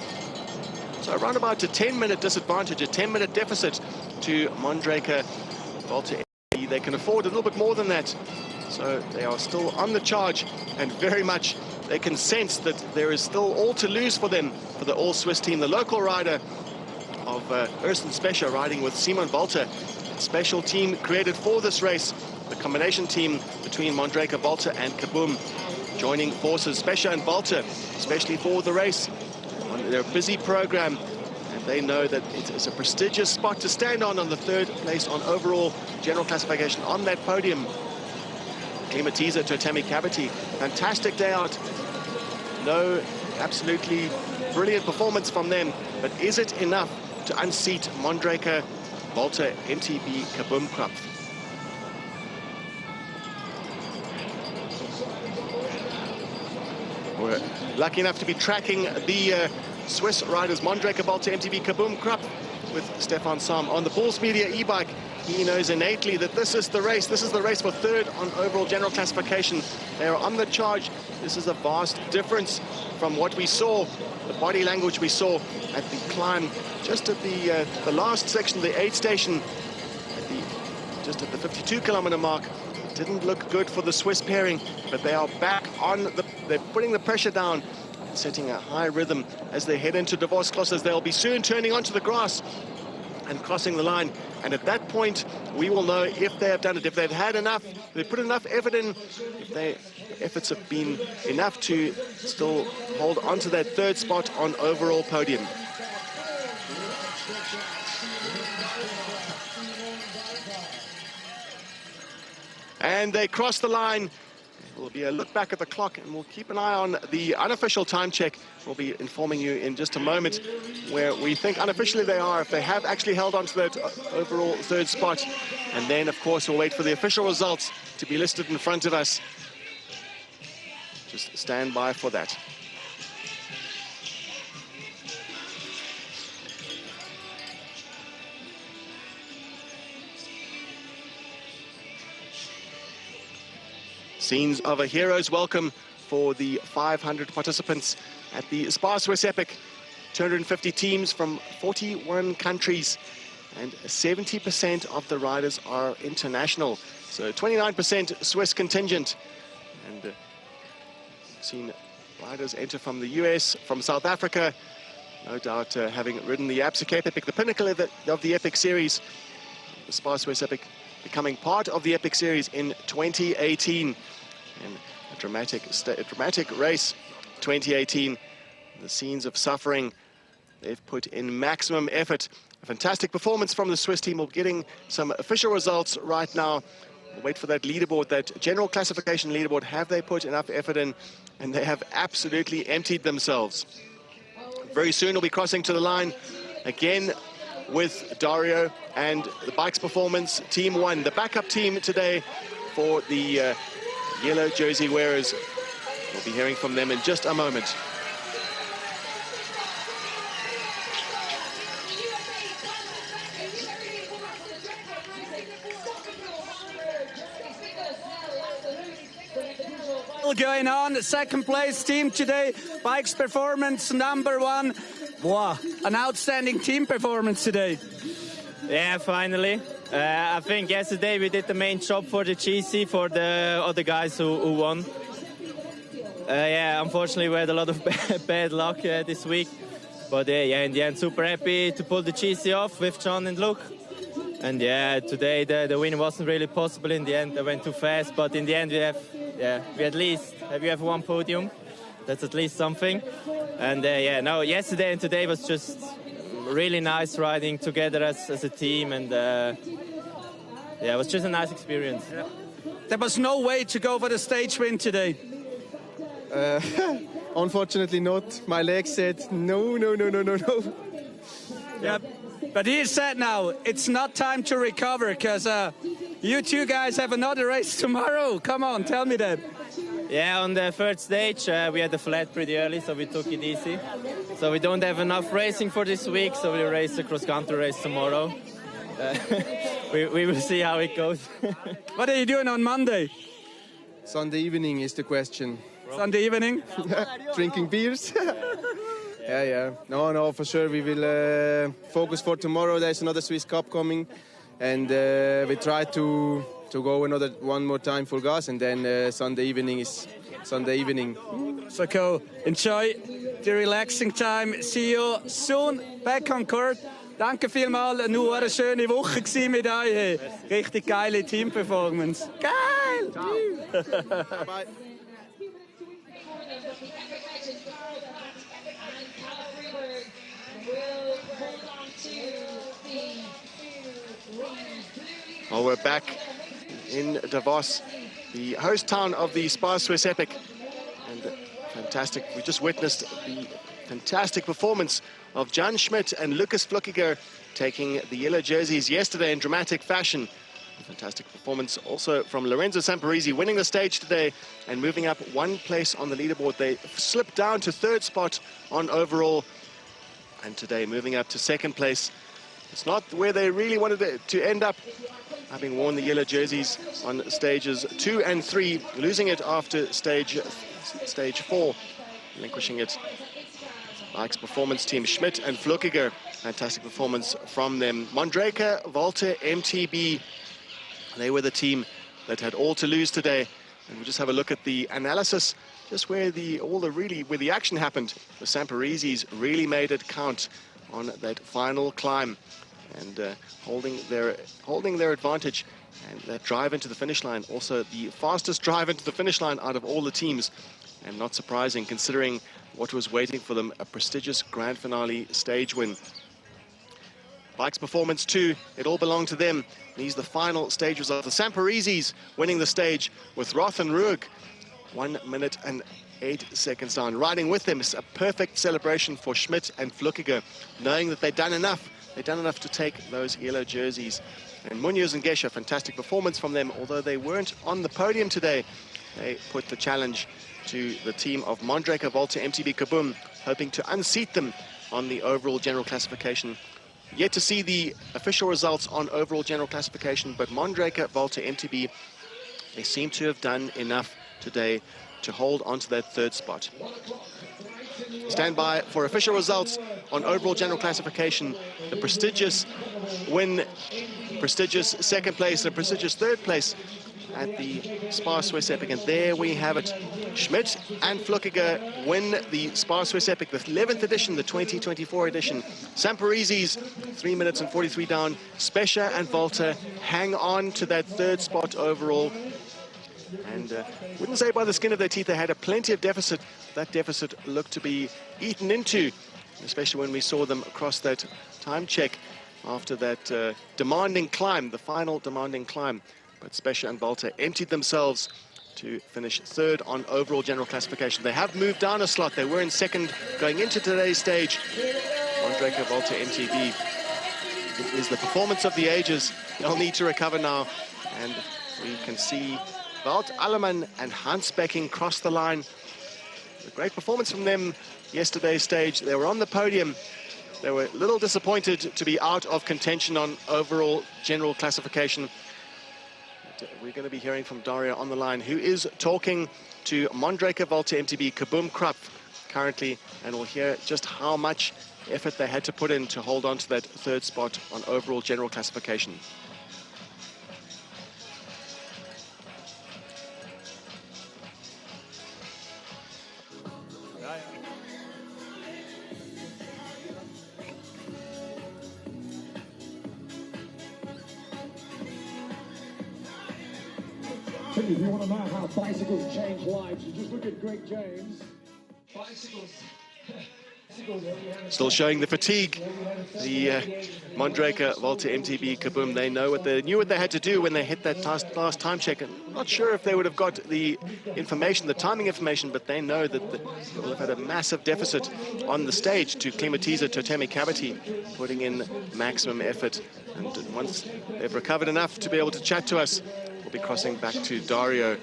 So around about a 10-minute disadvantage, a 10-minute deficit to Mondraker, Volta. They can afford a little bit more than that. So they are still on the charge, and very much they can sense that there is still all to lose for them, for the all-Swiss team. The local rider of Ersten Specher riding with Simon Volta, a special team created for this race, the combination team between Mondraker, Volta and Kaboom. joining forces, Specher and Walter, especially for the race on their busy program. And they know that it's a prestigious spot to stand on the third place on overall general classification on that podium. Klimatiza to Tammy Cavity, fantastic day out. No, absolutely brilliant performance from them, but is it enough to unseat Mondraker, Walter, MTB, Kabumkrapf? We're lucky enough to be tracking the Swiss riders Mondraker, Walter, MTB, Kabumkrapf with Stefan Sam on the Bulls Media e-bike. He knows innately that this is the race. This is the race for third on overall general classification. They are on the charge. This is a vast difference from what we saw, the body language we saw at the climb, just at the last section, the aid station, just at the 52-kilometer mark. It didn't look good for the Swiss pairing, but they are back on they're putting the pressure down, setting a high rhythm as they head into Davos Klosters. They'll be soon turning onto the grass and crossing the line. And at that point, we will know if they have done it, if they've had enough, if they put enough effort in, if their efforts have been enough to still hold on to that third spot on overall podium. And they cross the line. There will be a look back at the clock, and we'll keep an eye on the unofficial time check. We'll be informing you in just a moment where we think unofficially they are, if they have actually held on to that overall third spot. And then, of course, we'll wait for the official results to be listed in front of us. Just stand by for that. Scenes of a hero's welcome for the 500 participants at the SPAR Swiss Epic. 250 teams from 41 countries, and 70% of the riders are international. So 29% Swiss contingent. And seen riders enter from the US, from South Africa, no doubt having ridden the Alps Cape Epic, the pinnacle of the Epic series. The SPAR Swiss Epic becoming part of the Epic series in 2018. And a dramatic race, 2018. The scenes of suffering, they've put in maximum effort. A fantastic performance from the Swiss team. We're getting some official results right now. We'll wait for that leaderboard, that general classification leaderboard. Have they put enough effort in? And they have absolutely emptied themselves. Very soon we'll be crossing to the line again with Dario and the bike's performance, Team 1, the backup team today for the yellow jersey wearers. We'll be hearing from them in just a moment. Going on, second place team today, bike's performance #1. Wow, an outstanding team performance today. Yeah, finally. I think yesterday we did the main job for the GC, for the other guys who won. Yeah, unfortunately we had a lot of bad luck this week. But yeah, in the end, super happy to pull the GC off with John and Luke. And yeah, today the win wasn't really possible in the end. I went too fast, but in the end we at least have one podium. That's at least something. And yeah, no, yesterday and today was just really nice riding together as a team, and yeah, it was just a nice experience. Yeah. There was no way to go for the stage win today. Unfortunately not. My leg said no. Yeah, but he said now it's not time to recover, because you two guys have another race tomorrow. Come on, tell me that. Yeah, on the third stage we had the flat pretty early, so we took it easy. So we don't have enough racing for this week, so we'll race the cross-country race tomorrow. We will see how it goes. What are you doing on Monday? Sunday evening is the question. Sunday evening? Drinking beers. Yeah. No, for sure. We will focus for tomorrow. There's another Swiss Cup coming, and we try to go one more time full gas, and then Sunday evening is Sunday evening. So cool. Enjoy the relaxing time. See you soon back on court. Danke vielmals. Nur eine schöne Woche gewesen mit euch. Hey. Richtig geile Team-Performance. Geil! Bye. Well, we're back in Davos, the host town of the SPAR Swiss Epic. And fantastic, we just witnessed the fantastic performance of Jan Schmidt and Lucas Flückiger taking the yellow jerseys yesterday in dramatic fashion. A fantastic performance also from Lorenzo Samparisi, winning the stage today and moving up one place on the leaderboard. They slipped down to third spot on overall, and today moving up to second place. It's not where they really wanted to end up, having worn the yellow jerseys on stages 2 and 3, losing it after stage 4, relinquishing it. Mike's performance team, Schmidt and Flückiger, fantastic performance from them. Mondraker, Walter, MTB, they were the team that had all to lose today. And we'll just have a look at the analysis, just where the action happened. The Samparisis really made it count on that final climb, and holding their advantage, and that drive into the finish line, also the fastest drive into the finish line out of all the teams, and not surprising considering what was waiting for them, a prestigious Grand Finale stage win. Bike's performance too, it all belonged to them. These are the final stage results. The Samparisis winning the stage with Roth and Rueg, 1 minute and 8 seconds down. Riding with them is a perfect celebration for Schmidt and Flückiger, knowing that they've done enough. They've done enough to take those yellow jerseys. And Munoz and Gescher, fantastic performance from them. Although they weren't on the podium today, they put the challenge to the team of Mondraker, Walter, MTB, Kaboom, hoping to unseat them on the overall general classification. Yet to see the official results on overall general classification, but Mondraker, Walter, MTB, they seem to have done enough today to hold on to that third spot. Stand by for official results on overall general classification. The prestigious win, prestigious second place, and prestigious third place at the SPAR Swiss Epic. And there we have it. Schmidt and Flückiger win the SPAR Swiss Epic, the 11th edition, the 2024 edition. Samparisis, 3 minutes and 43 down. Specher and Walter hang on to that third spot overall. And wouldn't say by the skin of their teeth, they had a plenty of deficit. That deficit looked to be eaten into, especially when we saw them across that time check after that demanding climb, the final demanding climb. But Specher and Walter emptied themselves to finish third on overall general classification. They have moved down a slot. They were in second going into today's stage. Mondraker, Walter, MTB. It is the performance of the ages. They'll need to recover now. And we can see Wout Allemann and Hans Becking cross the line. A great performance from them yesterday's stage. They were on the podium. They were a little disappointed to be out of contention on overall general classification. We're going to be hearing from Dario on the line, who is talking to Mondraker, Walter, MTB, Kaboom Krupf currently, and we'll hear just how much effort they had to put in to hold on to that third spot on overall general classification. If you want to know how bicycles change lives, you just look at Greg James. Bicycles. Still showing the fatigue. The Mondraker, Walter, MTB, Kaboom, they knew what they had to do when they hit that last time check. I'm not sure if they would have got the information, the timing information, but they know that they will have had a massive deficit on the stage to climatize totemic cavity, putting in maximum effort. And once they've recovered enough to be able to chat to us, we'll be crossing back to Dario.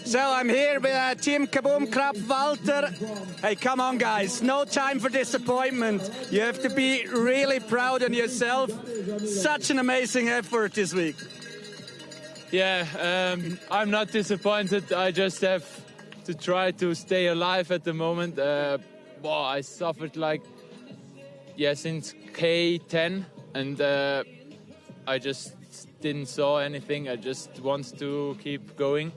So I'm here with Team Kaboom Krupf, Walter. Hey, come on guys, no time for disappointment. You have to be really proud of yourself. Such an amazing effort this week. Yeah, I'm not disappointed. I just have to try to stay alive at the moment. I suffered since K10, and I just didn't saw anything. I just want to keep going.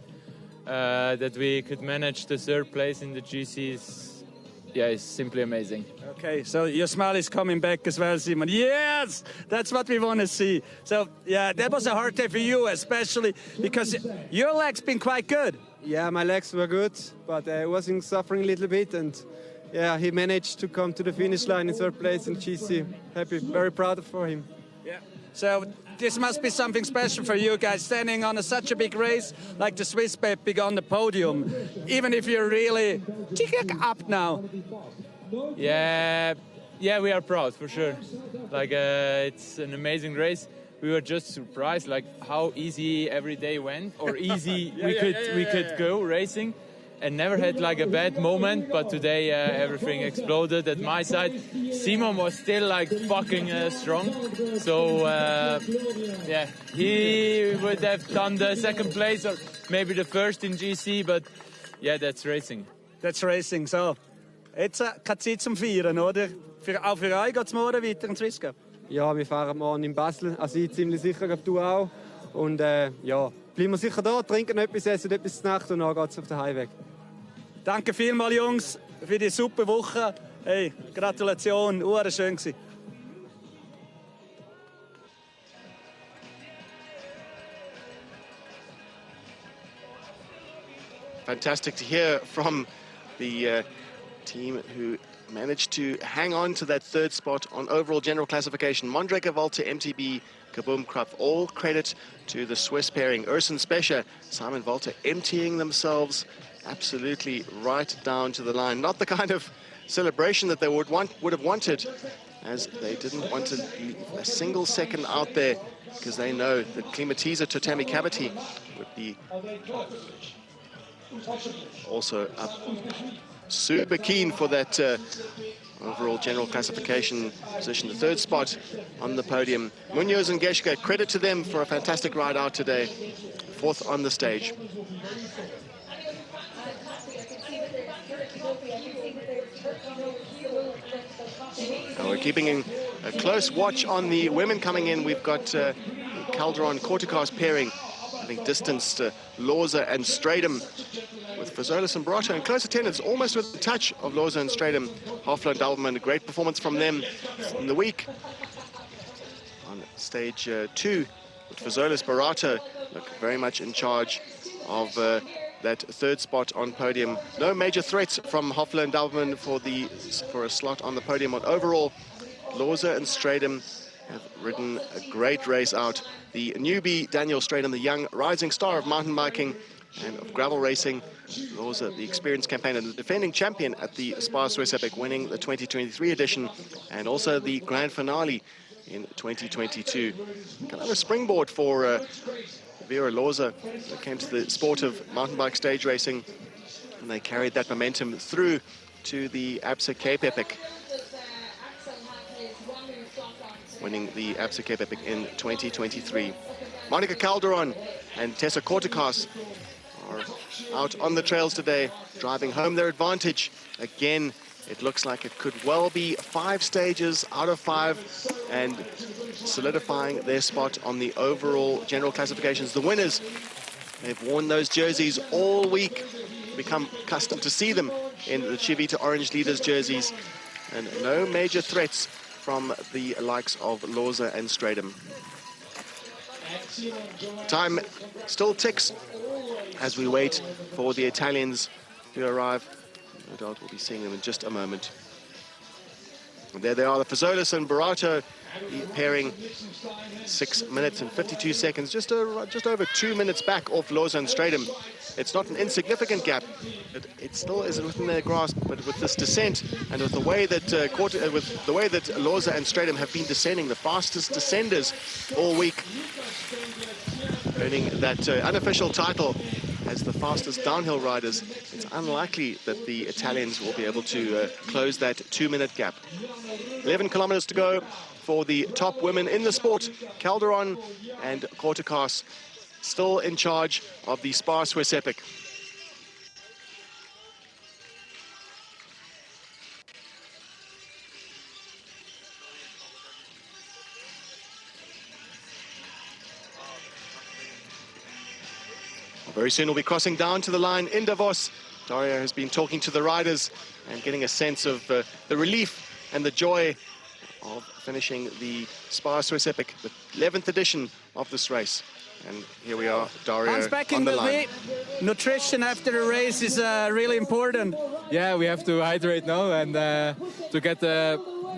That we could manage the third place in the GC yeah, it's simply amazing. Okay, so your smile is coming back as well, Simon. Yes, that's what we want to see. So, yeah, that was a hard day for you, especially because your leg's been quite good. Yeah, my legs were good, but I was suffering a little bit, and yeah, he managed to come to the finish line in third place in GC. Happy, very proud for him. Yeah. So this must be something special for you guys, standing on such a big race like the Swiss Epic on the podium, even if you're really up now. Yeah, we are proud for sure. Like it's an amazing race. We were just surprised, like how easy every day went, or easy we could go racing, and never had like a bad moment. But today everything exploded at my side. Simon was still like fucking strong, so yeah, he would have done the second place or maybe the first in GC. But yeah, that's racing. That's racing. So jetzt keine Zeit zum Feiern, oder? Auch für euch geht es morgen weiter in Swiss Cup. Ja, wir fahren morgen in Basel, also ich ziemlich sicher, du auch. Und ja, bleiben wir sicher da, trinken etwas, essen etwas zur Nacht und dann geht es auf den Heimweg. Danke vielmals, Jungs, für die super Woche. Hey, Gratulation, schön gewesen. Fantastic to hear from the team who managed to hang on to that third spot on overall general classification. Mondreke, Walter, MTB, Kaboom, Krapf, all credit to the Swiss pairing. Urson Specher, Simon Walter emptying themselves absolutely right down to the line. Not the kind of celebration that they would have wanted, as they didn't want to leave a single second out there, because they know that Klimatiza Totemi Cavity would be also up super keen for that overall general classification position, the third spot on the podium. Munoz and Geschke, credit to them for a fantastic ride out today, fourth on the stage. And we're keeping a close watch on the women coming in. We've got Calderon Kortikos pairing, having distanced Lorza and Stradum, with Fazolis and Barato in close attendance, almost with the touch of Lorza and Stradum. Hofler and Dalman, a great performance from them in the week. On stage 2, with Fazolis, Barato look very much in charge of that third spot on podium. No major threats from Hofler and Dalman for a slot on the podium. But overall, Lorza and Stradum have ridden a great race out. The newbie Daniel Stradum, the young rising star of mountain biking and of gravel racing. Lorza, the experienced campaigner, the defending champion at the SPAR Swiss Epic, winning the 2023 edition and also the Grande Finale in 2022. Kind of a springboard for Vera Lorza when it came to the sport of mountain bike stage racing, and they carried that momentum through to the Absa Cape Epic, winning the Absa Cape Epic in 2023. Monica Calderon and Tessa Kortikos are out on the trails today, driving home their advantage. Again, it looks like it could well be 5 stages out of 5 and solidifying their spot on the overall general classifications. The winners, they've worn those jerseys all week, become accustomed to see them in the Chivita Orange Leaders jerseys, and no major threats from the likes of Lorza and Stradum. Time still ticks as we wait for the Italians to arrive. No doubt we'll be seeing them in just a moment. And there they are, the Fazolis and Barato pairing 6 minutes and 52 seconds, just over 2 minutes back off Lorza and Stradum. It's not an insignificant gap, but it still is within their grasp. But with this descent and with the way that Lorza and Stradum have been descending, the fastest descenders all week, earning that unofficial title as the fastest downhill riders, it's unlikely that the Italians will be able to close that 2-minute gap. 11 kilometers to go for the top women in the sport. Calderon and Kortikos still in charge of the SPAR Swiss Epic. Very soon we'll be crossing down to the line in Davos Dario has been talking to the riders and getting a sense of the relief and the joy of finishing the SPAR Swiss Epic, the 11th edition of this race. And here we are, Dario on the line. Nutrition after the race is really important. Yeah, we have to hydrate now and to get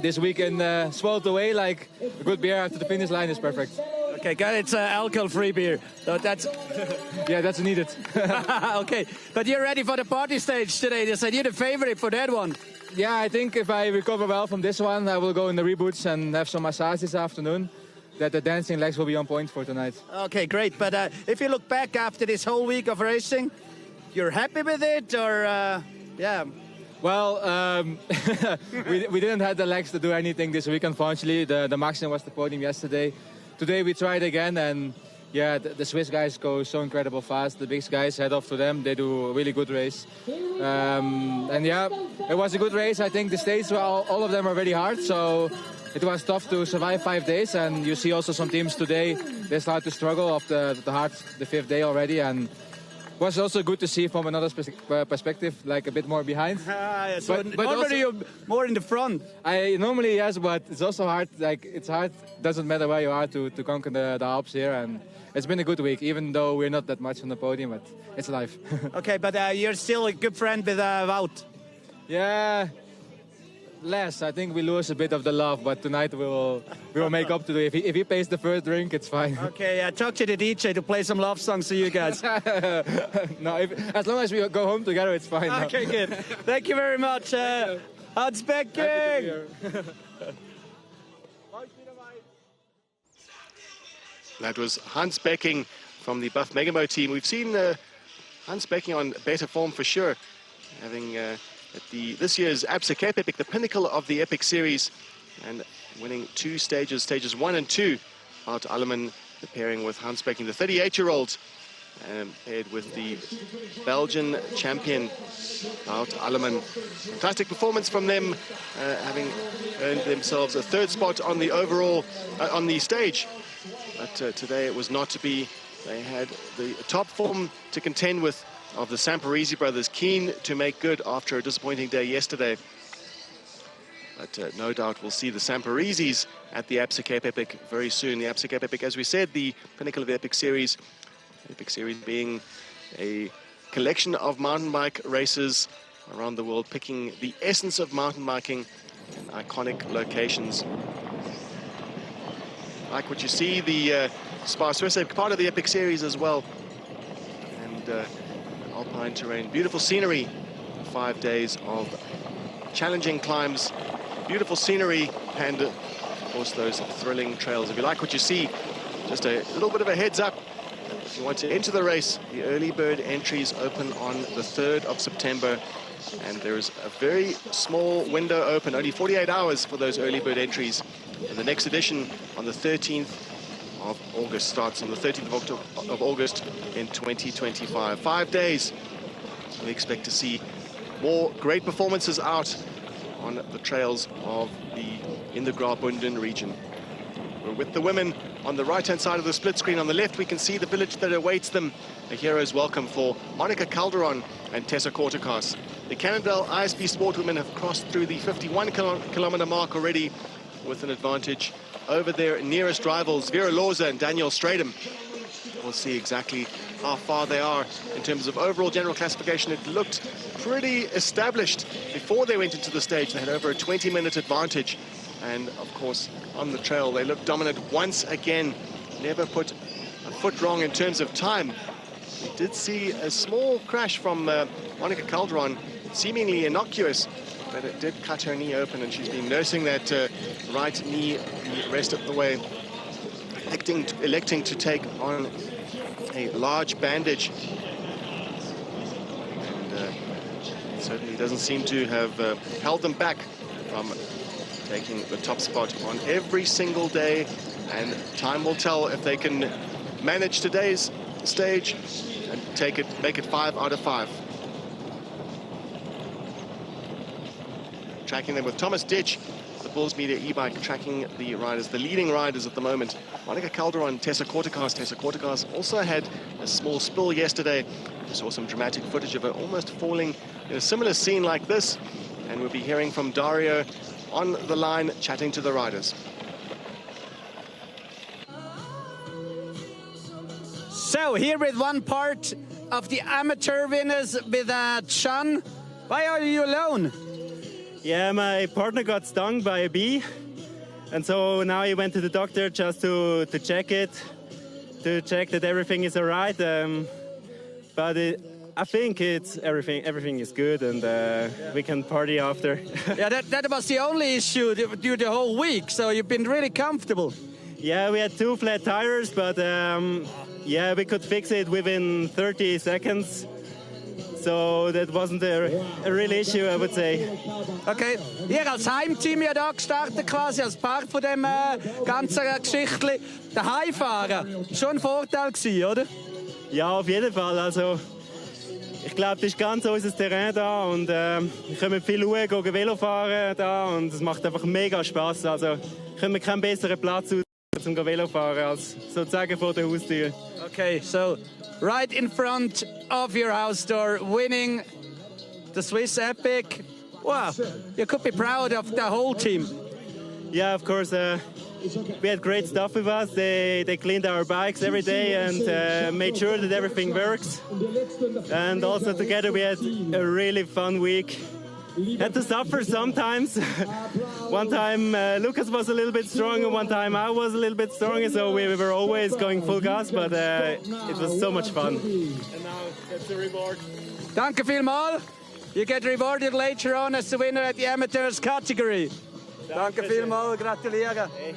this weekend swallowed away like a good beer after the finish line is perfect. Okay, good. It's alcohol-free beer. So that's yeah, that's needed. Okay, but you're ready for the party stage today. They said you're the favorite for that one. Yeah, I think if I recover well from this one, I will go in the reboots and have some massage this afternoon. That the dancing legs will be on point for tonight. Okay, great. But if you look back after this whole week of racing, you're happy with it, or yeah? Well, we didn't have the legs to do anything this week, unfortunately. The maximum was the podium yesterday. Today we tried again, and yeah, the Swiss guys go so incredible fast. The big guys, head off to them. They do a really good race. And yeah, it was a good race. I think the stages, all of them are very hard, so it was tough to survive 5 days. And you see also some teams today, they start to struggle after the 5th day already. And it was also good to see from another perspective, like a bit more behind. So but normally you're more in the front. Normally, yes, but it's also hard. Like, it's hard, doesn't matter where you are, to conquer the Alps here. And it's been a good week, even though we're not that much on the podium, but it's life. Okay, but you're still a good friend with Wout. Yeah, less. I think we lose a bit of the love, but tonight we will make up to it. If he pays the first drink, it's fine. Okay, talk to the DJ to play some love songs to you guys. No, as long as we go home together, it's fine. Okay, good. Thank you very much, Hans Becking. That was Hans Becking from the Buff Megamo team. We've seen Hans Becking on better form for sure, having at this year's Alps Epic, the pinnacle of the Epic series, and winning 2 stages, stages 1 and 2. Wout Alleman pairing with Hans Becking, the 38-year-old, paired with the Belgian champion Wout Alleman. Fantastic performance from them, having earned themselves a 3rd spot on the overall on the stage. But today it was not to be. They had the top form to contend with of the Samparisi brothers, keen to make good after a disappointing day yesterday. But no doubt we'll see the Samparisis at the Alps Epic very soon. The Alps Epic, as we said, the pinnacle of the Epic series. Epic series being a collection of mountain bike races around the world, picking the essence of mountain biking in iconic locations. Like what you see, the SPAR Swiss Epic, part of the Epic series as well. And alpine terrain, beautiful scenery, 5 days of challenging climbs, beautiful scenery, and of course those thrilling trails. If you like what you see, just a little bit of a heads up. If you want to enter the race, the early bird entries open on the 3rd of September. And there is a very small window open, only 48 hours for those early bird entries. And the next edition on the 13th of August starts on the 13th of August in 2025. 5 days. We expect to see more great performances out on the trails of in the Graubünden region. We're with the women on the right-hand side of the split screen. On the left, we can see the village that awaits them. A hero's welcome for Monica Calderon and Tessa Kortekas. The Cannondale ISB Sport women have crossed through the 51-kilometer mark already with an advantage over their nearest rivals, Vera Loza and Daniel Stradom. We'll see exactly how far they are in terms of overall general classification. It looked pretty established before they went into the stage. They had over a 20-minute advantage. And of course, on the trail, they looked dominant once again. Never put a foot wrong in terms of time. We did see a small crash from Monica Calderon, seemingly innocuous, but it did cut her knee open, and she's been nursing that right knee the rest of the way, electing to take on a large bandage. And it certainly doesn't seem to have held them back from taking the top spot on every single day. And time will tell if they can manage today's stage and make it 5 out of 5. Tracking them with Thomas Ditch, the the Bulls Media e-bike tracking the riders, the leading riders at the moment. Monica Calderon, Tessa Kortekas. Tessa Kortekas also had a small spill yesterday. We saw some dramatic footage of her almost falling in a similar scene like this. And we'll be hearing from Dario on the line, chatting to the riders. So here with one part of the amateur winners with Can. Why are you alone? Yeah, my partner got stung by a bee, and so now he went to the doctor just to check it, to check that everything is all right. But I think everything is good, and we can party after. Yeah, that was the only issue during the whole week, so you've been really comfortable. Yeah, we had 2 flat tires, but yeah, we could fix it within 30 seconds. So that wasn't a real issue, I would say. Okay, ihr als Heimteam ja da gestartet quasi als Part von dem ganzen Geschichtli. Daheim fahren, schon ein Vorteil gewesen, oder? Ja, auf jeden Fall. Also ich glaube, das ist ganz unser Terrain da und wir können viel Ruhe gehen Velo fahren da und es macht einfach mega Spaß. Also können wir keinen besseren Platz zum Velo fahren als sozusagen vor der Haustür. Okay, so right in front of your house door, winning the Swiss Epic. Wow, you could be proud of the whole team. Yeah, of course. We had great stuff with us. They cleaned our bikes every day and made sure that everything works. And also together we had a really fun week. Had to suffer sometimes. One time Lucas was a little bit stronger, one time I was a little bit stronger, so we were always going full gas, but it was so much fun. And now that's the reward. Danke vielmals. You get rewarded later on as the winner at the amateurs category. Danke vielmals, gratuliere. Hey.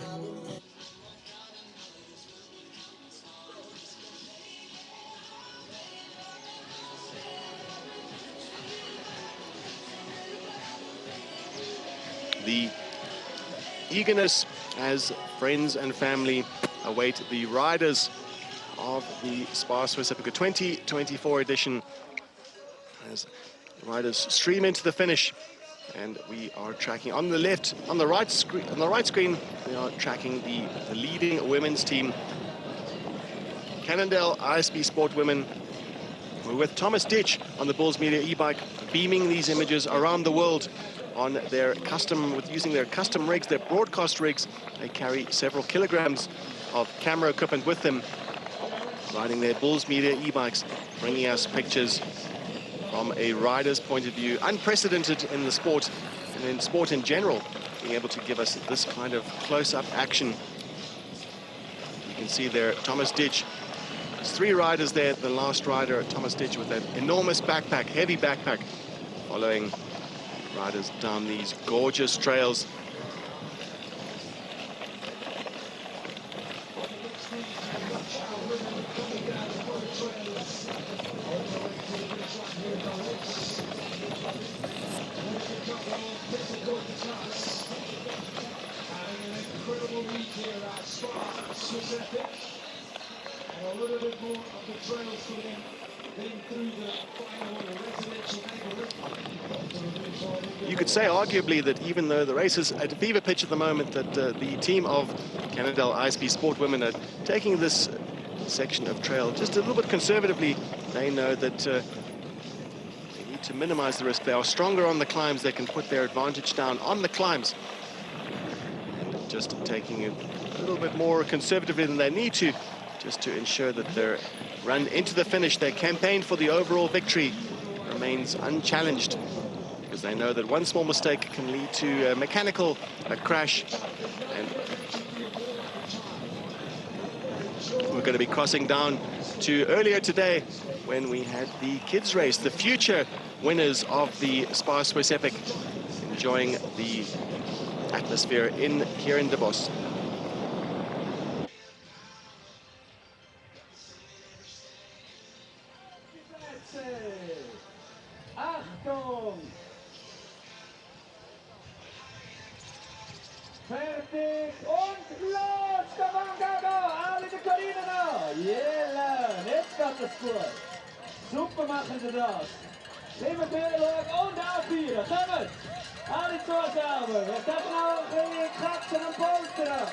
The eagerness as friends and family await the riders of the SPAR Swiss Epic 2024 edition as riders stream into the finish, and we are tracking on the right screen we are tracking the leading women's team, Cannondale ISB Sport Women. We're with Thomas Ditch on the Bulls Media e-bike, beaming these images around the world on their using their custom rigs, their broadcast rigs. They carry several kilograms of camera equipment with them, riding their Bulls Media e-bikes, bringing us pictures from a rider's point of view, unprecedented in the sport and in sport in general, being able to give us this kind of close-up action. You can see there Thomas Ditch. There's 3 riders there. The last rider, Thomas Ditch, with that enormous backpack, heavy backpack, following riders down these gorgeous trails. A little bit more of the trails today, getting through the final residential neighborhood. You could say arguably that even though the race is at a fever pitch at the moment, that the team of Cannondale ISB Sport Women are taking this section of trail just a little bit conservatively. They know that they need to minimize the risk. They are stronger on the climbs. They can put their advantage down on the climbs. And just taking it a little bit more conservatively than they need to, just to ensure that their run into the finish, their campaign for the overall victory, remains unchallenged, because they know that one small mistake can lead to a mechanical crash. And we're going to be crossing down to earlier today when we had the kids race, the future winners of the SPAR Swiss Epic, enjoying the atmosphere here in Davos. Achtung! Fertig und los! Come on, go, go! Alle die Karine noch! Yeah, jetzt geht das gut. Super machen sie das. Immer wieder schauen und aufführen. Kommt! Alle Zuschauer, wir dürfen auch ein bisschen klatschen und polstern.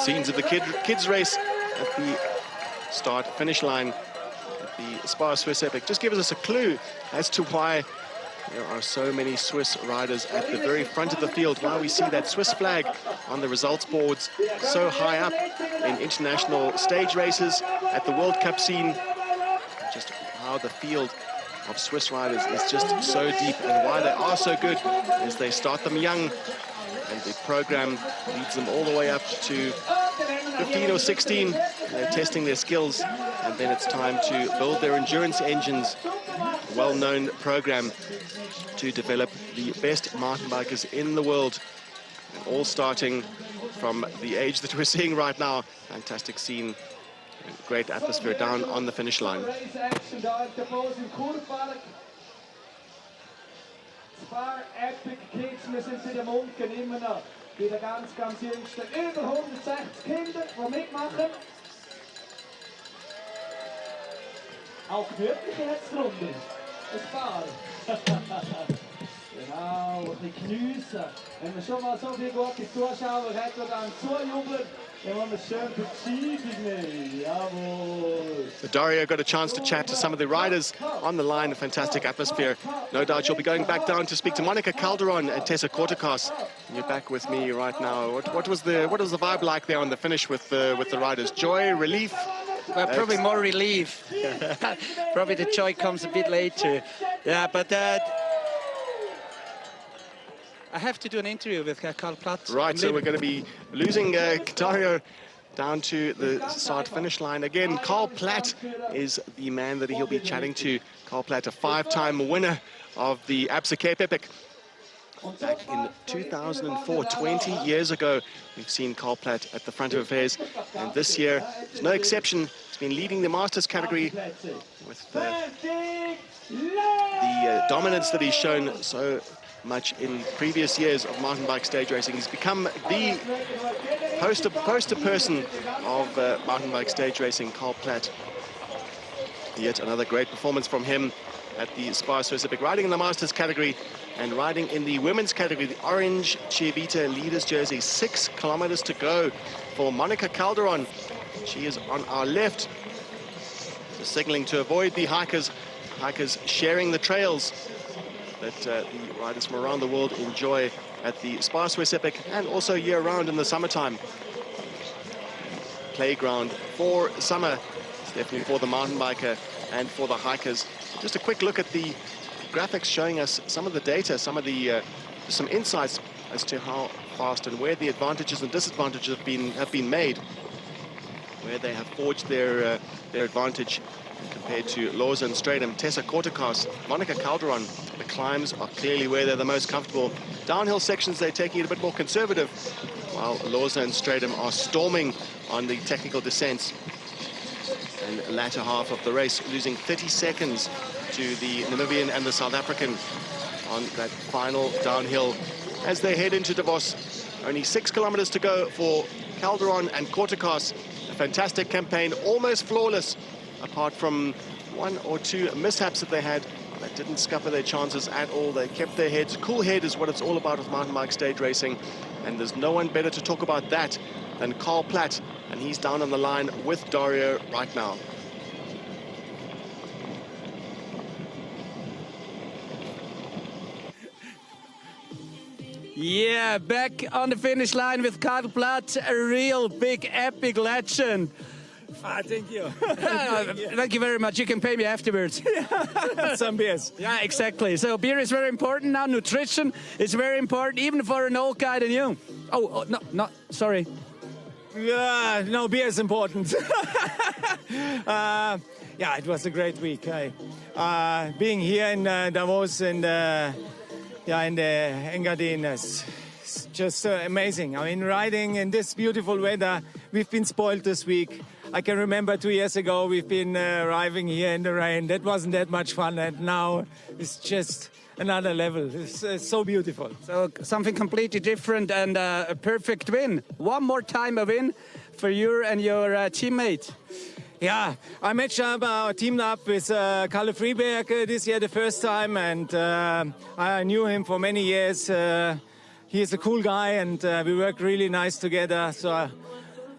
Scenes of the kids race at the start-finish line at the SPAR Swiss Epic just gives us a clue as to why there are so many Swiss riders at the very front of the field, why we see that Swiss flag on the results boards so high up in international stage races, at the World Cup scene. Just how the field of Swiss riders is just so deep, and why they are so good is they start them young, and the program leads them all the way up to 15 or 16. They're testing their skills, and then it's time to build their endurance engines. A well-known program to develop the best mountain bikers in the world, and all starting from the age that we're seeing right now. Fantastic scene, great atmosphere down on the finish line. SPAR Epic Kids, wir sind bei den Munken immer noch. Bei den ganz Jüngsten. Über 160 Kinder, die mitmachen. Auch gemütlich jetzt drunter. Ein SPAR. Genau, ein bisschen geniessen. Wenn man schon mal so viele gute Zuschauer hat, die dann zujubeln, dann wollen wir schön Beziehung nehmen. Jawohl. So Dario got a chance to chat to some of the riders on the line. A fantastic atmosphere. No doubt you'll be going back down to speak to Monica Calderon and Tessa Kortekas. You're back with me right now. What was the vibe like there on the finish with the riders? Joy, relief? Well, probably more relief. Probably the joy comes a bit later. Yeah, but I have to do an interview with Karl Platt. Right, so we're going to be losing Dario down to the start-finish line. Again, Karl Platt is the man that he'll be chatting to. Karl Platt, a 5-time winner of the Alps Epic. Back in 2004, 20 years ago, we've seen Karl Platt at the front of affairs. And this year, it's no exception. He's been leading the Masters category with the dominance that he's shown so much in previous years of mountain bike stage racing. He's become the poster person of mountain bike stage racing, Karl Platt. Yet another great performance from him at the SPAR Swiss Epic, riding in the Masters category and riding in the women's category, the orange Cievita leaders jersey. 6 kilometers to go for Monica Calderon. She is on our left, signaling to avoid the hikers sharing the trails that the riders from around the world enjoy at the SPAR Swiss Epic and also year-round in the summertime. Playground for summer. It's definitely for the mountain biker and for the hikers. Just a quick look at the graphics showing us some of the data, some insights as to how fast and where the advantages and disadvantages have been made, where they have forged their advantage compared to Lorza and Stratum. Tessa Kortekas, Monica Calderon, the climbs are clearly where they're the most comfortable. Downhill sections, they're taking it a bit more conservative, while Lorza and Stratum are storming on the technical descents. And the latter half of the race, losing 30 seconds to the Namibian and the South African on that final downhill as they head into Davos. Only 6 kilometers to go for Calderon and Kortekas. A fantastic campaign, almost flawless, apart from 1 or 2 mishaps that they had that didn't scupper their chances at all. They kept their heads. Cool head is what it's all about with mountain bike stage racing, and there's no one better to talk about that than Karl Platt, and he's down on the line with Dario right now. Yeah, back on the finish line with Karl Platt, a real big epic legend. Thank you. Thank you very much. You can pay me afterwards. Some beers. Yeah, exactly. So beer is very important now. Nutrition is very important, even for an old guy than you. Oh no, sorry. Yeah, no, beer is important. Yeah, it was a great week. Being here in Davos and in the Engadin is just amazing. I mean, riding in this beautiful weather, we've been spoiled this week. I can remember 2 years ago, we've been arriving here in the rain. That wasn't that much fun, and now it's just another level. It's so beautiful. So something completely different and a perfect win. One more time a win for you and your teammate. Yeah, I matched up, teamed up with Kalle Friberg this year the first time, and I knew him for many years. He's a cool guy, and we worked really nice together. So,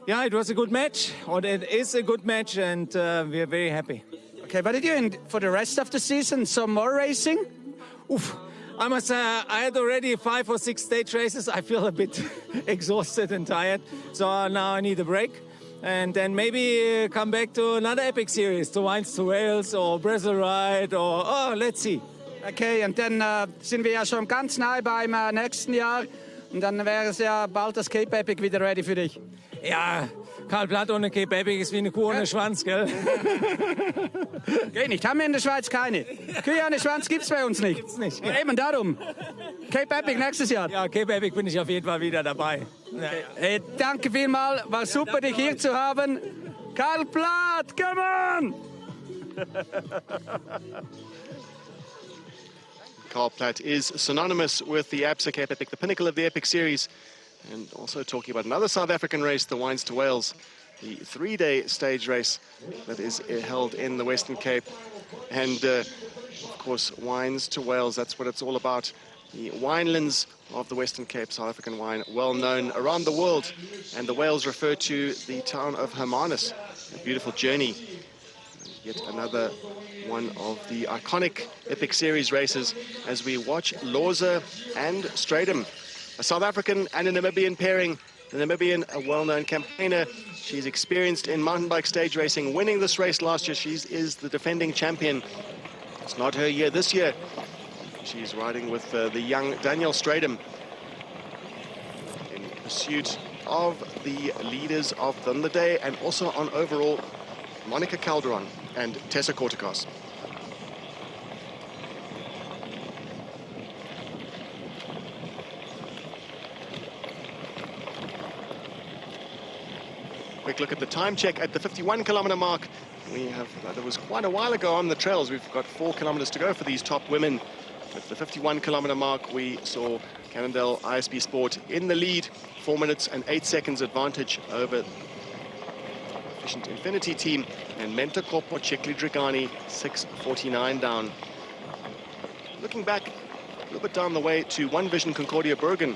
yeah, it was a good match, or it is a good match, and we are very happy. Okay, what did you do for the rest of the season? Some more racing? Oof. I must say, I had already 5 or 6 stage races. I feel a bit exhausted and tired, so now I need a break. And then maybe come back to another epic series, to Wines to Wales or Brazil Ride, or let's see. Okay, und dann sind wir ja schon ganz nahe beim nächsten Jahr. Und dann wäre es ja bald das Cape Epic wieder ready für dich. Ja, Karl Platt ohne Cape Epic ist wie eine Kuh ohne Schwanz, gell? Geht nicht, haben wir in der Schweiz keine. Kühe ohne Schwanz gibt's bei uns nicht. Gibt's nicht. Eben darum. Cape Epic nächstes Jahr. Ja, Cape Epic bin ich auf jeden Fall wieder dabei. Ja. Hey, danke vielmals, war super, dich hier zu haben. Karl Platt, come on! Karl Platt is synonymous with the Alps Cape Epic, the pinnacle of the epic series. And also talking about another South African race, the Wines to Wales, the 3-day stage race that is held in the Western Cape. And of course, Wines to Wales, that's what it's all about. The winelands of the Western Cape, South African wine, well known around the world. And the Wales refer to the town of Hermanus, a beautiful journey. Yet another one of the iconic epic series races as we watch Loza and Stratum, a South African and a Namibian pairing. The Namibian, a well-known campaigner. She's experienced in mountain bike stage racing, winning this race last year. She is the defending champion. It's not her year this year. She's riding with the young Daniel Stratum in pursuit of the leaders of the day, and also on overall Monica Calderon and Tessa Kortikos. Quick look at the time check at the 51-kilometer mark. We have, that was quite a while ago on the trails. We've got 4 kilometers to go for these top women. At the 51-kilometer mark, we saw Cannondale ISP Sport in the lead, 4 minutes and 8 seconds advantage over Efficient Infinity team, and Mentor Corpo Cicli Dragani 6:49 down. Looking back a little bit down the way to One Vision Concordia Bergen,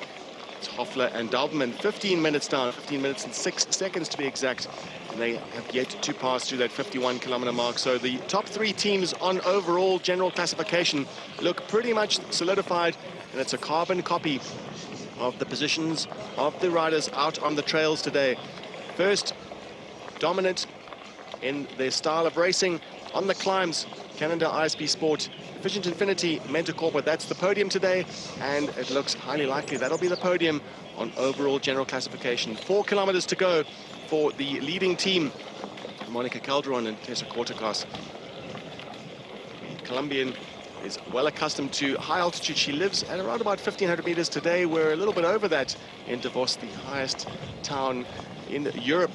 it's Hoffler and Dalberman, 15 minutes down, 15 minutes and 6 seconds to be exact. And they have yet to pass through that 51-kilometer mark. So the top 3 teams on overall general classification look pretty much solidified, and it's a carbon copy of the positions of the riders out on the trails today. First, dominant in their style of racing on the climbs, Cannondale ISP Sport. Efficient Infinity, Mentor Corpo, that's the podium today, and it looks highly likely that'll be the podium on overall general classification. 4 kilometers to go for the leading team, Monica Calderon and Tessa Kortikos. The Colombian is well accustomed to high altitude. She lives at around about 1,500 meters today. We're a little bit over that in Davos, the highest town in Europe.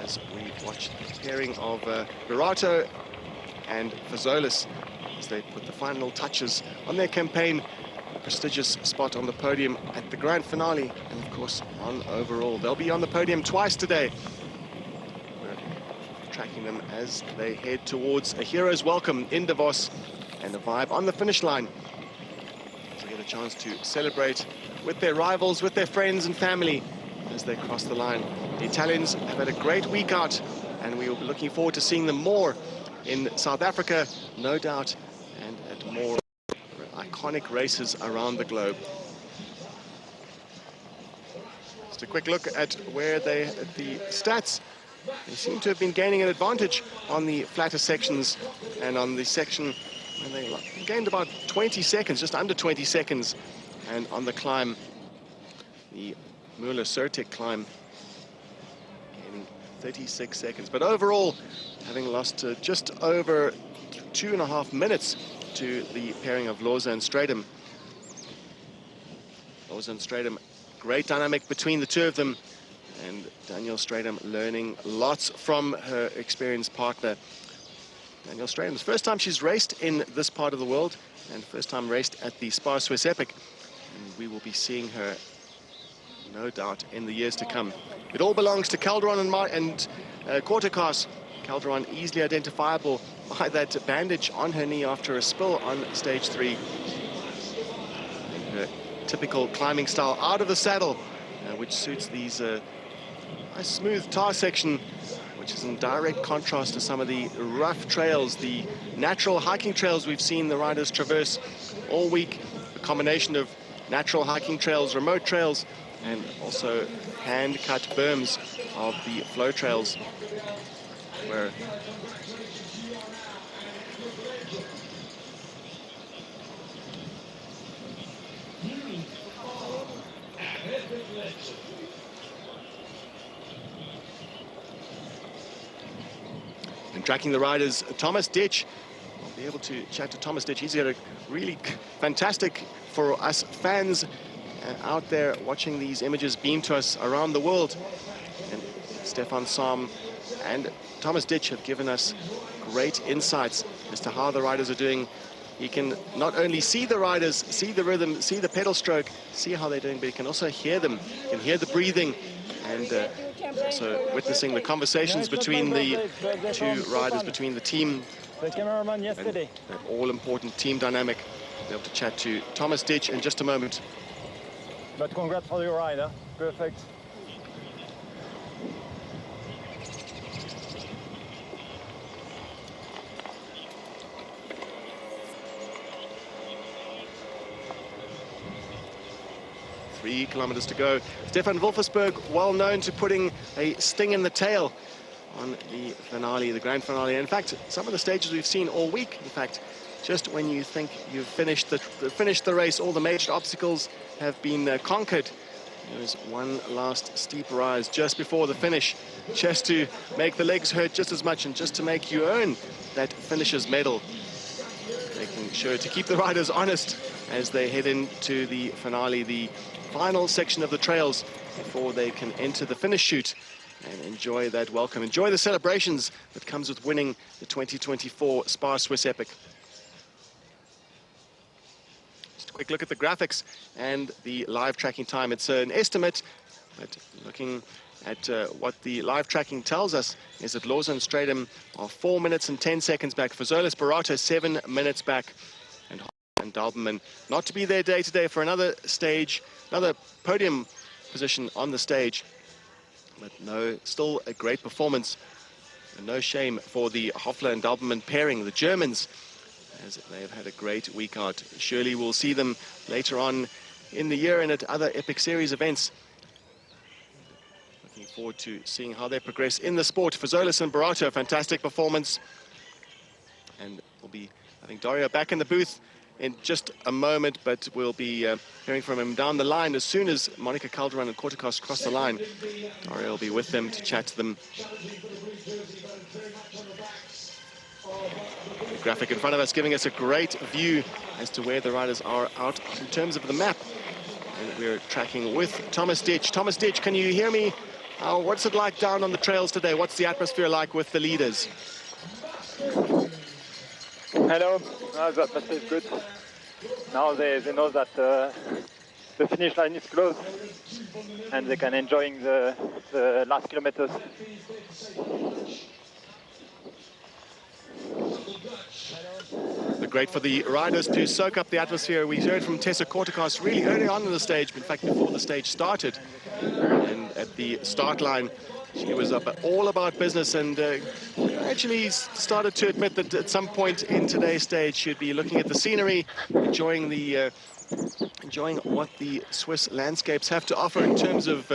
As we watch the pairing of Virato and Fazolis as they put the final touches on their campaign. A prestigious spot on the podium at the Grande Finale, and of course on overall. They'll be on the podium twice today. We're tracking them as they head towards a hero's welcome in Davos and a vibe on the finish line. To get a chance to celebrate with their rivals, with their friends and family as they cross the line. The Italians have had a great week out, and we will be looking forward to seeing them more in South Africa, no doubt, and at more iconic races around the globe. Just a quick look at where the stats. They seem to have been gaining an advantage on the flatter sections, and on the section where they gained about 20 seconds, just under 20 seconds, and on the climb, the Müller-Surtek climb, gaining 36 seconds. But overall, having lost just over 2.5 minutes to the pairing of Loza and Stratum. Lawson Stradum, great dynamic between the two of them. And Danielle Stradum learning lots from her experienced partner. Danielle Stradum's first time she's raced in this part of the world, and first time raced at the SPAR Swiss Epic. And we will be seeing her, no doubt, in the years to come. It all belongs to Calderon and Kortekas. Calderon easily identifiable by that bandage on her knee after a spill on stage 3. And her typical climbing style out of the saddle, which suits these nice smooth tar section, which is in direct contrast to some of the rough trails, the natural hiking trails we've seen the riders traverse all week. A combination of natural hiking trails, remote trails, and also hand-cut berms of the flow trails, where and tracking the riders, Thomas Ditch. I'll be able to chat to Thomas Ditch. He's got a really fantastic for us fans out there watching these images beamed to us around the world. And Stefan Sam and Thomas Ditch have given us great insights as to how the riders are doing. You can not only see the riders, see the rhythm, see the pedal stroke, see how they're doing, but you can also hear them. You can hear the breathing, and also witnessing the conversations between the two riders, between the team. The cameraman yesterday. That all-important team dynamic. We'll be able to chat to Thomas Ditch in just a moment. But congrats for your ride, huh? Perfect. Three kilometers to go. Stefan Wolfersberg, well known to putting a sting in the tail on the finale, the grand finale. In fact, some of the stages we've seen all week, in fact, just when you think you've finished the race, all the major obstacles have been conquered. There's one last steep rise just before the finish, just to make the legs hurt just as much and just to make you earn that finisher's medal. Making sure to keep the riders honest as they head into the finale, the final section of the trails, before they can enter the finish chute and enjoy that welcome, enjoy the celebrations that comes with winning the 2024 SPAR Swiss Epic. Just a quick look at the graphics and the live tracking time. It's an estimate, but looking at what the live tracking tells us is that Lawson Stradum are 4 minutes and 10 seconds back. Fazolius Barato 7 minutes back. And Dalbenman not to be there day to day for another stage, another podium position on the stage. But no, still a great performance. And no shame for the Hoffler and Dalbenman pairing, the Germans, as they have had a great week out. Surely we'll see them later on in the year and at other Epic Series events. Looking forward to seeing how they progress in the sport. Fazolius and Barato, fantastic performance. And we'll be having Dario back in the booth in just a moment, but we'll be hearing from him down the line as soon as Monica Calderon and Kortekas cross the line. Dario will be with them to chat to them. The graphic in front of us giving us a great view as to where the riders are out in terms of the map. And we're tracking with Thomas Ditch. Thomas Ditch, can you hear me? What's it like down on the trails today? What's the atmosphere like with the leaders? Hello, the atmosphere is good. Now they know that the finish line is close and they can enjoy the last kilometers. Great for the riders to soak up the atmosphere. We heard from Tessa Kortekas really early on in the stage, in fact before the stage started. And at the start line, she was all about business and actually started to admit that at some point in today's stage she'd be looking at the scenery, enjoying what the Swiss landscapes have to offer in terms of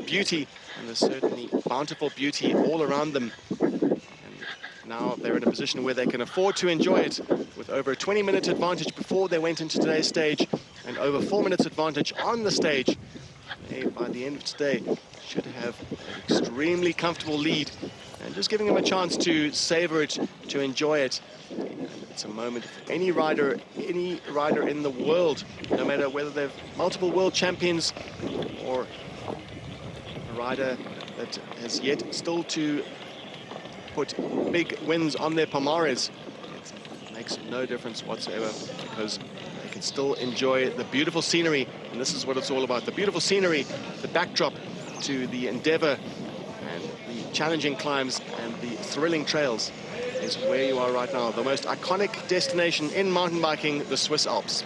beauty, and there's certainly bountiful beauty all around them. And now they're in a position where they can afford to enjoy it, with over a 20-minute advantage before they went into today's stage and over 4 minutes advantage on the stage. hey, by the end of today, should have an extremely comfortable lead. And just giving him a chance to savor it, to enjoy it. And it's a moment for any rider in the world, no matter whether they're multiple world champions or a rider that has yet still to put big wins on their palmares. It makes no difference whatsoever, because they can still enjoy the beautiful scenery, and this is what it's all about. The beautiful scenery, the backdrop to the endeavor, and the challenging climbs and the thrilling trails is where you are right now. The most iconic destination in mountain biking, the Swiss Alps.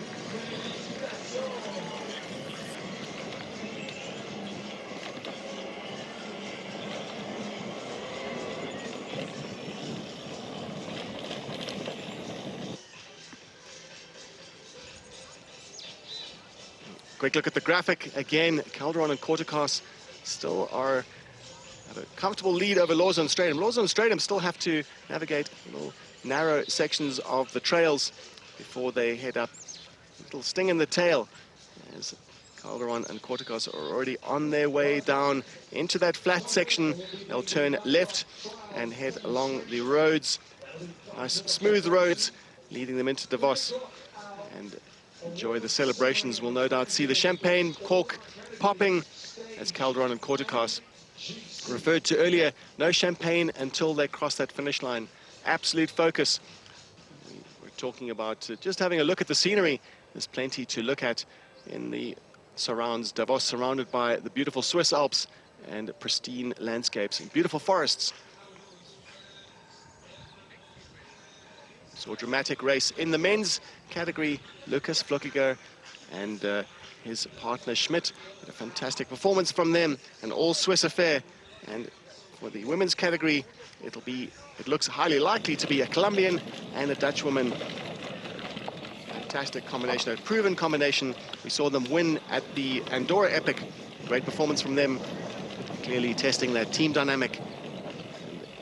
Quick look at the graphic again. Calderon and Kortekas still have a comfortable lead over Lawson and Stratum. Lawson and Stratum still have to navigate little narrow sections of the trails before they head up. A little sting in the tail as Calderon and Kortekas are already on their way down into that flat section. They'll turn left and head along the roads, nice smooth roads leading them into Davos, and enjoy the celebrations. We'll no doubt see the champagne cork popping as Calderon and Kortekas referred to earlier. No champagne until they cross that finish line. Absolute focus. We're talking about just having a look at the scenery. There's plenty to look at in the surrounds. Davos surrounded by the beautiful Swiss Alps and pristine landscapes and beautiful forests. So a dramatic race in the men's category. Lucas Flockiger and his partner Schmidt had a fantastic performance from them, an all-Swiss affair. And for the women's category, it looks highly likely to be a Colombian and a Dutch woman. Fantastic combination, a proven combination. We saw them win at the Andorra Epic. Great performance from them, clearly testing their team dynamic.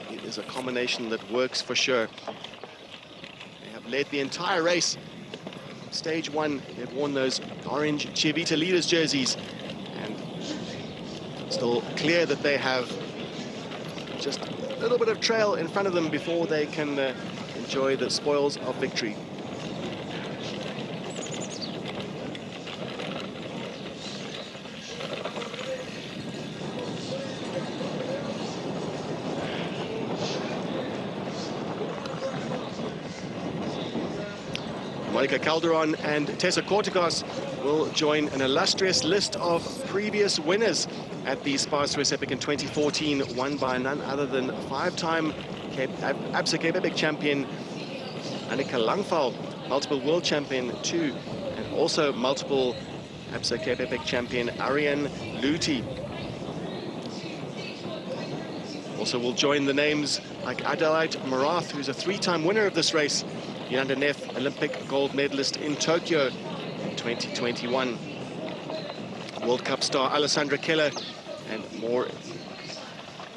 And it is a combination that works for sure. Led the entire race. Stage one, they've worn those orange Chivita leaders jerseys, and still clear that they have just a little bit of trail in front of them before they can enjoy the spoils of victory. Monica Calderon and Tessa Kortekas will join an illustrious list of previous winners at the SPAR Swiss Epic in 2014, won by none other than five-time Absa Cape Epic champion Annika Langfall, multiple world champion too, and also multiple Absa Cape Epic champion Ariane Luthi. Also will join the names like Adelaide Marath, who's a three-time winner of this race, Yolanda Neff, Olympic gold medalist in Tokyo in 2021. World Cup star Alessandra Keller, and more.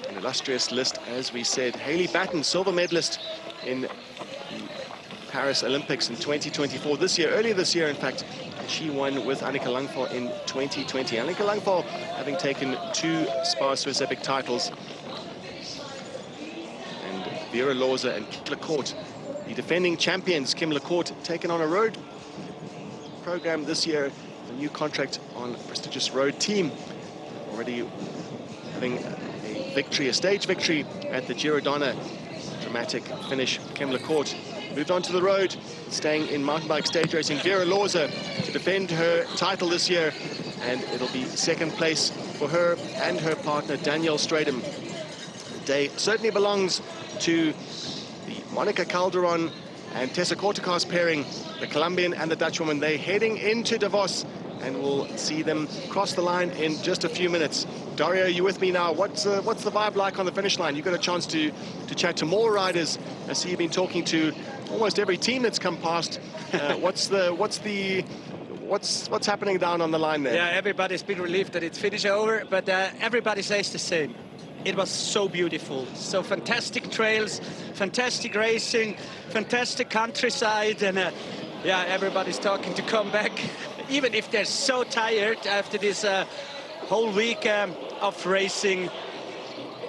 An illustrious list, as we said. Haley Batten, silver medalist in the Paris Olympics in 2024. Earlier this year, in fact, she won with Annika Langfall in 2020. Annika Langfall having taken 2 SPAR Swiss Epic titles. And Vera Lorza and Kit Lecourt, the defending champions. Kim Lecourt taken on a road program this year, a new contract on a prestigious road team. Already having a victory, a stage victory at the Girodonna. Dramatic finish. Kim Lecourt moved on to the road, staying in mountain bike stage racing. Vera Lorza to defend her title this year, and it'll be second place for her and her partner Danielle Stratum. The day certainly belongs to the Monica Calderon and Tessa Kortekas pairing, the Colombian and the Dutch woman. They're heading into Davos, and we'll see them cross the line in just a few minutes. Dario, are you with me now? What's the vibe like on the finish line? You got a chance to chat to more riders. I see you've been talking to almost every team that's come past. What's happening down on the line there? Yeah, everybody's been relieved that it's finished over, but everybody says the same. It was so beautiful. So fantastic trails, fantastic racing, fantastic countryside, and yeah, everybody's talking to come back, even if they're so tired after this whole week of racing.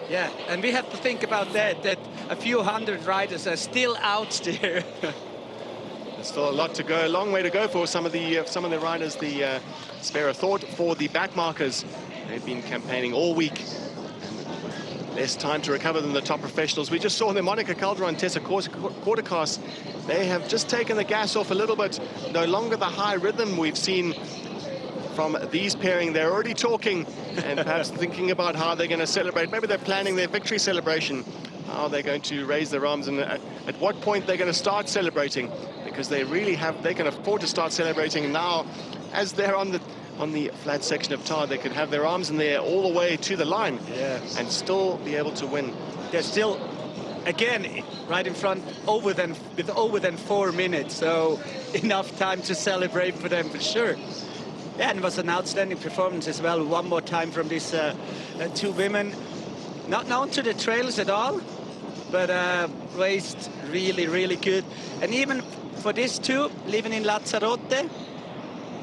Yeah, and we have to think about that a few hundred riders are still out there. There's still a lot to go, a long way to go for some of the riders. The spare a thought for the backmarkers. They've been campaigning all week. Less time to recover than the top professionals. We just saw them, Monica Calderon and Tessa Kortekas. They have just taken the gas off a little bit. No longer the high rhythm we've seen from these pairing. They're already talking and perhaps thinking about how they're going to celebrate. Maybe they're planning their victory celebration, how they're going to raise their arms and at what point they're going to start celebrating, because they can afford to start celebrating now as they're on the flat section of tar. They could have their arms in the air all the way to the line, and still be able to win. They're still, again, right in front with over than 4 minutes, so enough time to celebrate for them for sure. Yeah, and it was an outstanding performance as well. One more time from these two women. Not known to the trails at all, but raced really, really good. And even for these two, living in Lanzarote,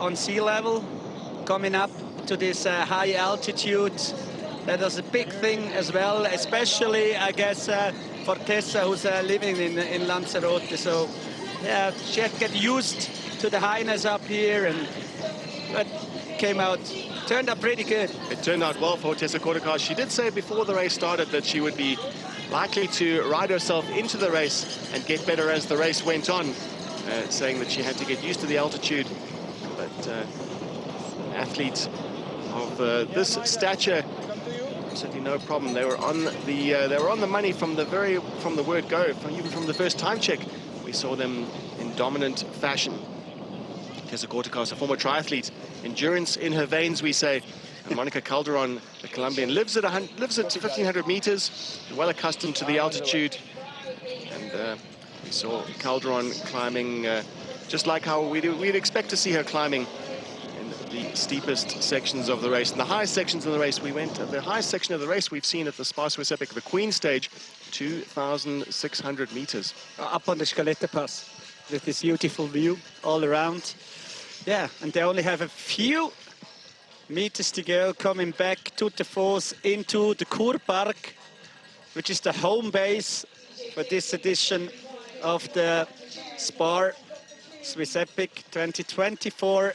on sea level, coming up to this high altitude, that was a big thing as well, especially, I guess, for Tessa, who's living in Lanzarote. So, yeah, she had to get used to the highness up here, and it turned out pretty good. It turned out well for Tessa Kortekas. She did say before the race started that she would be likely to ride herself into the race and get better as the race went on, saying that she had to get used to the altitude. But athletes of this stature, certainly no problem. They were on the money from the word go. Even from the first time check, we saw them in dominant fashion. Tessa Kortekas, a former triathlete, endurance in her veins, we say. And Monica Calderon, the Colombian, lives at 1,500 meters, well accustomed to the altitude. And we saw Calderon climbing just like how we'd expect to see her climbing in the steepest sections of the race. In the highest sections of the race, the highest section of the race we've seen at the SPAR Swiss Epic, the Queen stage, 2,600 meters. Up on the Scaletta Pass with this beautiful view all around. Yeah, and they only have a few meters to go, coming back to the force into the Kurpark, which is the home base for this edition of the SPAR Swiss Epic 2024.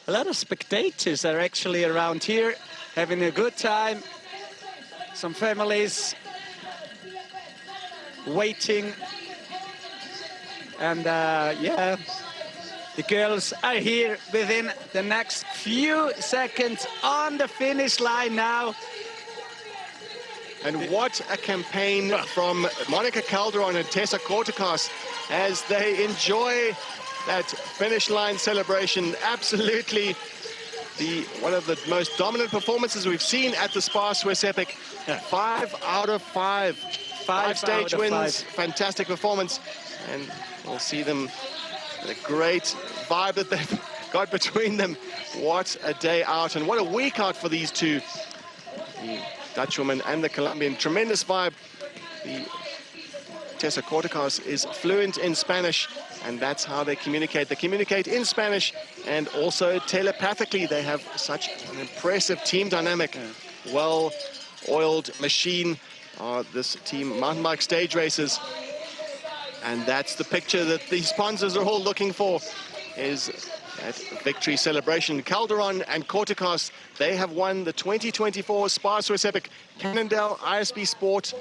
A lot of spectators are actually around here having a good time. Some families waiting, and yeah, the girls are here within the next few seconds on the finish line now. And what a campaign from Monica Calderon and Tessa Kortekas as they enjoy that finish line celebration. Absolutely one of the most dominant performances we've seen at the SPAR Swiss Epic. 5 out of 5. Five stage wins, fantastic performance. And we'll see them, the great vibe that they've got between them. What a day out, and what a week out for these two. The Dutch woman and the Colombian, tremendous vibe. Tessa Kortekas is fluent in Spanish, and that's how they communicate. They communicate in Spanish and also telepathically. They have such an impressive team dynamic. Well-oiled machine, this team mountain bike stage races. And that's the picture that the sponsors are all looking for, is that victory celebration. Calderon and Kortekas, they have won the 2024 SPAR Swiss Epic Cannondale ISB Sport.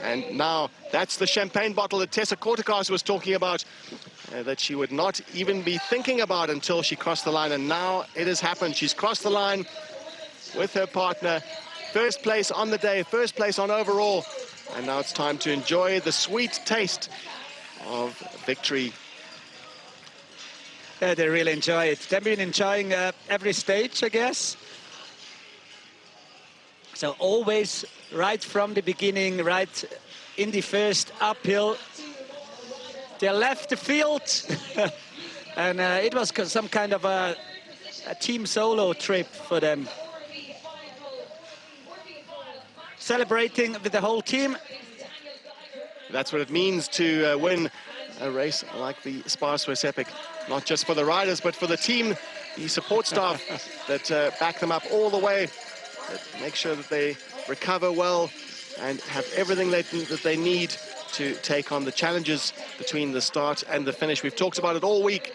And now that's the champagne bottle that Tessa Kortekas was talking about, that she would not even be thinking about until she crossed the line. And now it has happened. She's crossed the line with her partner. First place on the day, first place on overall. And now it's time to enjoy the sweet taste of victory. Yeah, they really enjoy it. They've been enjoying every stage, I guess. So always right from the beginning, right in the first uphill, they left the field. And it was some kind of a team solo trip for them. Celebrating with the whole team. That's what it means to win a race like the SPAR Swiss Epic, not just for the riders, but for the team, the support staff that back them up all the way, that make sure that they recover well and have everything that they need to take on the challenges between the start and the finish. We've talked about it all week,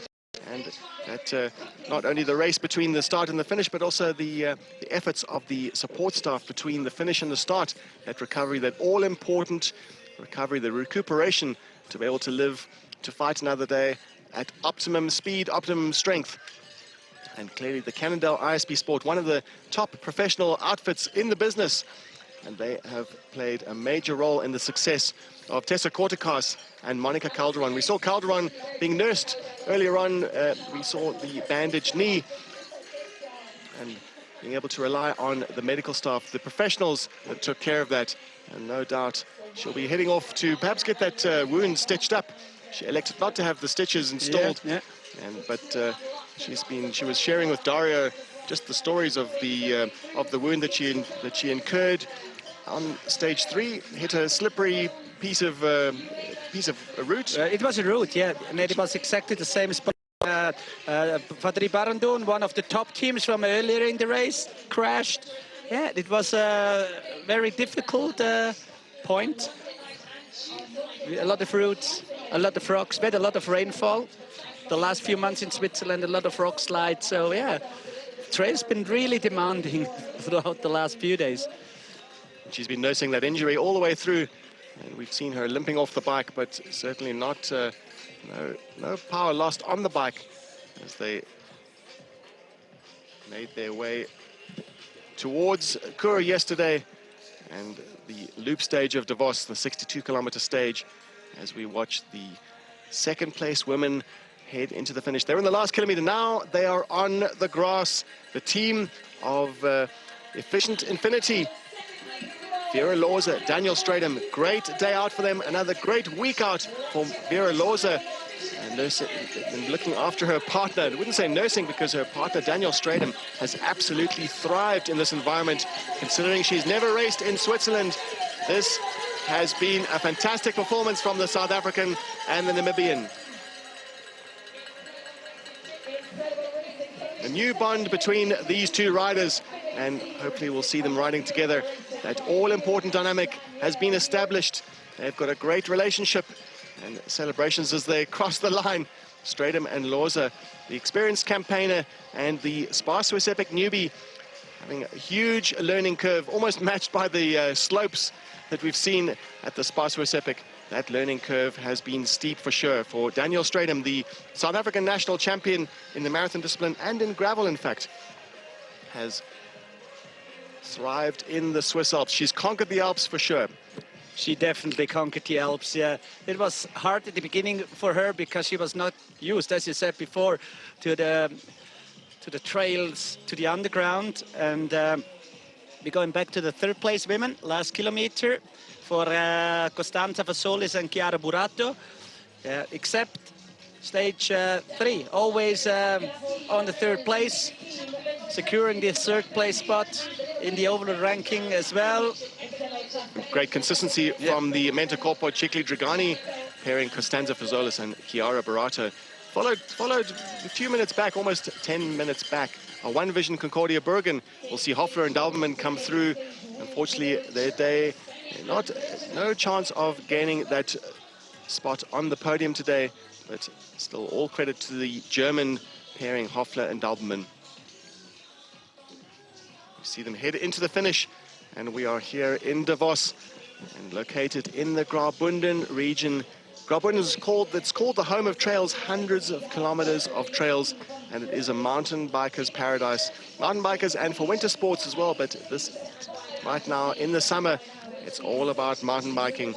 and that not only the race between the start and the finish, but also the efforts of the support staff between the finish and the start, that recovery, that all-important recovery, the recuperation to be able to live, to fight another day at optimum speed, optimum strength. And clearly the Cannondale ISP Sport, one of the top professional outfits in the business, and they have played a major role in the success of Tessa Kortekas and Monica Calderon. We saw Calderon being nursed earlier on. We saw the bandaged knee, and being able to rely on the medical staff, the professionals that took care of that. And no doubt she'll be heading off to perhaps get that wound stitched up. She elected not to have the stitches installed, but she was sharing with Dario just the stories of the wound that she incurred on stage 3. Hit a slippery piece of a root. It was a root, yeah, and it was exactly the same spot. Vadri Bahnentour, one of the top teams from earlier in the race, crashed. Yeah, it was a very difficult point. A lot of roots, a lot of rocks, we had a lot of rainfall. The last few months in Switzerland, a lot of rock slides. So yeah, the trail's been really demanding throughout the last few days. She's been nursing that injury all the way through, and we've seen her limping off the bike, but certainly not no power lost on the bike as they made their way towards Kur yesterday and the loop stage of Davos, the 62-kilometer stage, as we watch the second place women head into the finish. They're in the last kilometer now. They are on the grass. The team of Efficient Infinity, Vera Lorza, Daniel Stradum, great day out for them. Another great week out for Vera Lorza, and looking after her partner. I wouldn't say nursing, because her partner Daniel Stradum has absolutely thrived in this environment, considering she's never raced in Switzerland. This has been a fantastic performance from the South African and the Namibian. A new bond between these two riders, and hopefully we'll see them riding together. That all-important dynamic has been established. They've got a great relationship, and celebrations as they cross the line. Stradum and Lorza, the experienced campaigner and the SPAR Swiss Epic newbie, having a huge learning curve, almost matched by the slopes that we've seen at the SPAR Swiss Epic. That learning curve has been steep for sure for Daniel Stradum, the South African national champion in the marathon discipline and in gravel, in fact, has thrived in the Swiss Alps. She's conquered the Alps for sure. She definitely conquered the Alps, yeah. It was hard at the beginning for her because she was not used, as you said before, to the trails, to the underground. And we're going back to the third place women, last kilometer, for Costanza Fasolis and Chiara Burato, except stage 3, always on the third place, securing the third place spot in the overall ranking as well. Great consistency from the Mentor Corpo Cicli Dragani, pairing Costanza Fasolis and Chiara Burato. Followed a few minutes back, almost 10 minutes back. A One Vision Concordia Bergen. We'll see Hoffler and Dalberman come through. Unfortunately, their day, no chance of gaining that spot on the podium today, but still all credit to the German pairing Hoffler and Dalberman. We see them head into the finish, and we are here in Davos and located in the Graubünden region. Graubünden is called the home of trails, hundreds of kilometers of trails, and it is a mountain bikers' paradise. Mountain bikers and for winter sports as well, but this right now in the summer, it's all about mountain biking.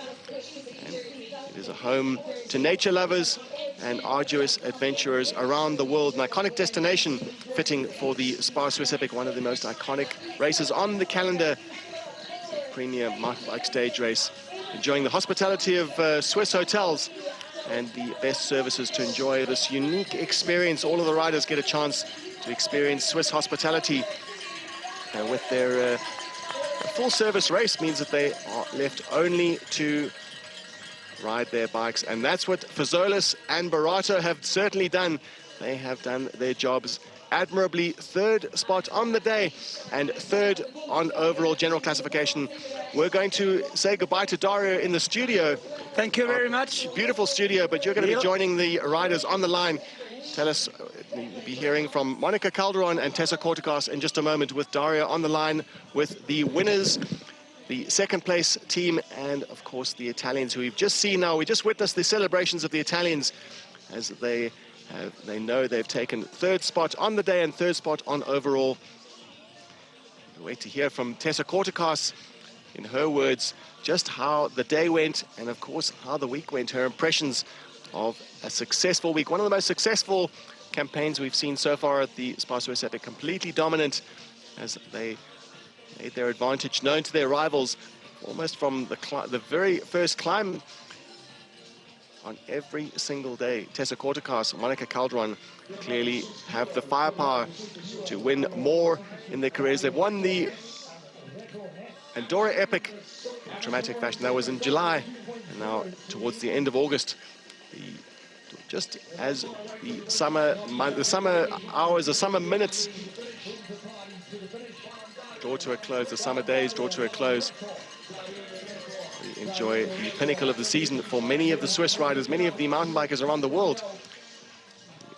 And it is a home to nature lovers and arduous adventurers around the world. An iconic destination fitting for the SPAR Swiss Epic, one of the most iconic races on the calendar. Premier mountain bike stage race, enjoying the hospitality of Swiss hotels and the best services to enjoy this unique experience. All of the riders get a chance to experience Swiss hospitality, and with their full service race means that they are left only to ride their bikes. And that's what Fazolis and Barato have certainly done. They have done their jobs admirably. Third spot on the day and third on overall general classification. We're going to say goodbye to Dario in the studio. Thank you very much. Beautiful studio, but you're going to be joining the riders on the line. Tell us, we'll be hearing from Monica Calderon and Tessa Kortikos in just a moment, with Dario on the line with the winners, the second place team, and of course the Italians who we've just seen now. We just witnessed the celebrations of the Italians as they know they've taken third spot on the day and third spot on overall. We'll wait to hear from Tessa Kortikos, in her words, just how the day went and of course how the week went, her impressions of a successful week. One of the most successful campaigns we've seen so far at the SPAR Swiss Epic, completely dominant as they made their advantage known to their rivals almost from the very first climb on every single day. Tessa Kortikos, Monica Calderon clearly have the firepower to win more in their careers. They've won the Andorra Epic in dramatic fashion. That was in July, and now towards the end of August, just as the summer hours, the summer minutes draw to a close, the summer days draw to a close. We enjoy the pinnacle of the season for many of the Swiss riders, many of the mountain bikers around the world.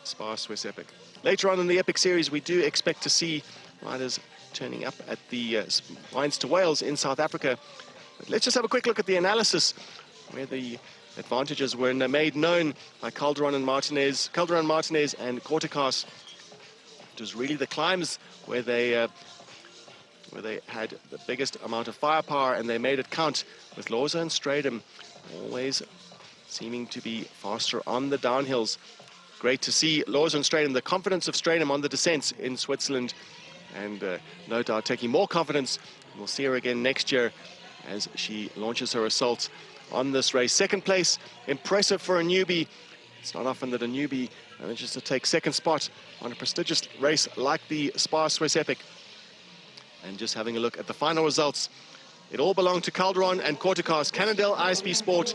The SPAR Swiss Epic. Later on in the Epic series, we do expect to see riders turning up at the Wines to Wales in South Africa. But let's just have a quick look at the analysis where the advantages were made known by Calderon, Martinez and Kortikos. It was really the climbs where they had the biggest amount of firepower, and they made it count, with Loza and Stradum always seeming to be faster on the downhills. Great to see Loza and Stradum, the confidence of Stradum on the descents in Switzerland, and no doubt taking more confidence. We'll see her again next year as she launches her assault on this race. Second place, impressive for a newbie. It's not often that a newbie manages to take second spot on a prestigious race like the SPAR Swiss Epic. And just having a look at the final results, it all belonged to Calderon and Kortikos. Cannondale ISP Sport,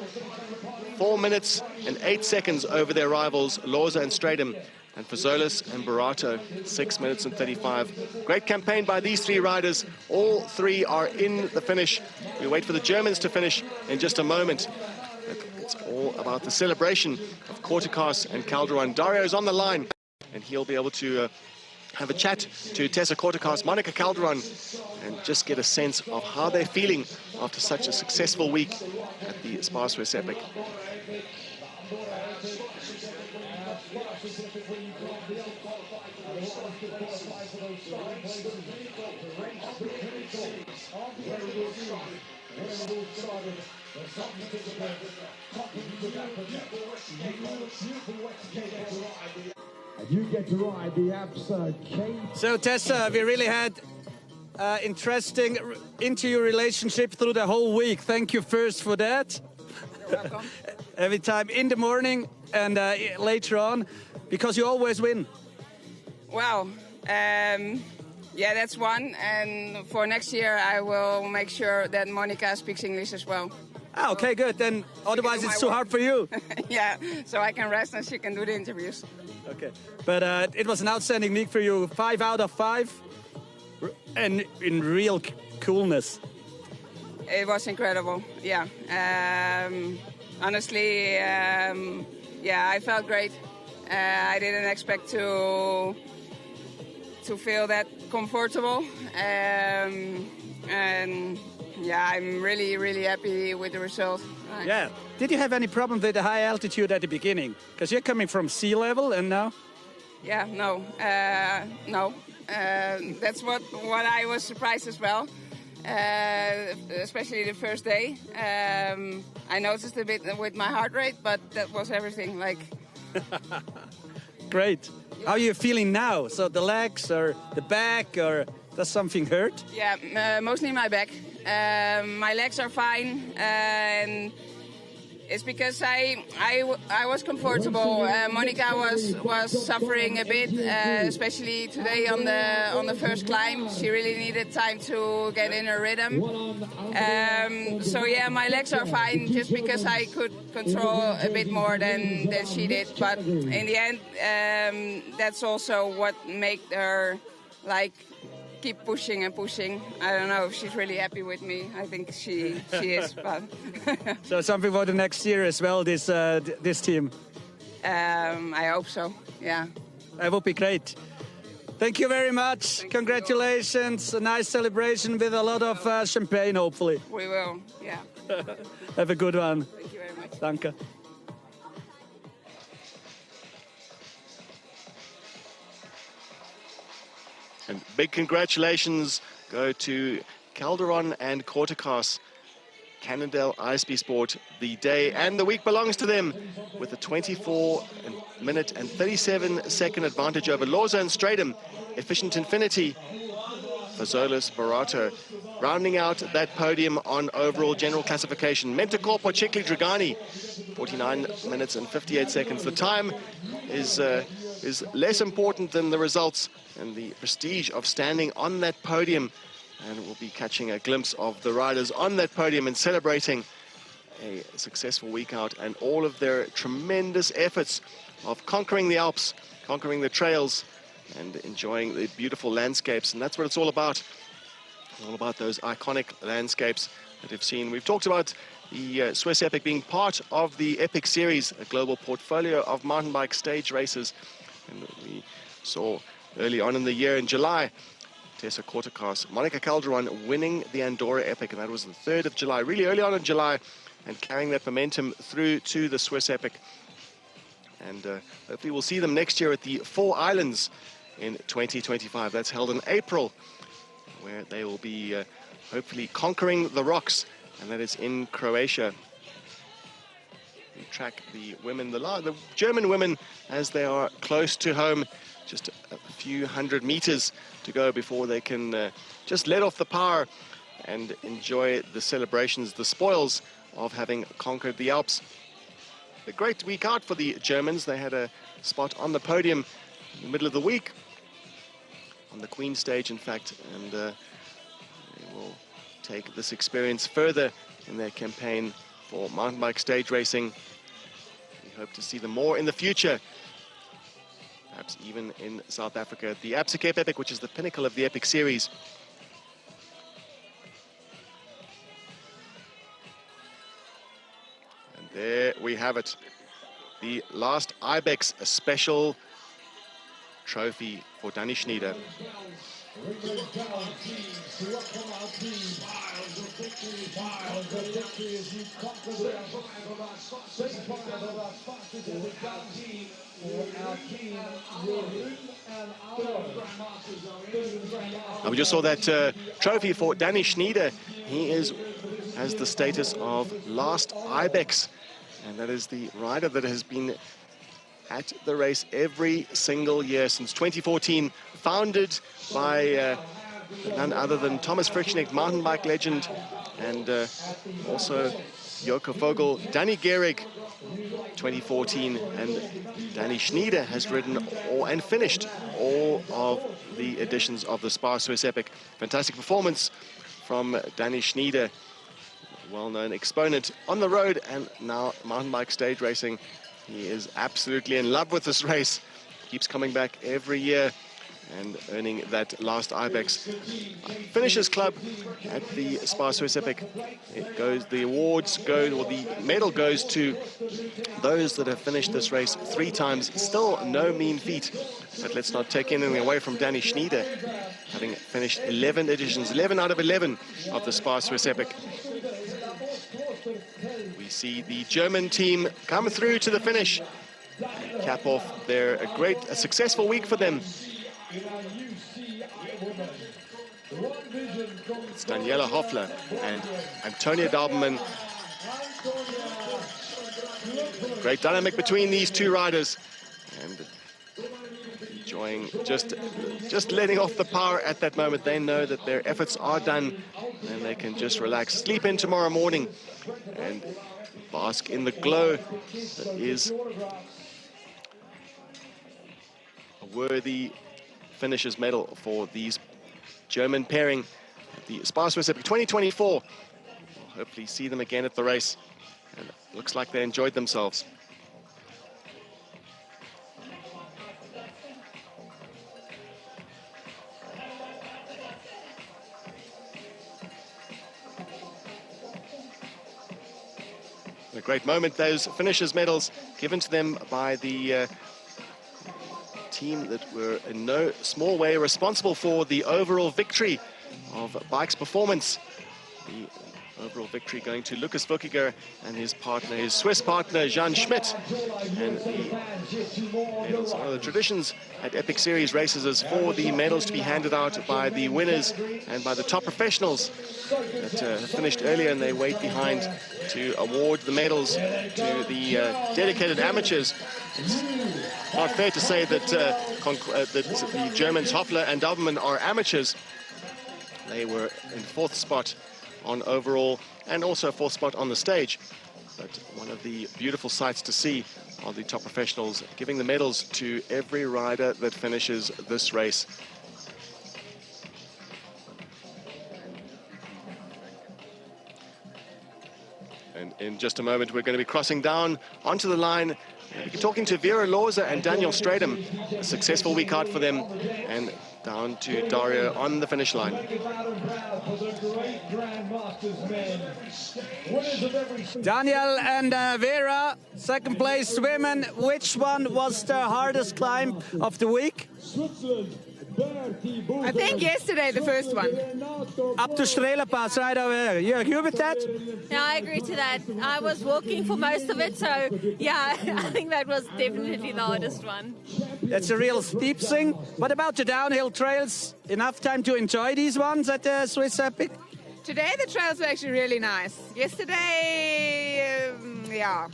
4 minutes and 8 seconds over their rivals, Loza and Stradum, and Fazolis and Barato, 6 minutes and 35. Great campaign by these three riders. All three are in the finish. We wait for the Germans to finish in just a moment. It's all about the celebration of Kortikos and Calderon. Dario's on the line, and he'll be able to have a chat to Tessa Kortikos, Monica Calderon, and just get a sense of how they're feeling after such a successful week at the SPAR Swiss Epic. You get to ride the Alps So Tessa, we really had interesting into your relationship through the whole week. Thank you first for that. You're welcome. Every time in the morning and later on, because you always win. Wow. Yeah, that's one. And for next year, I will make sure that Monica speaks English as well. Ah, okay, good. Then otherwise it's too hard for you. Yeah, so I can rest and she can do the interviews. Okay, but it was an outstanding week for you. 5 out of 5, and in real coolness. It was incredible. Yeah. Honestly, yeah, I felt great. I didn't expect to feel that comfortable, and yeah, I'm really happy with the result. Yeah. Did you have any problem with the high altitude at the beginning? Because you're coming from sea level, and now? Yeah, no. That's what I was surprised as well, especially the first day. I noticed a bit with my heart rate, but that was everything. Like. Great. How are you feeling now? So the legs or the back, or does something hurt? Yeah, mostly my back. My legs are fine, and It's because I was comfortable. Monica was suffering a bit, especially today on the first climb. She really needed time to get in her rhythm. So yeah, my legs are fine just because I could control a bit more than she did. But in the end, that's also what made her like keep pushing and pushing. I don't know if she's really happy with me. I think she is. But So something for the next year as well, this team. I hope so, yeah. That would be great. Thank you very much. Congratulations. A nice celebration with a lot of champagne, hopefully. We will, yeah. Have a good one. Thank you very much. Danke. And big congratulations go to Calderon and Kortekas. Cannondale ISP Sport, the day and the week belongs to them with a 24-minute and 37-second advantage over Lorza and Stratum. Efficient Infinity, Fazolis Barato, rounding out that podium on overall general classification. Mentor Pochikli Dragani, 49 minutes and 58 seconds. The time is less important than the results and the prestige of standing on that podium. And we'll be catching a glimpse of the riders on that podium and celebrating a successful week out and all of their tremendous efforts of conquering the Alps, conquering the trails, and enjoying the beautiful landscapes. And that's what it's all about those iconic landscapes that we've seen. We've talked about the Swiss Epic being part of the Epic Series, a global portfolio of mountain bike stage races. And we saw early on in the year in July, Tessa Kortekas, Monica Calderon winning the Andorra Epic, and that was the 3rd of July, really early on in July, and carrying that momentum through to the Swiss Epic. And hopefully we'll see them next year at the Four Islands in 2025. That's held in April, where they will be hopefully conquering the rocks, and that is in Croatia. We track the women, the German women, as they are close to home, just a few hundred meters to go before they can just let off the power and enjoy the celebrations, the spoils of having conquered the Alps. A great week out for the Germans. They had a spot on the podium in the middle of the week, on the Queen stage, in fact, and they will take this experience further in their campaign for mountain bike stage racing. We hope to see them more in the future, perhaps even in South Africa, at the Absa Cape Epic, which is the pinnacle of the Epic Series. And there we have it, the last Ibex, a special trophy for Danny Schneider. And we just saw that trophy for Danny Schneider. He has the status of last Ibex, and that is the rider that has been at the race every single year since 2014, founded by none other than Thomas Frischneck, mountain bike legend, and also Joko Vogel, Danny Gehrig, 2014, and Danny Schneider has ridden and finished all of the editions of the SPAR Swiss Epic. Fantastic performance from Danny Schneider, well-known exponent on the road and now mountain bike stage racing. He is absolutely in love with this race, keeps coming back every year and earning that last Ibex. Finishers Club at the SPAR Swiss Epic. The awards go, or the medal goes to those that have finished this race 3 times. Still no mean feat, but let's not take anything away from Danny Schneider, having finished 11 editions, 11 out of 11 of the SPAR Swiss Epic. We see the German team come through to the finish, cap off a successful week for them. It's Daniela Hoffler and Antonia Dauberman. Great dynamic between these two riders, and enjoying just letting off the power at that moment. They know that their efforts are done and they can just relax, sleep in tomorrow morning, and bask in the glow that is a worthy finisher's medal for these German pairing at the SPAR Swiss Epic 2024. We'll hopefully see them again at the race, and it looks like they enjoyed themselves. A great moment, those finishers' medals given to them by the team that were in no small way responsible for the overall victory of Bike's performance. The overall victory going to Lukas Vukiger and his partner, his Swiss partner, Jan Schmidt. And the medals, one of the traditions at Epic Series races is for the medals to be handed out by the winners and by the top professionals that finished earlier, and they wait behind to award the medals to the dedicated amateurs. It's not fair to say that, that the Germans Hoffler and Doberman are amateurs. They were in 4th spot on overall and also 4th spot on the stage. But one of the beautiful sights to see are the top professionals giving the medals to every rider that finishes this race. And in just a moment, we're going to be crossing down onto the line. We're talking to Vera Lorza and Daniel Stradum. A successful week out for them, and down to Dario on the finish line. Daniel and Vera, second place women. Which one was the hardest climb of the week? I think yesterday, the first one. Up to Strela Pass, right over there. You agree with that? Yeah, I agree to that. I was walking for most of it, so yeah, I think that was definitely the hardest one. It's a real steep thing. What about the downhill trails? Enough time to enjoy these ones at the Swiss Epic? Today the trails were actually really nice. Yesterday, yeah,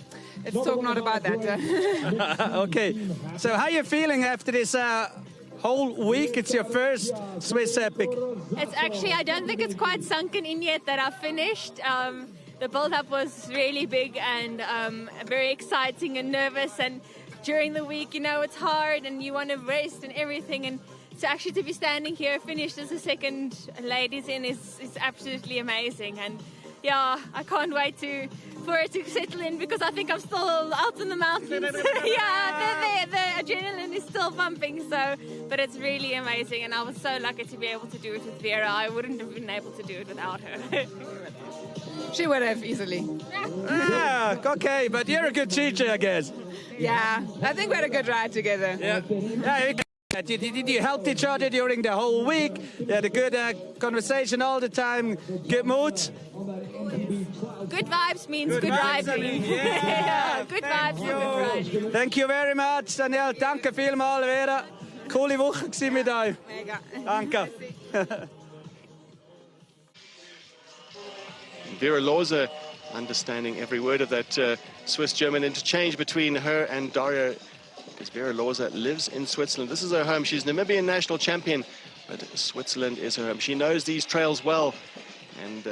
let's talk not about that. Okay, so how are you feeling after this whole week? It's your first Swiss Epic. It's actually, I don't think it's quite sunken in yet that I've finished. The build-up was really big and very exciting and nervous, and during the week, you know, it's hard and you want to rest and everything, and so actually to be standing here finished as the second ladies in is absolutely amazing. And yeah, I can't wait for it to settle in, because I think I'm still out in the mountains. Yeah, the adrenaline is still pumping, so, but it's really amazing, and I was so lucky to be able to do it with Vera. I wouldn't have been able to do it without her. She would have easily. Yeah, okay, but you're a good teacher, I guess. Yeah, I think we had a good ride together. Yeah. You helped each other during the whole week. You had a good conversation all the time. Good mood. Good vibes means good riding. Yeah, good vibes for good riding. Thank you very much, Daniel. Danke vielmals, Vera. Coole Woche gewesen mit euch. Mega. Danke. Vera Lorza understanding every word of that Swiss-German interchange between her and Dario, because Vera Lorza lives in Switzerland. This is her home. She's Namibian national champion, but Switzerland is her home. She knows these trails well, and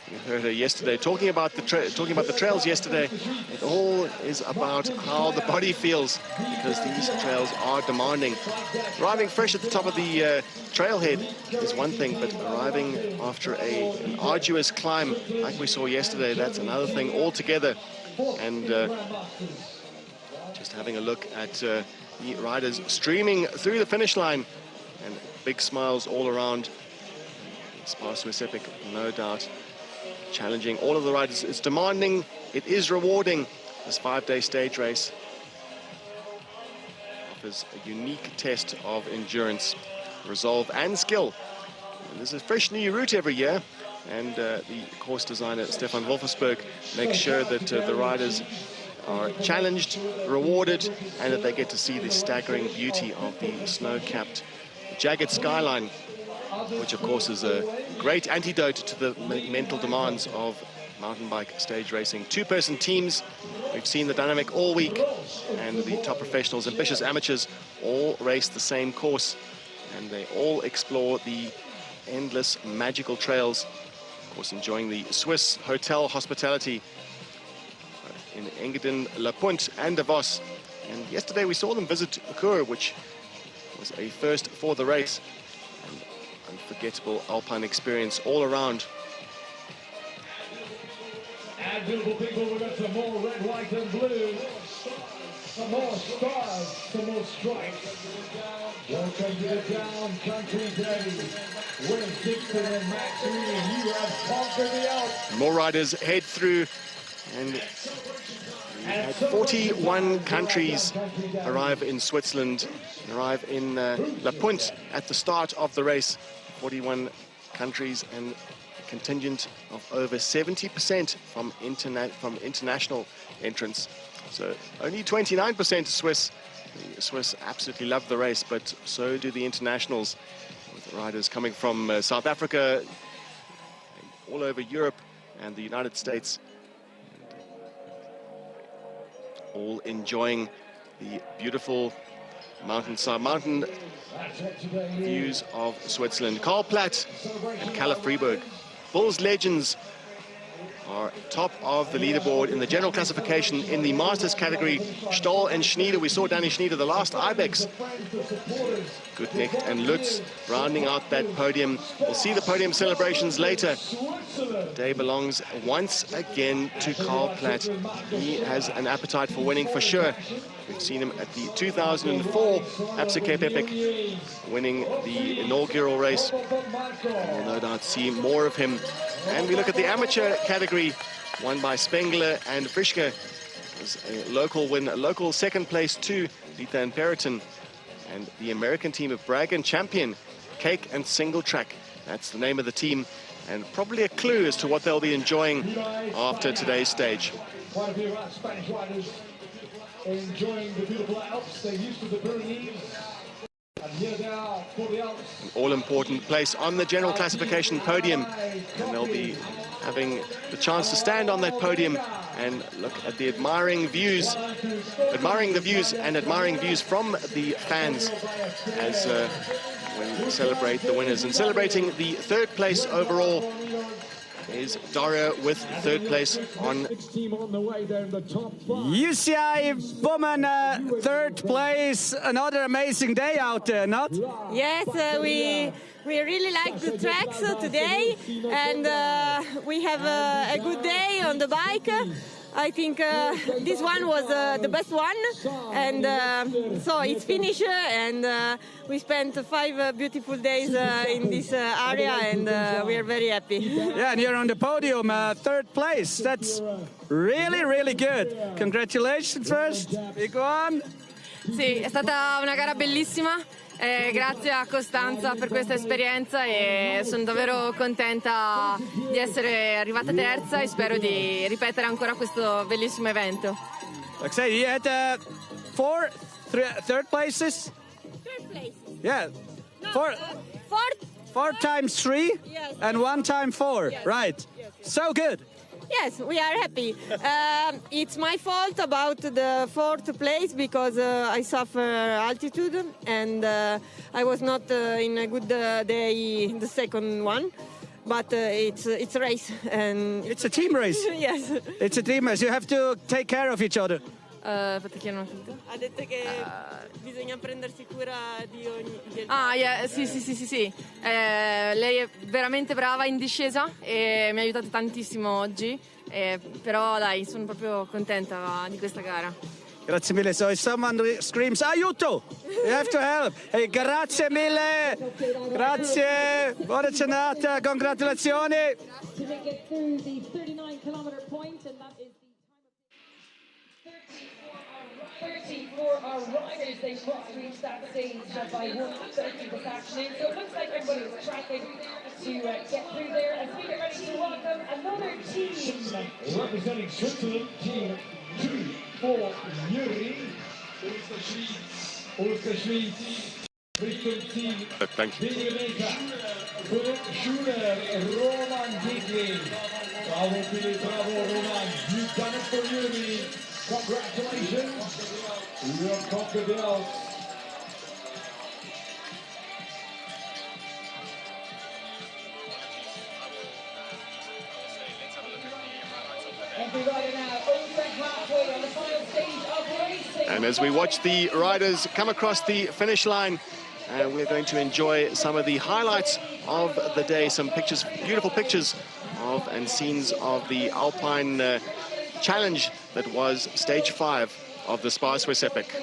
you heard her yesterday talking about the trails yesterday. It all is about how the body feels, because these trails are demanding. Arriving fresh at the top of the trailhead is one thing, but arriving after an arduous climb like we saw yesterday, that's another thing altogether. And just having a look at the riders streaming through the finish line, and big smiles all around. SPAR Swiss Epic, no doubt, challenging all of the riders. It's demanding, it is rewarding. This 5-day stage race offers a unique test of endurance, resolve and skill. And there's a fresh new route every year, and the course designer Stefan Wolfersberg makes sure that the riders are challenged, rewarded, and that they get to see the staggering beauty of the snow-capped jagged skyline, which of course is a great antidote to the mental demands of mountain bike stage racing. Two-person teams, we've seen the dynamic all week, and the top professionals, ambitious amateurs, all race the same course, and they all explore the endless magical trails, of course enjoying the Swiss hotel hospitality in Engadin, La Punt and Davos. And yesterday we saw them visit Kur, which was a first for the race. An unforgettable alpine experience all around. And beautiful people, we've got some more red, white and blue. Some more stars, some more stripes. Welcome to the Down Country Day. Will Dixon and Max Reed, you have conquered the Alps. More riders head through, and we had 41 countries arrive in Switzerland, arrive in La Punt at the start of the race. 41 countries and a contingent of over 70% from international entrants. So only 29% Swiss. The Swiss absolutely love the race, but so do the internationals, with riders coming from South Africa, all over Europe and the United States, all enjoying the beautiful mountain views of Switzerland. Karl Platt and Kalle Fribourg, Bulls legends, are top of the leaderboard in the general classification in the Masters category. Stoll and Schneider, we saw Danny Schneider, the last Ibex. Gutnecht and Lutz rounding out that podium. We'll see the podium celebrations later. The day belongs once again to Karl Platt. He has an appetite for winning for sure. We've seen him at the 2004 Absa Cape Epic, winning the inaugural race. And we'll no doubt see more of him. And we look at the amateur category, won by Spengler and Frischke. It was a local win, a local second place to Lita and Periton. And the American team of Bragg and Champion, Cake and Single Track. That's the name of the team, and probably a clue as to what they'll be enjoying after today's stage. Quite a few Spanish riders enjoying the beautiful Alps. They're used to the Pyrenees. And here they are for the Alps. An all-important place on the general classification podium, and they'll be having the chance to stand on that podium and look at the admiring views and admiring views from the fans as when we celebrate the winners. And celebrating the third place overall is Daria with third place on. UCI woman, third place. Another amazing day out there, not? Yes, we really like the tracks today, and we have a good day on the bike. I think this one was the best one, and so it's finished, and we spent 5 beautiful days in this area, and we are very happy. Yeah, and you're on the podium, third place. That's really, really good. Congratulations first, big one. Sì, è stata una gara bellissima. Grazie a Costanza per questa esperienza e sono davvero contenta di essere arrivata terza e spero di ripetere ancora questo bellissimo evento. Like I say, you had third places? Third place. Yeah. No, Four times 3 yes. And 1 time 4, yes. right? Yes. So good. Yes, we are happy. It's my fault about the 4th place because I suffer altitude and I was not in a good day the second one. But it's a race and it's a team race. Yes. It's a team race. You have to take care of each other. Ha detto che bisogna prendersi cura di ogni. Yeah, sì. Lei è veramente brava in discesa e mi ha aiutato tantissimo oggi. Però dai, sono proprio contenta di questa gara. Grazie mille. So if someone screams aiuto, you have to help. Hey, grazie mille. Grazie. Buona giornata. Congratulazioni. To make it through the 39-kilometer point, and that is 30 for our riders. They must reach that stage by 1:30 this afternoon. So it looks like everybody is tracking to get through there. As we get ready to welcome another team. Representing Switzerland, team 2 for Juri. Ulster Schmidt. Richtung Team. Thank you. Philip Schuler, Roman Dickling. Bravo, Philip, bravo, Roman. You've done it for Juri. Congratulations. You have conquered the Alps. Every rider now, over half halfway on the final stage of racing. And as we watch the riders come across the finish line, we're going to enjoy some of the highlights of the day, some pictures, beautiful pictures of and scenes of the alpine challenge that was stage 5 of the SPAR Swiss Epic.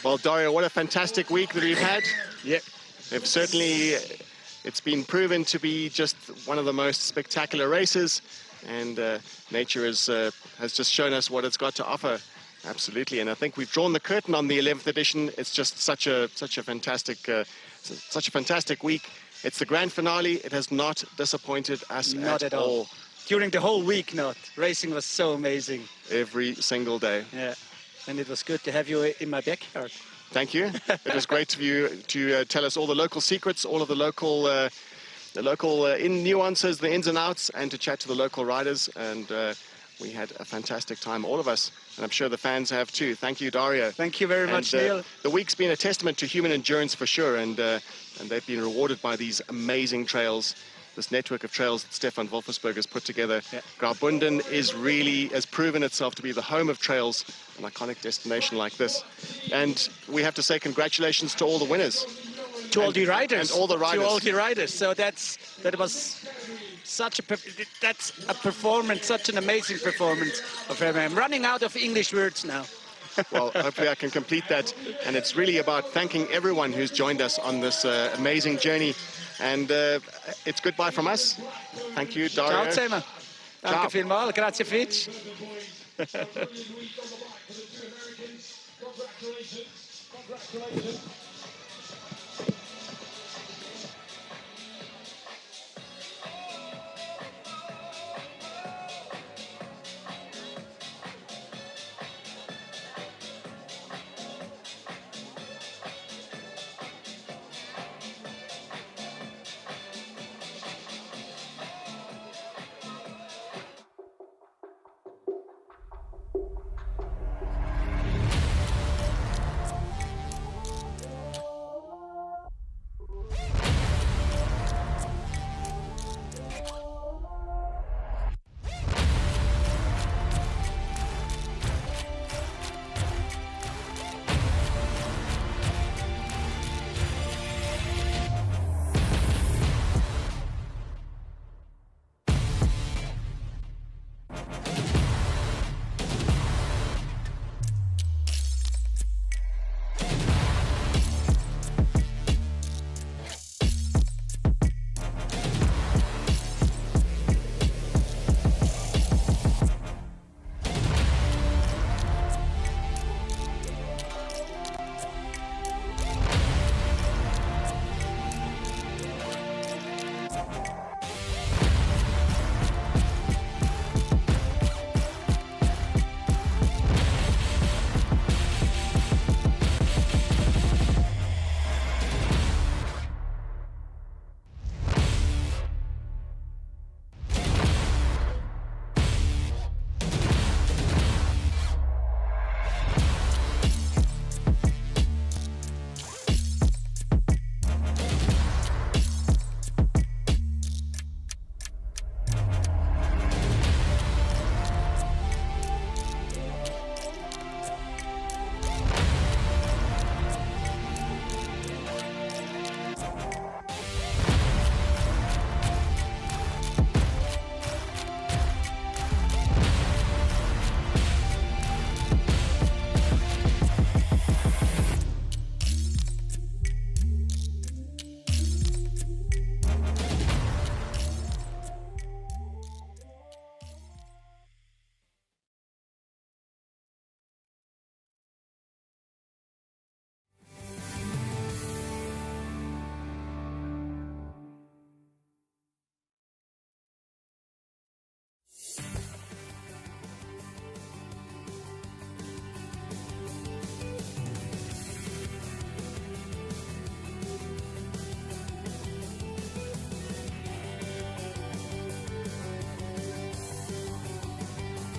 Well, Dario, what a fantastic week that we've had. Yeah. It's been proven to be just one of the most spectacular races, and nature has just shown us what it's got to offer. Absolutely, and I think we've drawn the curtain on the 11th edition. It's just such a fantastic week. It's the grand finale. It has not disappointed us at all. During the whole week, racing was so amazing. Every single day. Yeah, and it was good to have you in my backyard. Thank you. It was great of you to tell us all the local secrets, all of the local nuances, the ins and outs, and to chat to the local riders. And we had a fantastic time, all of us. and I'm sure the fans have too. Thank you, Dario. Thank you very much, Neil. The week's been a testament to human endurance for sure, and they've been rewarded by these amazing trails, this network of trails that Stefan Wolfersberg has put together. Yeah. Graubünden has proven itself to be the home of trails, an iconic destination like this. And we have to say congratulations to all the winners. To all the riders. And all the riders. To all the riders. So that was such a performance, such an amazing performance of him. I'm running out of English words now. Well, hopefully I can complete that. And it's really about thanking everyone who's joined us on this amazing journey. And it's goodbye from us. Thank you, Dario. Ciao zusammen. Danke vielmals. Grazie, Fitch. Congratulations.